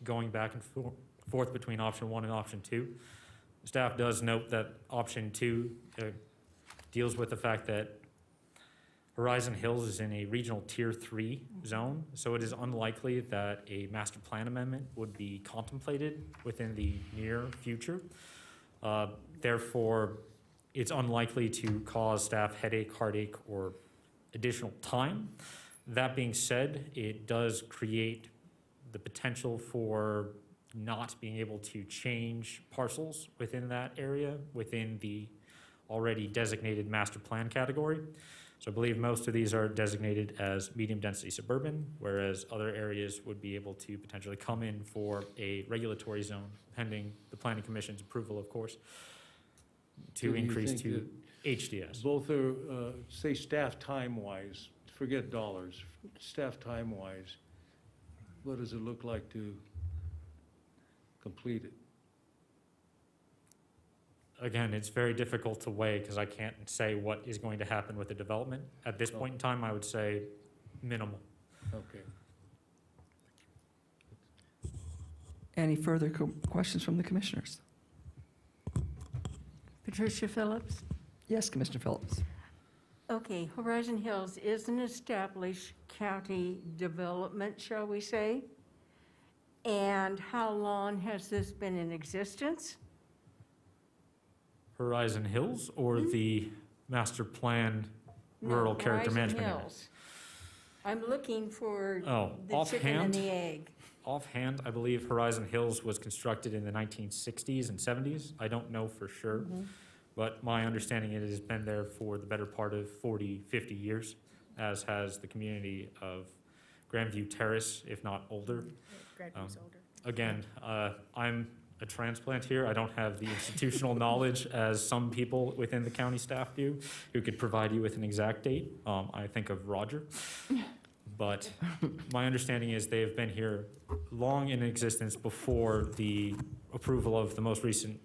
going back and forth between option 1 and option 2. Staff does note that option 2 deals with the fact that Horizon Hills is in a regional Tier 3 zone, so it is unlikely that a master plan amendment would be contemplated within the near future. Therefore, it's unlikely to cause staff headache, heartache, or additional time. That being said, it does create the potential for not being able to change parcels within that area, within the already designated master plan category. So I believe most of these are designated as medium-density suburban, whereas other areas would be able to potentially come in for a regulatory zone, pending the Planning Commission's approval, of course, Do to you increase think to that HDS. Both are, say, staff time-wise, forget dollars, staff time-wise, what does it look like to complete it? Again, it's very difficult to weigh because I can't say what is going to happen with the development. At this point in time, I would say minimal. Okay. Any further questions from the commissioners? Patricia Phillips? Yes, Commissioner Phillips. Okay, Horizon Hills is an established county development, shall we say? And how long has this been in existence? Horizon Hills or the master plan rural No, character Horizon management area? Hills. I'm looking for Oh, the chicken and offhand? the egg. Offhand, I believe Horizon Hills was constructed in the 1960s and 70s. I don't know for sure, but my understanding is it has been there for the better part of 40, 50 years, as has the community of Grandview Terrace, if not older. Grandview's older. Again, I'm a transplant here. I don't have the institutional knowledge as some people within the county staff do, who could provide you with an exact date. I think of Roger. But my understanding is they have been here long in existence before the approval of the most recent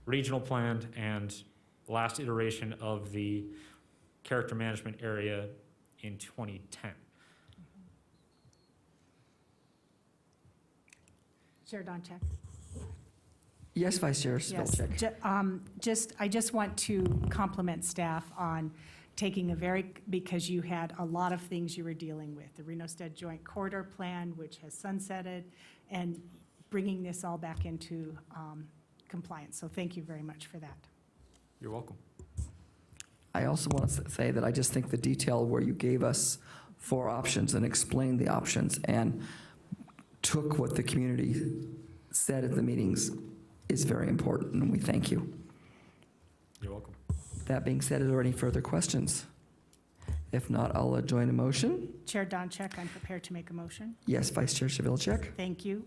regional plan and last iteration of the character management area in 2010. Chair Doncheck. Yes, Vice Chair Yes, Spilczyk. I just want to compliment staff on taking because you had a lot of things you were dealing with. The Reno-Stead Joint Corridor Plan, which has sunsetted, and bringing this all back into compliance. So thank you very much for that. You're welcome. I also want to say that I just think the detail where you gave us 4 options and explained the options and took what the community said at the meetings is very important, and we thank you. You're welcome. That being said, are there any further questions? If not, I'll join a motion. Chair Doncheck, I'm prepared to make a motion. Yes, Vice Chair Spilczyk. Thank you.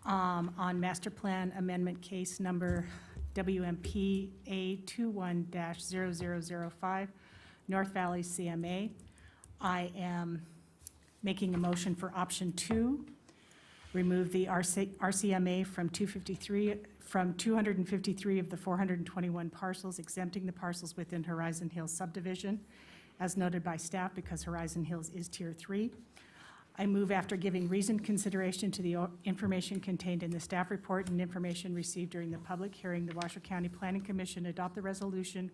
On master plan amendment case number WMP A21-0005, North Valley CMA, I am making a motion for option 2, remove the RCMA from 253 of the 421 parcels, exempting the parcels within Horizon Hills subdivision, as noted by staff, because Horizon Hills is Tier 3. I move, after giving reasoned consideration to the information contained in the staff report and information received during the public hearing, the Washoe County Planning Commission adopt the resolution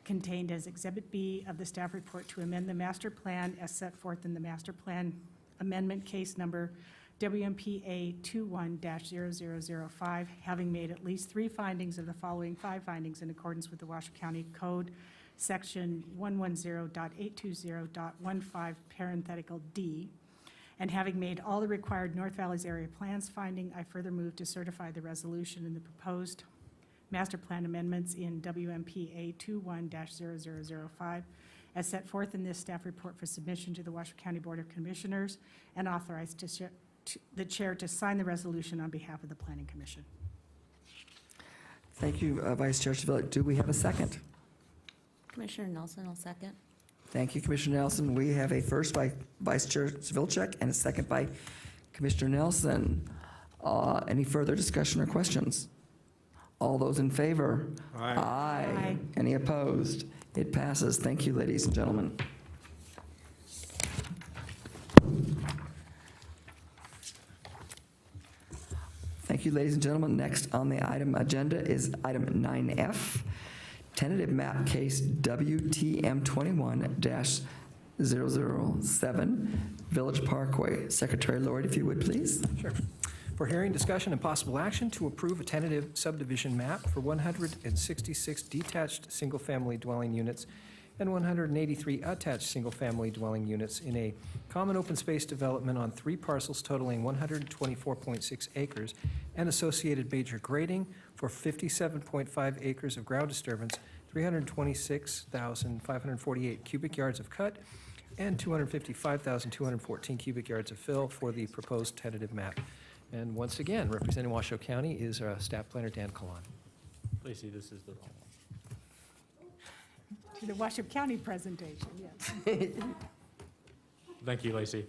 contained as Exhibit B of the staff report to amend the master plan as set forth in the master plan amendment case number WMPA 21-0005, having made at least 3 findings of the following 5 findings in accordance with the Washoe County Code, Section 110.820.15, parenthetical D, and having made all the required North Valley's area plans finding, I further move to certify the resolution in the proposed master plan amendments in WMPA 21-0005 as set forth in this staff report for submission to the Washoe County Board of Commissioners, and authorize the chair to sign the resolution on behalf of the Planning Commission. Thank you, Vice Chair Spilczyk. Do we have a second? Commissioner Nelson will second. Thank you, Commissioner Nelson. We have a first by Vice Chair Spilczyk and a second by Commissioner Nelson. Any further discussion or questions? All those in favor? Aye. Aye. Any opposed? It passes. Thank you, ladies and gentlemen. Thank you, ladies and gentlemen. Next on the item agenda is item 9F, tentative map case WTM 21-007, Village Parkway. Secretary Lloyd, if you would, please. Sure. For hearing, discussion, and possible action to approve a tentative subdivision map for 166 detached single-family dwelling units and 183 attached single-family dwelling units in a common open space development on 3 parcels totaling 124.6 acres and associated major grading for 57.5 acres of ground disturbance 326,548 cubic yards of cut, and 255,214 cubic yards of fill for the proposed tentative map. And once again, representing Washoe County is Staff Planner Dan Kalan. Lacey, this is the wrong one. To the Washoe County presentation, yes. Thank you, Lacey.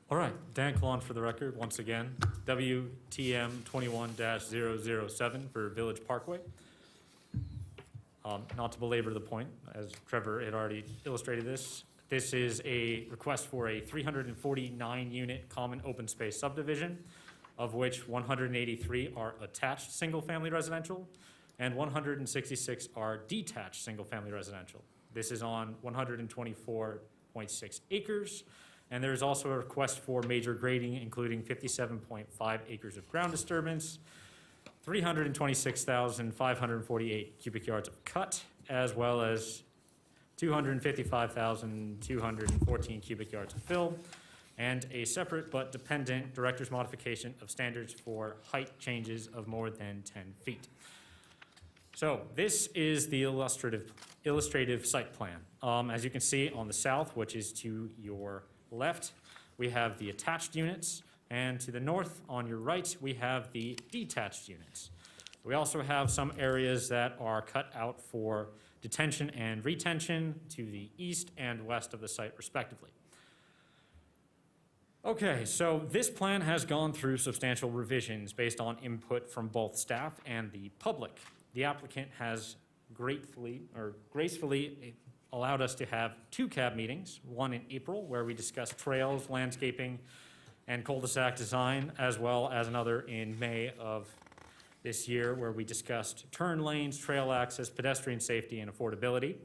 All right, Dan Kalan for the record, once again, WTM 21-007 for Village Parkway. Not to belabor the point, as Trevor had already illustrated this, this is a request for a 349-unit common open space subdivision, of which 183 are attached single-family residential, and 166 are detached single-family residential. This is on 124.6 acres. And there is also a request for major grading, including 57.5 acres of ground disturbance, 326,548 cubic yards of cut, as well as 255,214 cubic yards of fill, and a separate but dependent director's modification of standards for height changes of more than 10 feet. So this is the illustrative site plan. As you can see on the south, which is to your left, we have the attached units, and to the north, on your right, we have the detached units. We also have some areas that are cut out for detention and retention to the east and west of the site, respectively. Okay, so this plan has gone through substantial revisions based on input from both staff and the public. The applicant has gracefully allowed us to have 2 CAB meetings, one in April where we discussed trails, landscaping, and cul-de-sac design, as well as another in May of this year where we discussed turn lanes, trail access, pedestrian safety, and affordability.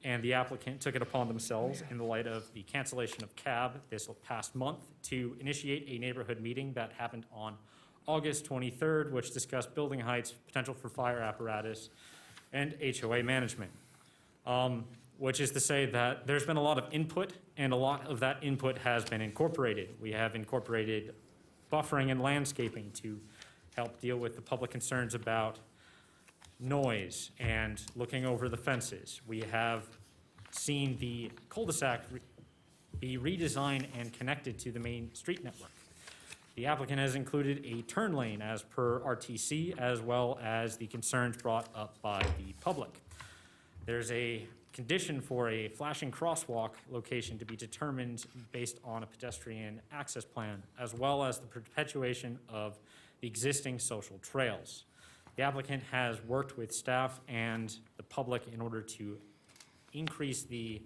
And the applicant took it upon themselves, in the light of the cancellation of CAB this past month, to initiate a neighborhood meeting that happened on August 23rd, which discussed building heights, potential for fire apparatus, and HOA management. Which is to say that there's been a lot of input, and a lot of that input has been incorporated. We have incorporated buffering and landscaping to help deal with the public concerns about noise and looking over the fences. We have seen the cul-de-sac be redesigned and connected to the main street network. The applicant has included a turn lane as per RTC, as well as the concerns brought up by the public. There's a condition for a flashing crosswalk location to be determined based on a pedestrian access plan, as well as the perpetuation of the existing social trails. The applicant has worked with staff and the public in order to increase the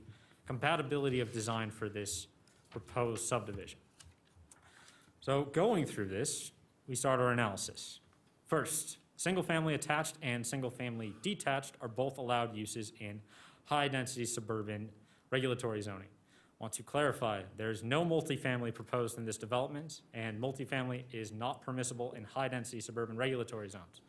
compatibility of design for this proposed subdivision. So going through this, we start our analysis. First, single-family attached and single-family detached are both allowed uses in high-density suburban regulatory zoning. Want to clarify, there's no multifamily proposed in this development, and multifamily is not permissible in high-density suburban regulatory zones.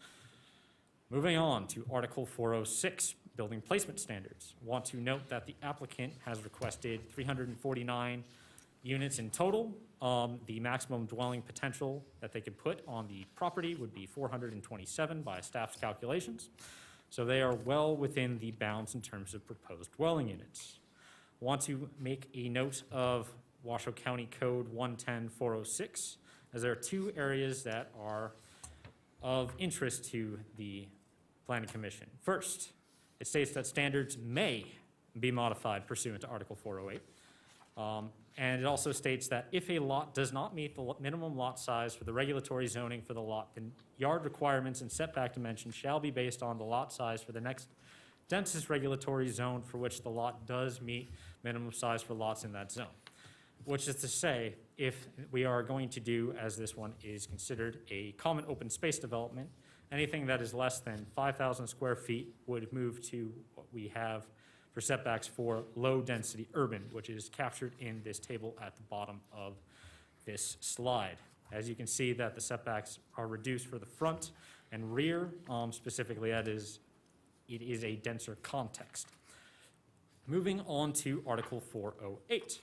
Moving on to Article 406, building placement standards. Want to note that the applicant has requested 349 units in total. The maximum dwelling potential that they could put on the property would be 427 by staff's calculations. So they are well within the bounds in terms of proposed dwelling units. Want to make a note of Washoe County Code 110-406, as there are 2 areas that are of interest to the Planning Commission. First, it states that standards may be modified pursuant to Article 408. And it also states that if a lot does not meet the minimum lot size for the regulatory zoning for the lot, then yard requirements and setback dimensions shall be based on the lot size for the next densest regulatory zone for which the lot does meet minimum size for lots in that zone. Which is to say, if we are going to do, as this one is considered, a common open space development, Anything that is less than 5,000 square feet would move to what we have for setbacks for low-density urban, which is captured in this table at the bottom of this slide. As you can see that the setbacks are reduced for the front and rear, specifically it is a denser context. Moving on to Article 408.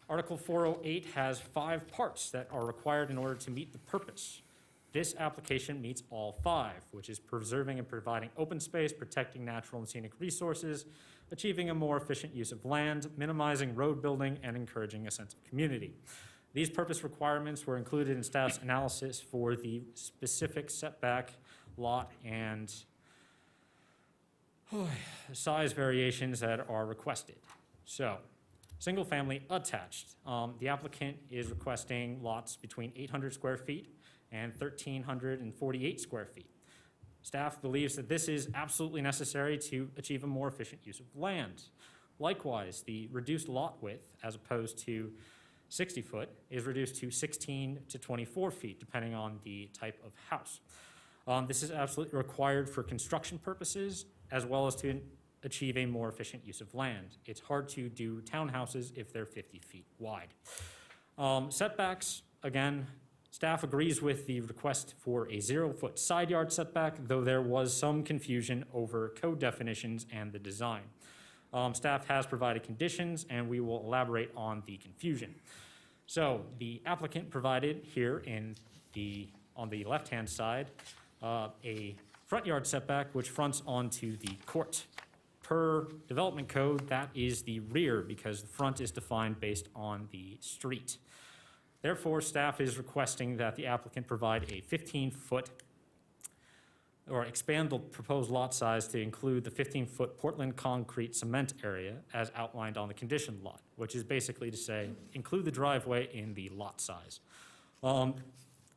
Article 408 has 5 parts that are required in order to meet the purpose. This application meets all 5, which is preserving and providing open space, protecting natural and scenic resources, achieving a more efficient use of land, minimizing road building, and encouraging a sense of community. These purpose requirements were included in staff's analysis for the specific setback, lot, and size variations that are requested. So, single-family attached. The applicant is requesting lots between 800 square feet and 1,348 square feet. Staff believes that this is absolutely necessary to achieve a more efficient use of land. Likewise, the reduced lot width, as opposed to 60 foot, is reduced to 16 to 24 feet, depending on the type of house. This is absolutely required for construction purposes, as well as to achieve a more efficient use of land. It's hard to do townhouses if they're 50 feet wide. Setbacks, again, staff agrees with the request for a 0-foot side yard setback, though there was some confusion over code definitions and the design. Staff has provided conditions, and we will elaborate on the confusion. So the applicant provided here on the left-hand side a front yard setback which fronts onto the court. Per development code, that is the rear because the front is defined based on the street. Therefore, staff is requesting that the applicant provide a 15-foot or expand the proposed lot size to include the 15-foot Portland concrete cement area as outlined on the conditioned lot, which is basically to say, include the driveway in the lot size.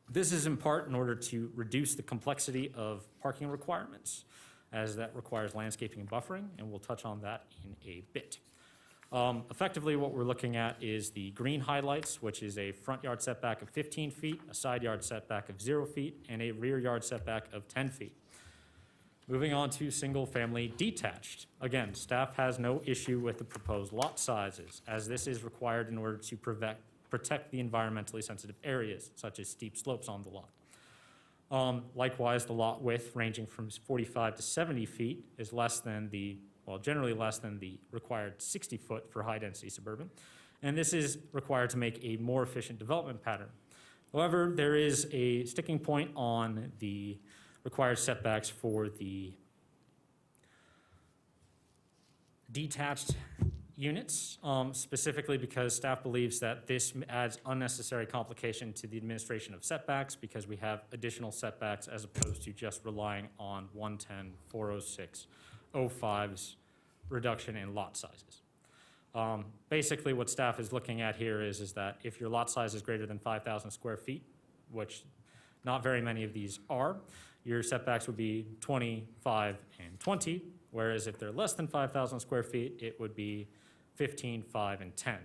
This is in part in order to reduce the complexity of parking requirements, as that requires landscaping and buffering, and we'll touch on that in a bit. Effectively, what we're looking at is the green highlights, which is a front yard setback of 15 feet, a side yard setback of 0 feet, and a rear yard setback of 10 feet. Moving on to single-family detached. Again, staff has no issue with the proposed lot sizes, as this is required in order to protect the environmentally sensitive areas, such as steep slopes on the lot. Likewise, the lot width ranging from 45 to 70 feet is generally less than the required 60 foot for high-density suburban, and this is required to make a more efficient development pattern. However, there is a sticking point on the required setbacks for the detached units, specifically because staff believes that this adds unnecessary complication to the administration of setbacks because we have additional setbacks as opposed to just relying on 110, 406, 05's reduction in lot sizes. Basically, what staff is looking at here is that if your lot size is greater than 5,000 square feet, which not very many of these are, your setbacks would be 25 and 20, whereas if they're less than 5,000 square feet, it would be 15, 5, and 10.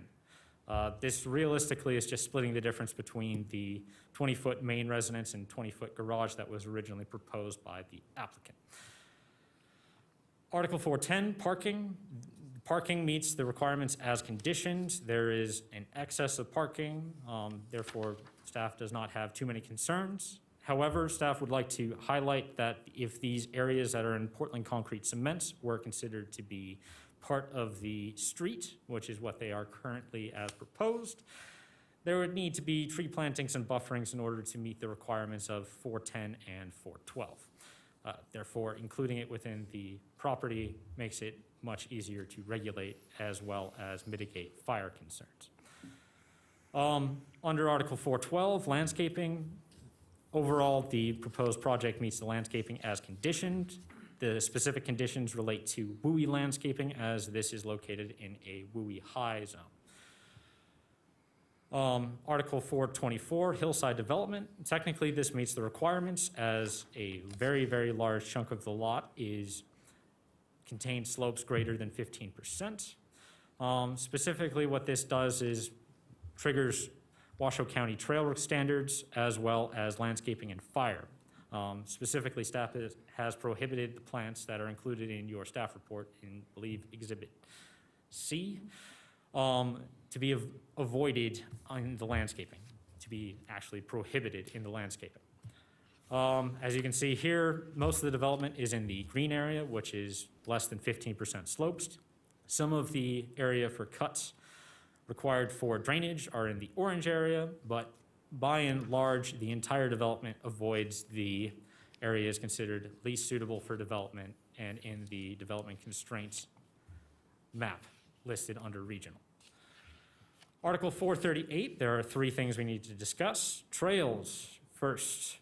This realistically is just splitting the difference between the 20-foot main residence and 20-foot garage that was originally proposed by the applicant. Article 410, parking. Parking meets the requirements as conditioned. There is an excess of parking, therefore staff does not have too many concerns. However, staff would like to highlight that if these areas that are in Portland concrete cements were considered to be part of the street, which is what they are currently as proposed, there would need to be tree plantings and bufferings in order to meet the requirements of 410 and 412. Therefore, including it within the property makes it much easier to regulate as well as mitigate fire concerns. Under Article 412, landscaping. Overall, the proposed project meets the landscaping as conditioned. The specific conditions relate to WUI landscaping, as this is located in a WUI high zone. Article 424, Hillside Development. Technically, this meets the requirements as a very, very large chunk of the lot contains slopes greater than 15%. Specifically, what this does is triggers Washoe County trail standards as well as landscaping and fire. Specifically, staff has prohibited the plants that are included in your staff report in, I believe, Exhibit C, to be avoided in the landscaping, to be actually prohibited in the landscaping. As you can see here, most of the development is in the green area, which is less than 15% sloped. Some of the area for cuts required for drainage are in the orange area, but by and large, the entire development avoids the areas considered least suitable for development and in the development constraints map listed under regional. Article 438, there are 3 things we need to discuss. Trails first.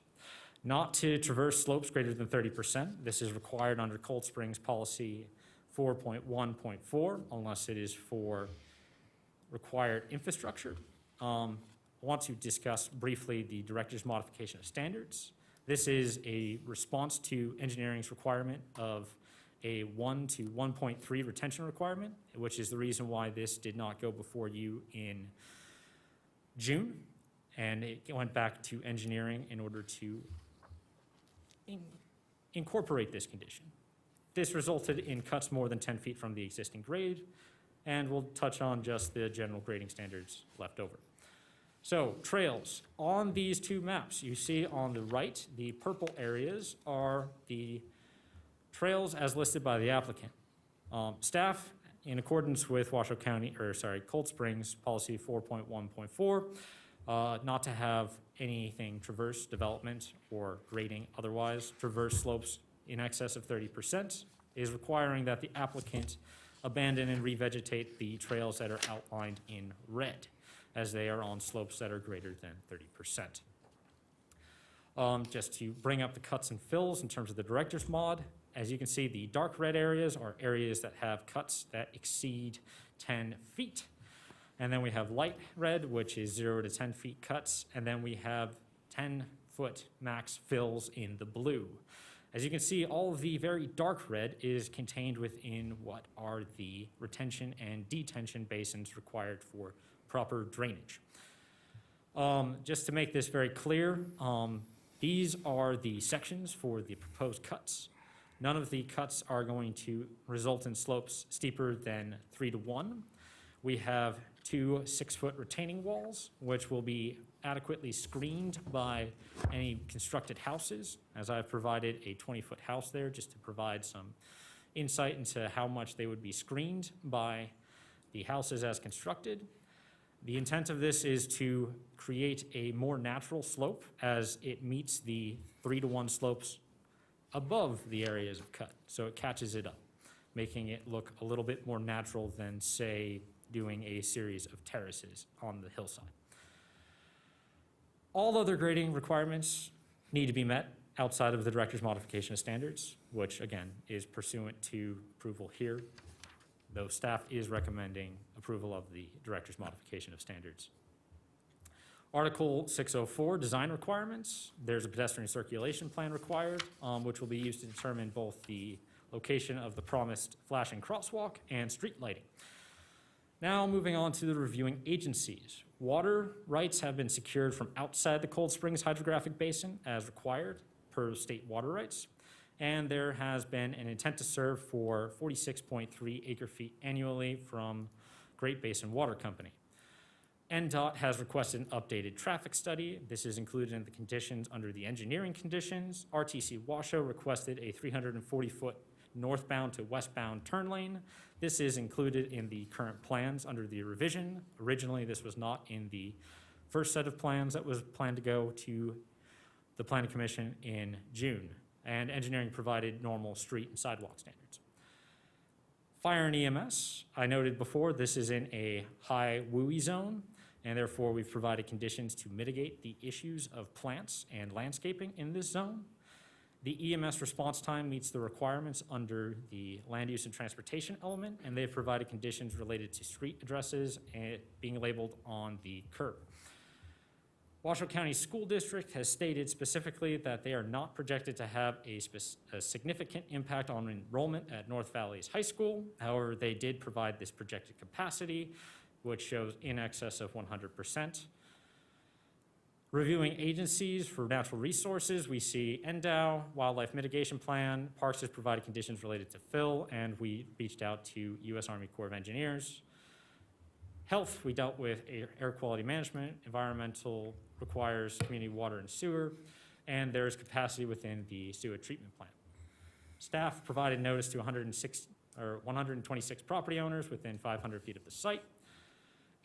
Not to traverse slopes greater than 30%. This is required under Cold Springs Policy 4.1.4 unless it is for required infrastructure. I want to discuss briefly the Director's Modification of Standards. This is a response to engineering's requirement of a 1 to 1.3 retention requirement, which is the reason why this did not go before you in June. And it went back to engineering in order to incorporate this condition. This resulted in cuts more than 10 feet from the existing grade, and we'll touch on just the general grading standards left over. So, trails. On these 2 maps, you see on the right, the purple areas are the trails as listed by the applicant. Staff, in accordance with Cold Springs Policy 4.1.4, not to have anything traverse development or grading otherwise traverse slopes in excess of 30%, is requiring that the applicant abandon and revegetate the trails that are outlined in red, as they are on slopes that are greater than 30%. Just to bring up the cuts and fills in terms of the director's mod, as you can see, the dark red areas are areas that have cuts that exceed 10 feet. And then we have light red, which is 0 to 10 feet cuts, and then we have 10-foot max fills in the blue. As you can see, all of the very dark red is contained within what are the retention and detention basins required for proper drainage. Just to make this very clear, these are the sections for the proposed cuts. None of the cuts are going to result in slopes steeper than 3 to 1. We have 2 6-foot retaining walls, which will be adequately screened by any constructed houses, as I've provided a 20-foot house there just to provide some insight into how much they would be screened by the houses as constructed. The intent of this is to create a more natural slope as it meets the 3 to 1 slopes above the areas of cut, so it catches it up, making it look a little bit more natural than, say, doing a series of terraces on the hillside. All other grading requirements need to be met outside of the director's modification of standards, which again is pursuant to approval here, though staff is recommending approval of the director's modification of standards. Article 604, design requirements. There's a pedestrian circulation plan required, which will be used to determine both the location of the promised flashing crosswalk and street lighting. Now moving on to the reviewing agencies. Water rights have been secured from outside the Cold Springs hydrographic basin as required per state water rights. And there has been an intent to serve for 46.3 acre-feet annually from Great Basin Water Company. NDOT has requested an updated traffic study. This is included in the conditions under the engineering conditions. RTC Washoe requested a 340-foot northbound to westbound turn lane. This is included in the current plans under the revision. Originally, this was not in the first set of plans that was planned to go to the Planning Commission in June. And engineering provided normal street and sidewalk standards. Fire and EMS, I noted before, this is in a high WUI zone, and therefore we've provided conditions to mitigate the issues of plants and landscaping in this zone. The EMS response time meets the requirements under the land use and transportation element, and they've provided conditions related to street addresses and being labeled on the curb. Washoe County School District has stated specifically that they are not projected to have a significant impact on enrollment at North Valley's high school. However, they did provide this projected capacity, which shows in excess of 100%. Reviewing agencies for natural resources, we see NDOW, Wildlife Mitigation Plan, Parks has provided conditions related to fill, and we reached out to U.S. Army Corps of Engineers. Health, we dealt with air quality management. Environmental requires community water and sewer, and there's capacity within the sewage treatment plant. Staff provided notice to 126 property owners within 500 feet of the site,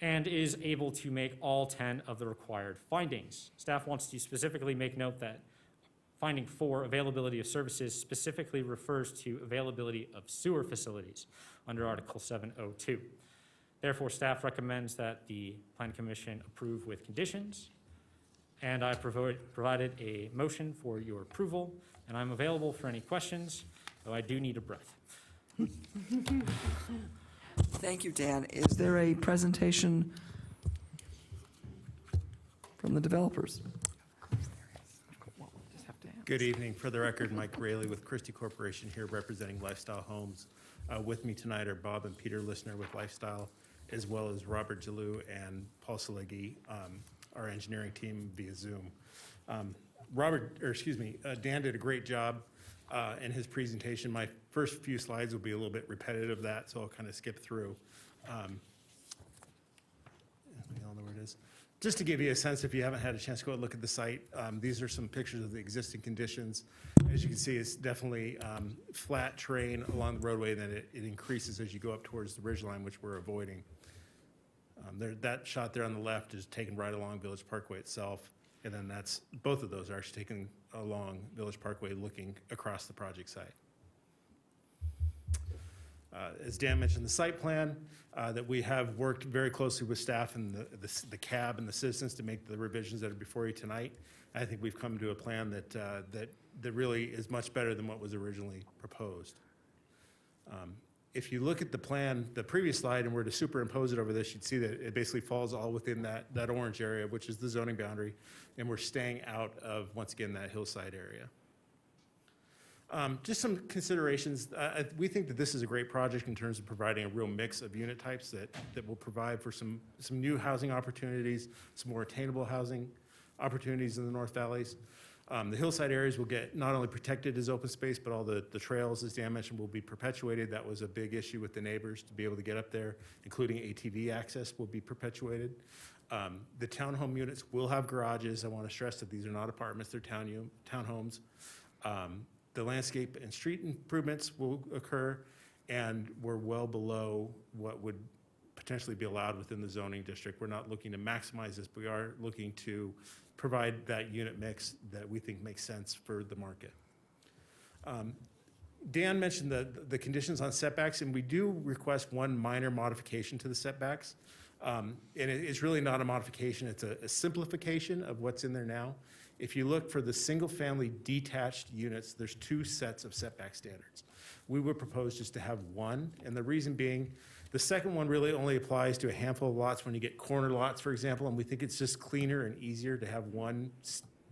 and is able to make all 10 of the required findings. Staff wants to specifically make note that finding 4, availability of services, specifically refers to availability of sewer facilities under Article 702. Therefore, staff recommends that the Plan Commission approve with conditions, and I provided a motion for your approval, and I'm available for any questions, though I do need a breath. Thank you, Dan. Is there a presentation from the developers? Good evening. For the record, Mike Raley with Christie Corporation here representing Lifestyle Homes. With me tonight are Bob and Peter Lissner with Lifestyle, as well as Robert Jalou and Paul Salegi, our engineering team via Zoom. Dan did a great job in his presentation. My first few slides will be a little bit repetitive of that, so I'll kind of skip through. We all know where it is. Just to give you a sense, if you haven't had a chance to go and look at the site, these are some pictures of the existing conditions. As you can see, it's definitely flat terrain along the roadway, and then it increases as you go up towards the ridgeline, which we're avoiding. That shot there on the left is taken right along Village Parkway itself, and then both of those are actually taken along Village Parkway looking across the project site. As Dan mentioned, the site plan, that we have worked very closely with staff and the CAB and the citizens to make the revisions that are before you tonight. I think we've come to a plan that really is much better than what was originally proposed. If you look at the plan, the previous slide, and were to superimpose it over this, you'd see that it basically falls all within that orange area, which is the zoning boundary, and we're staying out of, once again, that hillside area. Just some considerations. We think that this is a great project in terms of providing a real mix of unit types that will provide for some new housing opportunities, some more attainable housing opportunities in the North Valleys. The hillside areas will get not only protected as open space, but all the trails, as Dan mentioned, will be perpetuated. That was a big issue with the neighbors to be able to get up there, including ATV access will be perpetuated. The townhome units will have garages. I want to stress that these are not apartments, they're townhomes. The landscape and street improvements will occur, and we're well below what would potentially be allowed within the zoning district. We're not looking to maximize this, but we are looking to provide that unit mix that we think makes sense for the market. Dan mentioned the conditions on setbacks, and we do request one minor modification to the setbacks. And it's really not a modification, it's a simplification of what's in there now. If you look for the single-family detached units, there's 2 sets of setback standards. We would propose just to have one, and the reason being, the second one really only applies to a handful of lots when you get corner lots, for example, and we think it's just cleaner and easier to have one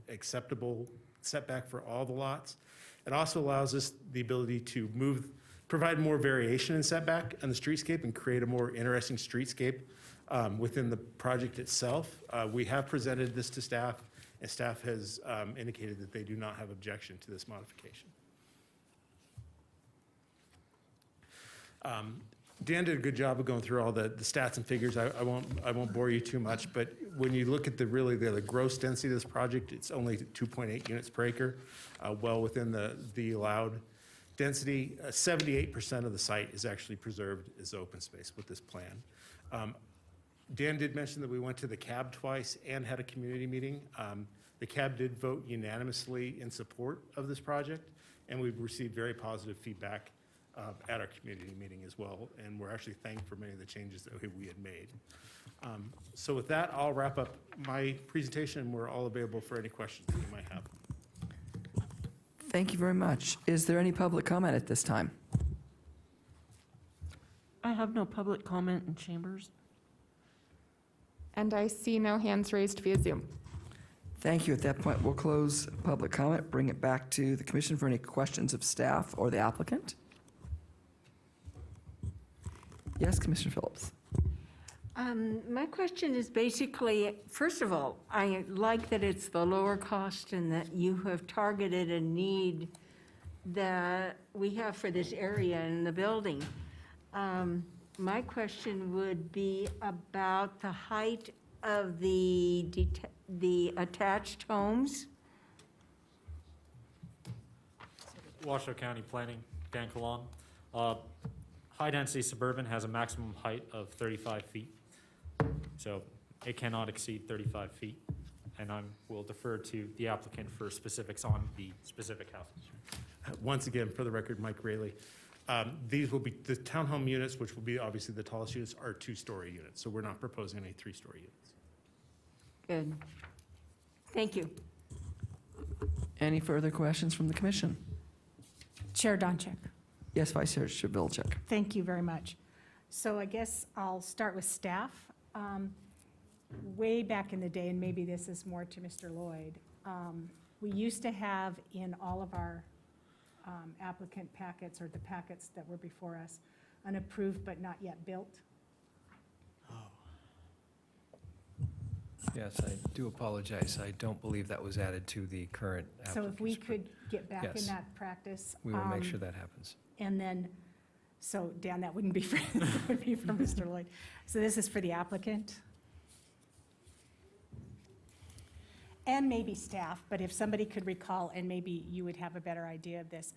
acceptable setback for all the lots. It also allows us the ability to provide more variation in setback on the streetscape and create a more interesting streetscape within the project itself. We have presented this to staff, and staff has indicated that they do not have objection to this modification. Dan did a good job of going through all the stats and figures. I won't bore you too much, but when you look at the gross density of this project, it's only 2.8 units per acre, well within the allowed density. 78% of the site is actually preserved as open space with this plan. Dan did mention that we went to the CAB twice and had a community meeting. The CAB did vote unanimously in support of this project, and we've received very positive feedback at our community meeting as well, and we're actually thanked for many of the changes that we had made. So with that, I'll wrap up my presentation, and we're all available for any questions that you might have. Thank you very much. Is there any public comment at this time? I have no public comment in chambers. And I see no hands raised via Zoom. Thank you. At that point, we'll close public comment, bring it back to the commission for any questions of staff or the applicant. Yes, Commissioner Phillips. My question is basically, first of all, I like that it's the lower cost and that you have targeted a need that we have for this area in the building. My question would be about the height of the attached homes. Washoe County Planning, Dan Kalan. High-density suburban has a maximum height of 35 feet. So it cannot exceed 35 feet. And I will defer to the applicant for specifics on the specific houses. Once again, for the record, Mike Rayleigh. These will be, the townhome units, which will be obviously the tallest units, are 2-story units. So we're not proposing any 3-story units. Good. Thank you. Any further questions from the commission? Chair Donchik. Yes, Vice Chair Shabilchik. Thank you very much. So I guess I'll start with staff. Way back in the day, and maybe this is more to Mr. Lloyd, we used to have in all of our applicant packets, or the packets that were before us, an approved but not yet built. Yes, I do apologize. I don't believe that was added to the current So if we applicants, could get back in Yes. that practice. but we will make sure that happens. And then, so Dan, that wouldn't be for, that would be for Mr. Lloyd. So this is for the applicant? And maybe staff, but if somebody could recall, and maybe you would have a better idea of this.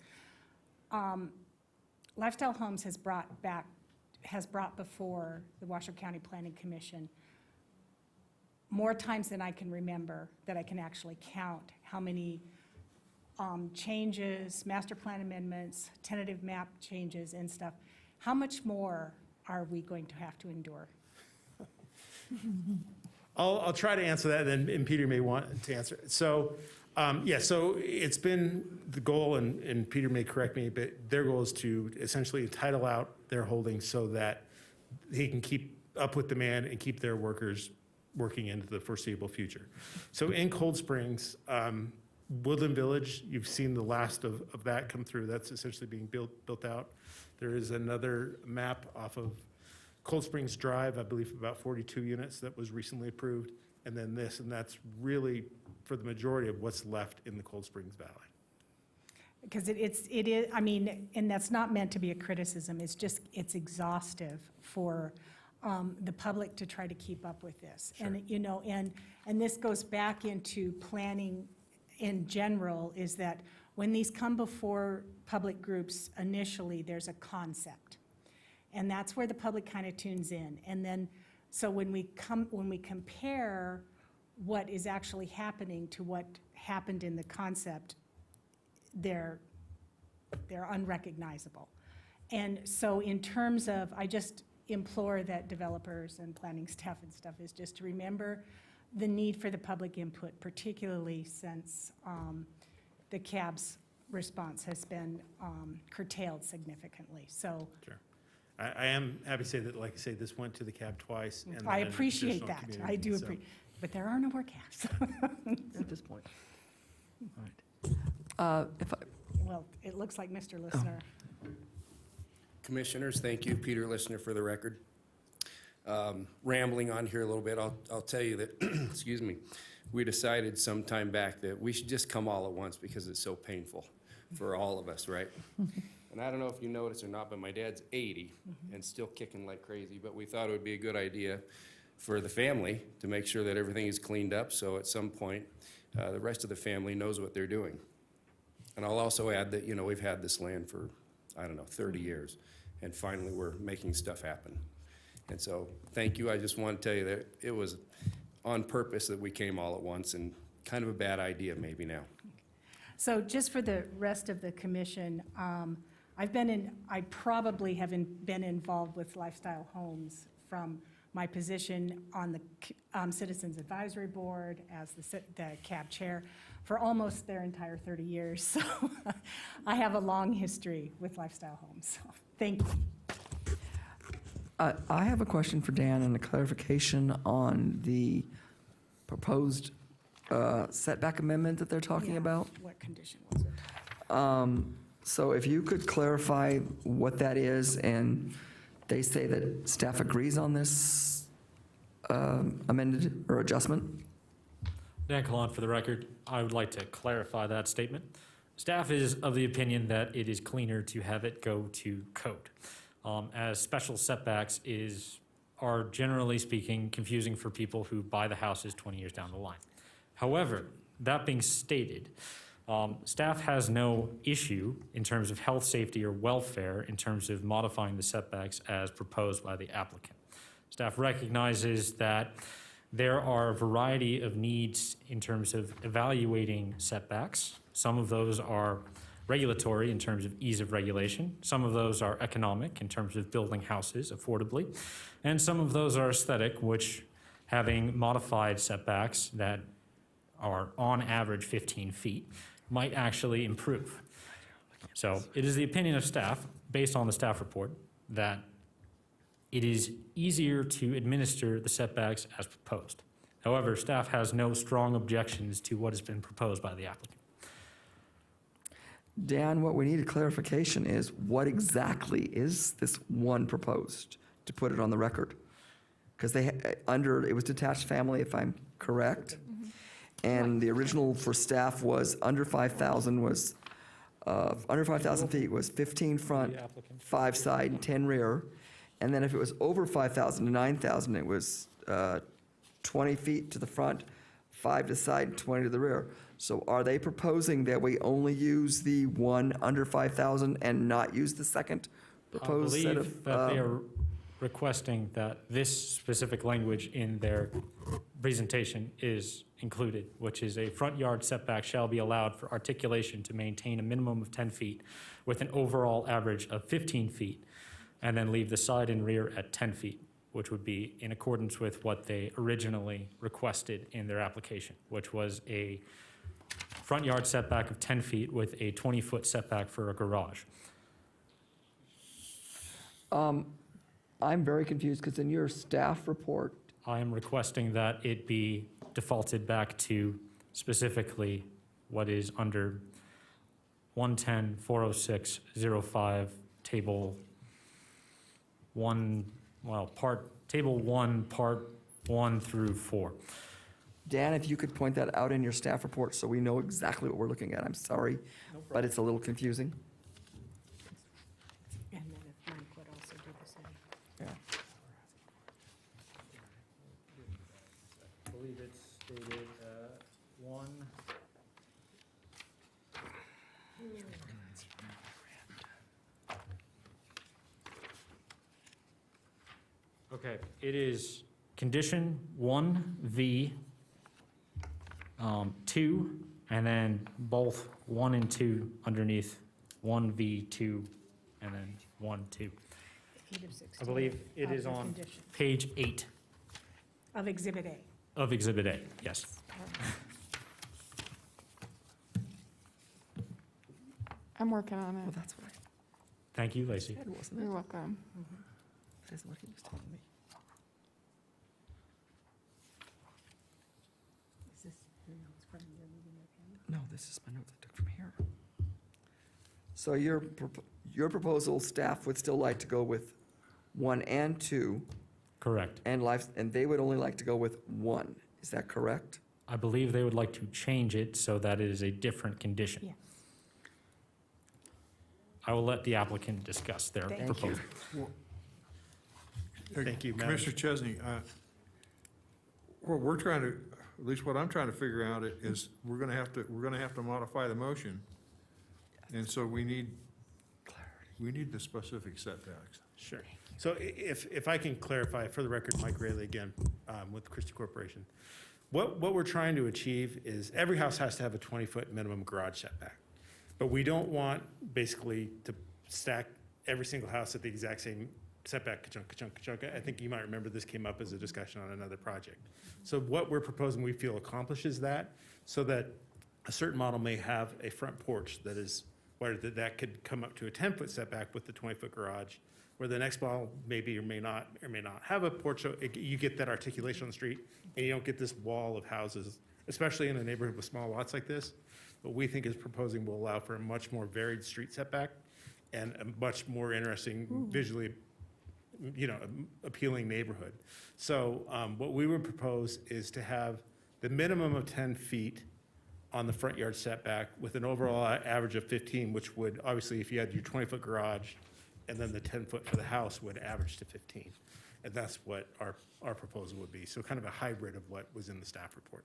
Lifestyle Homes has brought before the Washoe County Planning Commission more times than I can remember, that I can actually count, how many changes, master plan amendments, tentative map changes and stuff. How much more are we going to have to endure? I'll try to answer that, and Peter may want to answer. So, so it's been the goal, and Peter may correct me, but their goal is to essentially title out their holdings so that he can keep up with demand and keep their workers working into the foreseeable future. So in Cold Springs, Woodland Village, you've seen the last of that come through. That's essentially being built out. There is another map off of Cold Springs Drive, I believe about 42 units that was recently approved. And then this, and that's really for the majority of what's left in the Cold Springs Valley. Because it is, I mean, and that's not meant to be a criticism, it's just, it's exhaustive for the public to try to keep up with this. Sure. And, you know, and this goes back into planning in general, is that when these come before public groups initially, there's a concept. And that's where the public kind of tunes in. And then, so when we compare what is actually happening to what happened in the concept, they're unrecognizable. And so in terms of, I just implore that developers and planning staff and stuff is just to remember the need for the public input, particularly since the CAB's response has been curtailed significantly. So Sure. I am happy to say that, like I say, this went to the CAB twice. And I then appreciate additional that. I community, do so- appreciate, but there are no more CABs. At this point. All right. Well, it looks like Mr. Listener. Commissioners, thank you. Peter Listener for the record. Rambling on here a little bit, I'll tell you that, excuse me, we decided some time back that we should just come all at once because it's so painful for all of us, right? And I don't know if you noticed or not, but my dad's 80 and still kicking like crazy, but we thought it would be a good idea for the family to make sure that everything is cleaned up, so at some point, the rest of the family knows what they're doing. And I'll also add that, you know, we've had this land for, 30 years, and finally we're making stuff happen. And so, thank you. I just want to tell you that it was on purpose that we came all at once, and kind of a bad idea maybe now. So just for the rest of the commission, I probably have been involved with Lifestyle Homes from my position on the Citizens Advisory Board as the CAB chair for almost their entire 30 years. So I have a long history with Lifestyle Homes. So thank you. I have a question for Dan and a clarification on the proposed setback amendment that they're talking Yeah. about. What condition was it? So if you could clarify what that is, and they say that staff agrees on this amended or adjustment? Dan Kalan for the record. I would like to clarify that statement. Staff is of the opinion that it is cleaner to have it go to code, as special setbacks are generally speaking confusing for people who buy the houses 20 years down the line. However, that being stated, staff has no issue in terms of health, safety, or welfare in terms of modifying the setbacks as proposed by the applicant. Staff recognizes that there are a variety of needs in terms of evaluating setbacks. Some of those are regulatory in terms of ease of regulation. Some of those are economic in terms of building houses affordably. And some of those are aesthetic, which having modified setbacks that are on average 15 feet might actually improve. So it is the opinion of staff, based on the staff report, that it is easier to administer the setbacks as proposed. However, staff has no strong objections to what has been proposed by the applicant. Dan, what we need a clarification is what exactly is this one proposed, to put it on the record? Because it was detached family, if I'm correct. And the original for staff was under 5,000 feet was 15 front, 5 side, and 10 rear. And then if it was over 5,000 to 9,000, it was 20 feet to the front, 5 to the side, and 20 to the rear. So are they proposing that we only use the one under 5,000 and not use the second proposed set I of? believe that they are requesting that this specific language in their presentation is included, which is a front yard setback shall be allowed for articulation to maintain a minimum of 10 feet with an overall average of 15 feet, and then leave the side and rear at 10 feet, which would be in accordance with what they originally requested in their application, which was a front yard setback of 10 feet with a 20-foot setback for a garage. I'm very confused because in your staff report, I am requesting that it be defaulted back to specifically what is under 110-406-05, Table 1, Table 1, Part 1 through 4. Dan, if you could point that out in your staff report so we know exactly what we're looking at. I'm sorry, but it's a little confusing. And then if Mike would also do the same. Yeah. I believe it's stated 1. Okay, it is condition 1V, 2, and then both 1 and 2 underneath 1V2, and then 1, 2. I believe it is on page 8 Of Exhibit A. of Exhibit A, yes. I'm working on Well, it. that's what I Thank you, Lacey. said, wasn't it? You're welcome. That isn't what he was telling me. Is this your notes from your meeting with him? No, this is my notes I took from here. So your proposal, staff would still like to go with 1 and 2, Correct. and they would only like to go with 1. Is that correct? I believe they would like to change it so that it is a different condition. Yes. I will let the applicant discuss their Thank you. proposal. Thank you, Madam Commissioner Chesney, what we're trying to, at least what I'm trying to figure out is we're gonna have to modify the motion. And so we need the specific setbacks. Sure. So if I can clarify, for the record, Mike Rayleigh again, with Christie Corporation. What we're trying to achieve is every house has to have a 20-foot minimum garage setback. But we don't want basically to stack every single house at the exact same setback, ka-chunk, ka-chunk, ka-chunk. I think you might remember this came up as a discussion on another project. So what we're proposing, we feel accomplishes that, so that a certain model may have a front porch that is, where that could come up to a 10-foot setback with the 20-foot garage, where the next model maybe or may not have a porch, so you get that articulation on the street, and you don't get this wall of houses, especially in a neighborhood with small lots like this. What we think is proposing will allow for a much more varied street setback and a much more interesting visually appealing neighborhood. So what we would propose is to have the minimum of 10 feet on the front yard setback with an overall average of 15, which would, obviously, if you had your 20-foot garage, and then the 10-foot for the house would average to 15. And that's what our proposal would be. So kind of a hybrid of what was in the staff report.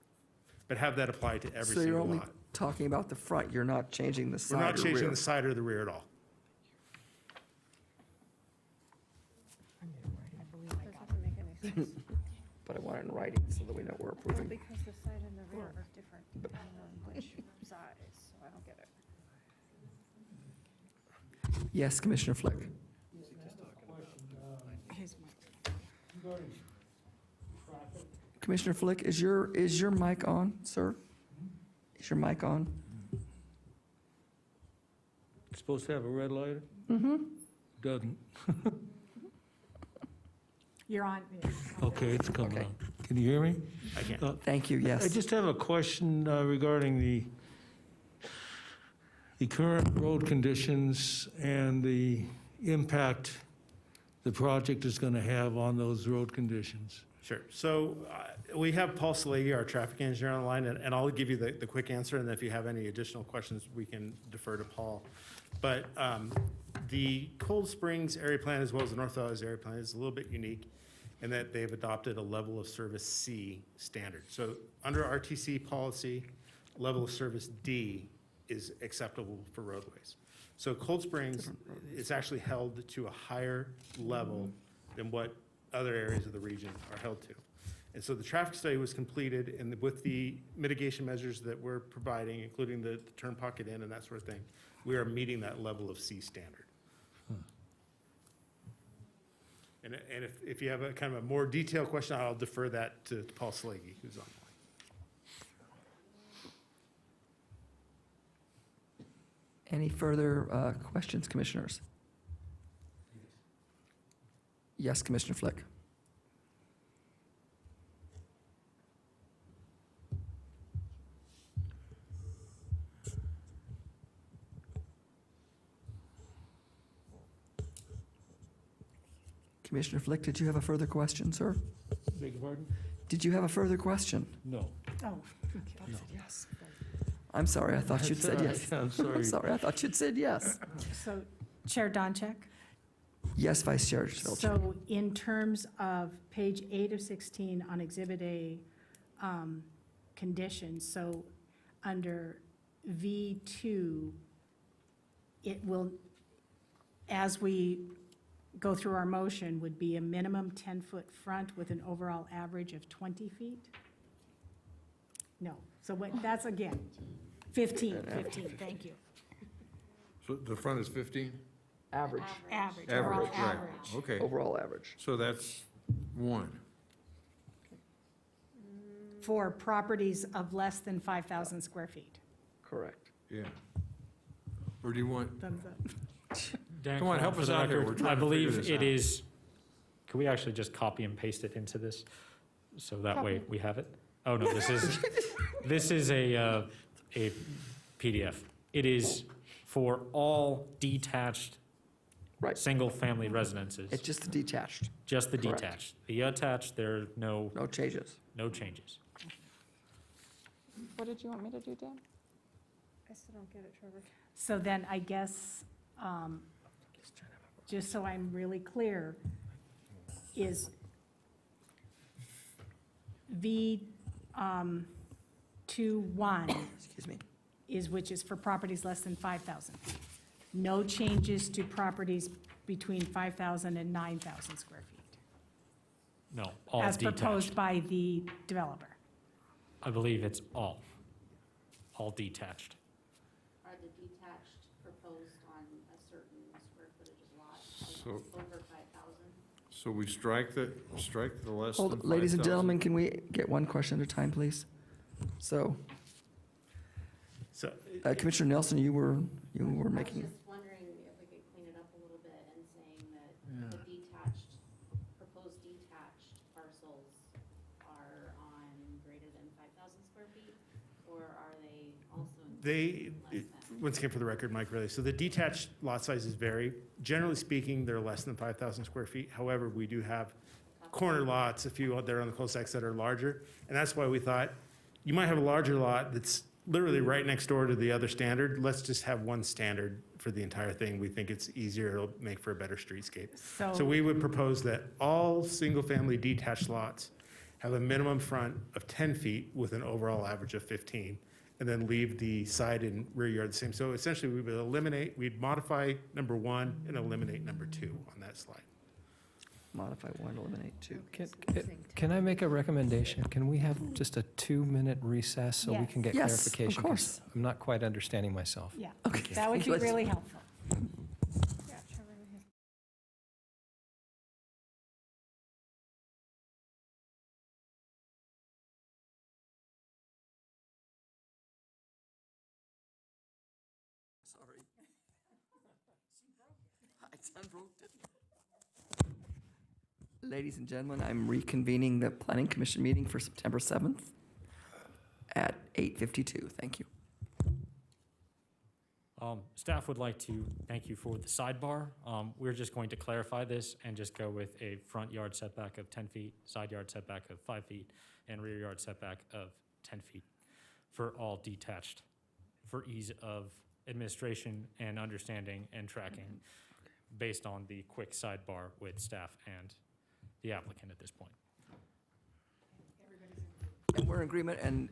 But have that apply to every So you're single only lot. talking about the front, you're not changing the side We're or not changing rear. the side or the rear at all. Doesn't make any sense. But I want it in writing so that we know we're Well, approving. because the side and the rear are different depending on which size, so I don't get it. Yes, Commissioner Flick. Commissioner Flick, is your mic on, sir? Is your mic on? It's supposed to have a red light? Mm-hmm. Doesn't. You're on. Okay, it's coming Okay. on. Can you hear me? I can't. Thank you, yes. I just have a question regarding the current road conditions and the impact the project is going to have on those road conditions. Sure. So we have Paul Salegi, our traffic engineer, on the line, and I'll give you the quick answer, and then if you have any additional questions, we can defer to Paul. But the Cold Springs area plan, as well as the North Valley's area plan, is a little bit unique in that they've adopted a level of service C standard. So under RTC policy, level of service D is acceptable for roadways. So Cold Springs is actually held to a higher level than what other areas of the region are held to. And so the traffic study was completed, and with the mitigation measures that we're providing, including the turn pocket in and that sort of thing, we are meeting that level of C standard. And if you have a kind of a more detailed question, I'll defer that to Paul Salegi, who's on the line. Any further questions, commissioners? Yes, Commissioner Flick. Commissioner Flick, did you have a further question, sir? Beg your pardon? Did you have a further question? No. Oh, Yes. I'm sorry, I thought you'd said yes. I'm sorry. I'm sorry, I thought you'd said yes. so Chair Doncheck? Yes, Vice Chair Vilchek. So in terms of page 8 of 16 on Exhibit A, conditions, so under V2, it will, as we go through our motion, would be a minimum 10-foot front with an overall average of 20 feet? No, so what, that's again, 15, thank you. So the front is 15? Average, Average, overall Right. average. Okay, overall average. so that's one. For properties of less than 5,000 square feet. Correct. Yeah. Or do you want, Thumbs up. Dan, Come on, help for us the out here. record, We're trying I to figure believe this it out. is, can we actually just copy and paste it into this? So that way we have it? Oh, no, this is a PDF. It is for all detached, Right. single-family residences, It's just the detached. just the correct. detached. The attached, there are no changes. changes. What did you want me to do, Dan? I still don't get it, Trevor. So then I guess, just so I'm really clear, is V 2.1 Excuse me. which is for properties less than 5,000 feet. No changes to properties between 5,000 and 9,000 square feet, No, all as detached. proposed by the developer. I believe it's all detached. Are the detached proposed on a certain square footage of lot, So- over 5,000? so we strike the less than 5,000? Hold, ladies and gentlemen, can we get one question at a time, please? So, So Commissioner Nelson, you were making, I was just wondering if we could clean it up a little bit and saying that the detached, proposed detached parcels are on greater than 5,000 square feet? Or are they also they, less than? once again, for the record, Mike Riley, so the detached lot sizes vary. Generally speaking, they're less than 5,000 square feet. However, we do have corner lots, a few out there on the cul-de-sacs that are larger. And that's why we thought, you might have a larger lot that's literally right next door to the other standard. Let's just have one standard for the entire thing. We think it's easier, it'll make for a better streetscape. So we would propose that all single-family detached lots have a minimum front of 10 feet with an overall average of 15, and then leave the side and rear yard the same. So essentially, we'd modify number 1 and eliminate number 2 on that slide. Modify 1, eliminate 2. Can I make a recommendation? Can we have just a 2-minute recess so we can get Yes, clarification? of course. 'Cause I'm not quite understanding myself. Yeah, Okay. that would be Let's- really helpful. Sorry. It's unbroken. Ladies and gentlemen, I'm reconvening the Planning Commission meeting for September 7th at 8:52. Thank you. Staff would like to thank you for the sidebar. We're just going to clarify this and just go with a front yard setback of 10 feet, side yard setback of 5 feet, and rear yard setback of 10 feet for all detached, for ease of administration and understanding and tracking based on the quick sidebar with staff and the applicant at this point. And we're in agreement, and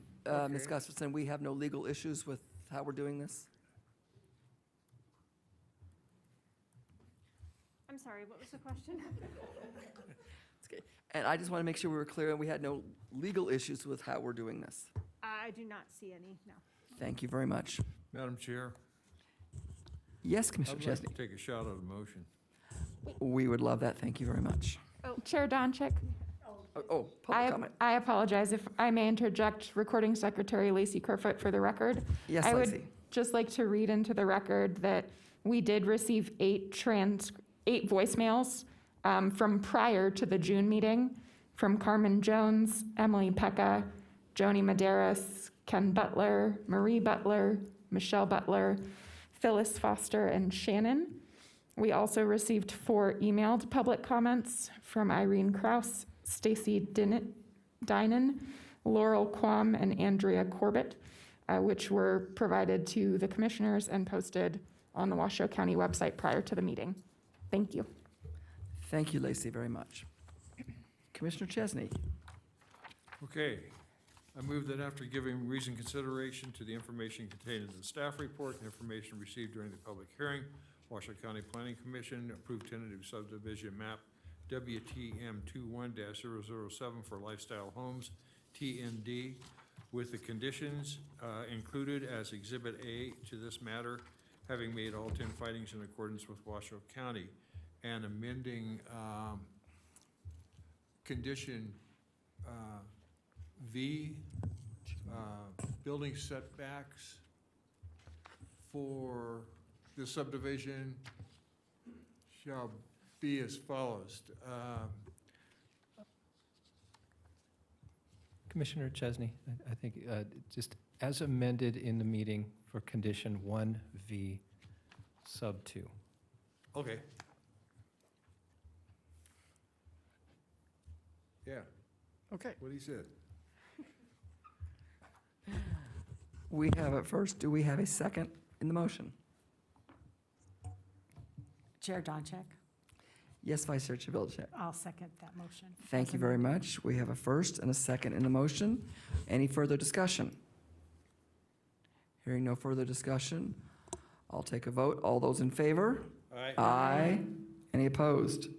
Ms. Gustafson, we have no legal issues with how we're doing this? I'm sorry, what was the question? It's okay. And I just want to make sure we were clear, and we had no legal issues with how we're doing this. I do not see any, no. Thank you very much. Madam Chair, Yes, Commissioner I'd like Chesney. to take a shot at the motion. We would love that. Thank you very much. Chair Donchik, Public comment. I apologize if I may interject. Recording Secretary Lacey Kerfoot for the record. Yes, I Lacey. would just like to read into the record that we did receive 8 voicemails from prior to the June meeting from Carmen Jones, Emily Pekka, Joni Medeiros, Ken Butler, Marie Butler, Michelle Butler, Phyllis Foster, and Shannon. We also received 4 emailed public comments from Irene Kraus, Stacy Dinan, Laurel Quam, and Andrea Corbett, which were provided to the commissioners and posted on the Washoe County website prior to the meeting. Thank you. Thank you, Lacey, very much. Commissioner Chesney. Okay. I move that after giving reasoned consideration to the information contained in the staff report and information received during the public hearing, Washoe County Planning Commission approved tentative subdivision map WTM 21-007 for Lifestyle Homes, TND, with the conditions included as Exhibit A to this matter, having made all 10 findings in accordance with Washoe County, and amending condition V, building setbacks for the subdivision shall be as follows. Commissioner Chesney, I think just as amended in the meeting for condition 1V sub 2. Okay. Yeah, Okay. what he said. We have it first. Do we have a second in the motion? Chair Donchik, Yes, Vice Chair Chivilcek. I'll second that motion. Thank you very much. We have a first and a second in the motion. Any further discussion? Hearing no further discussion, I'll take a vote. All those in favor? Aye. Aye. Any opposed?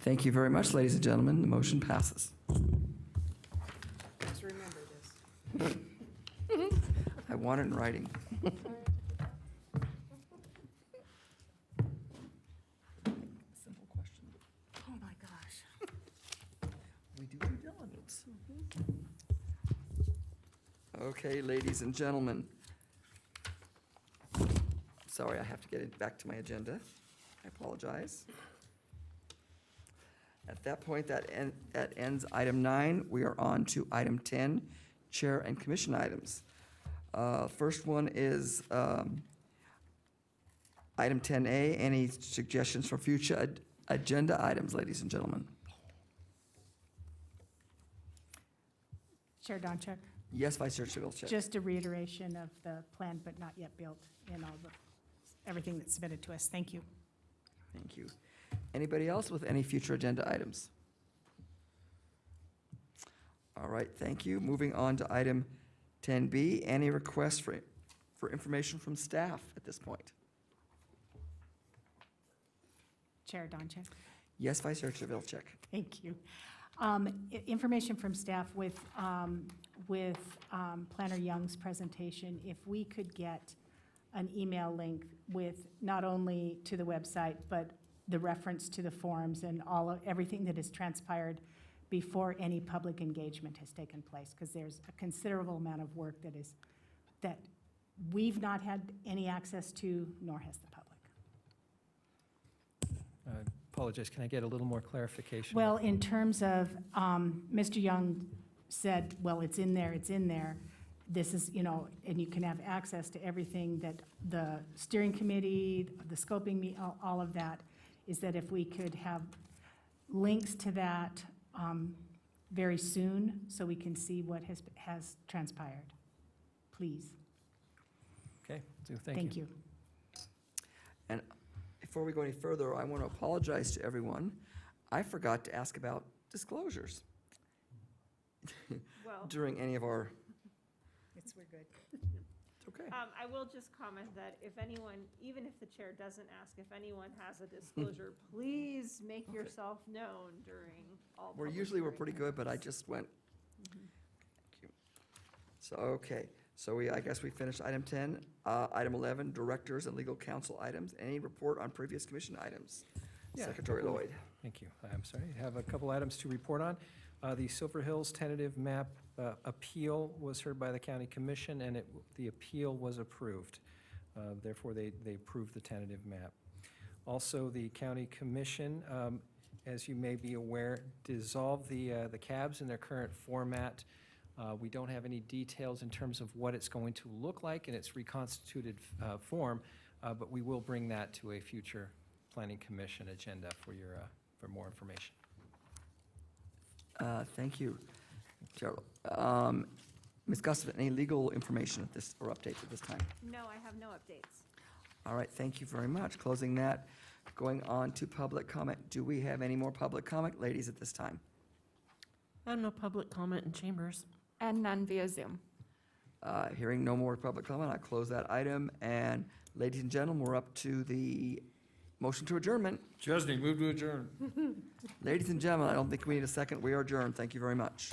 Thank you very much, ladies and gentlemen. The motion passes. Just remember this. I want it in writing. Simple question. Oh, my gosh. We do due diligence. Okay, ladies and gentlemen. Sorry, I have to get it back to my agenda. I apologize. At that point, that ends item 9. We are on to item 10, chair and commission items. First one is Item 10A, any suggestions for future agenda items, ladies and gentlemen? Chair Donchek, Yes, Vice Chair Chigglesworth. just a reiteration of the plan but not yet built in all the, everything that's submitted to us. Thank you. Thank you. Anybody else with any future agenda items? All right, thank you. Moving on to item 10B, any requests for information from staff at this point? Chair Donchek. Yes, Vice Chair Chigglesworth. Thank you. Information from staff with Planner Young's presentation, if we could get an email link with not only to the website, but the reference to the forums and everything that has transpired before any public engagement has taken place, because there's a considerable amount of work that we've not had any access to, nor has the public. Apologize, can I get a little more clarification? Well, in terms of, Mr. Young said, well, it's in there, it's in there. This is, and you can have access to everything that the steering committee, the scoping, all of that, is that if we could have links to that very soon, so we can see what has transpired. Please. Okay, so thank you. And before we go any further, I want to apologize to everyone. I forgot to ask about disclosures Well, during any of our, We're good. it's okay. I will just comment that if anyone, even if the chair doesn't ask, if anyone has a disclosure, please make yourself known during all. We're public usually, we're hearings. pretty good, but I just went. Thank you. So, okay, so I guess we finished item 10. Item 11, directors and legal counsel items. Any report on previous commission items? Yeah. Secretary Lloyd. Thank you. I'm sorry, I have a couple items to report on. The Silver Hills tentative map appeal was heard by the county commission, and the appeal was approved. Therefore, they approved the tentative map. Also, the county commission, as you may be aware, dissolved the cabs in their current format. We don't have any details in terms of what it's going to look like in its reconstituted form, but we will bring that to a future planning commission agenda for more information. Thank you, Gerald. Ms. Gustafson, any legal information at this, or updates at this time? No, I have no updates. All right, thank you very much. Closing that, going on to public comment. Do we have any more public comment, ladies, at this time? I have no public comment in chambers. And none via Zoom. Hearing no more public comment, I close that item. And ladies and gentlemen, we're up to the motion to adjournment. Chesney, move to adjourn. Ladies and gentlemen, I don't think we need a second. We are adjourned. Thank you very much.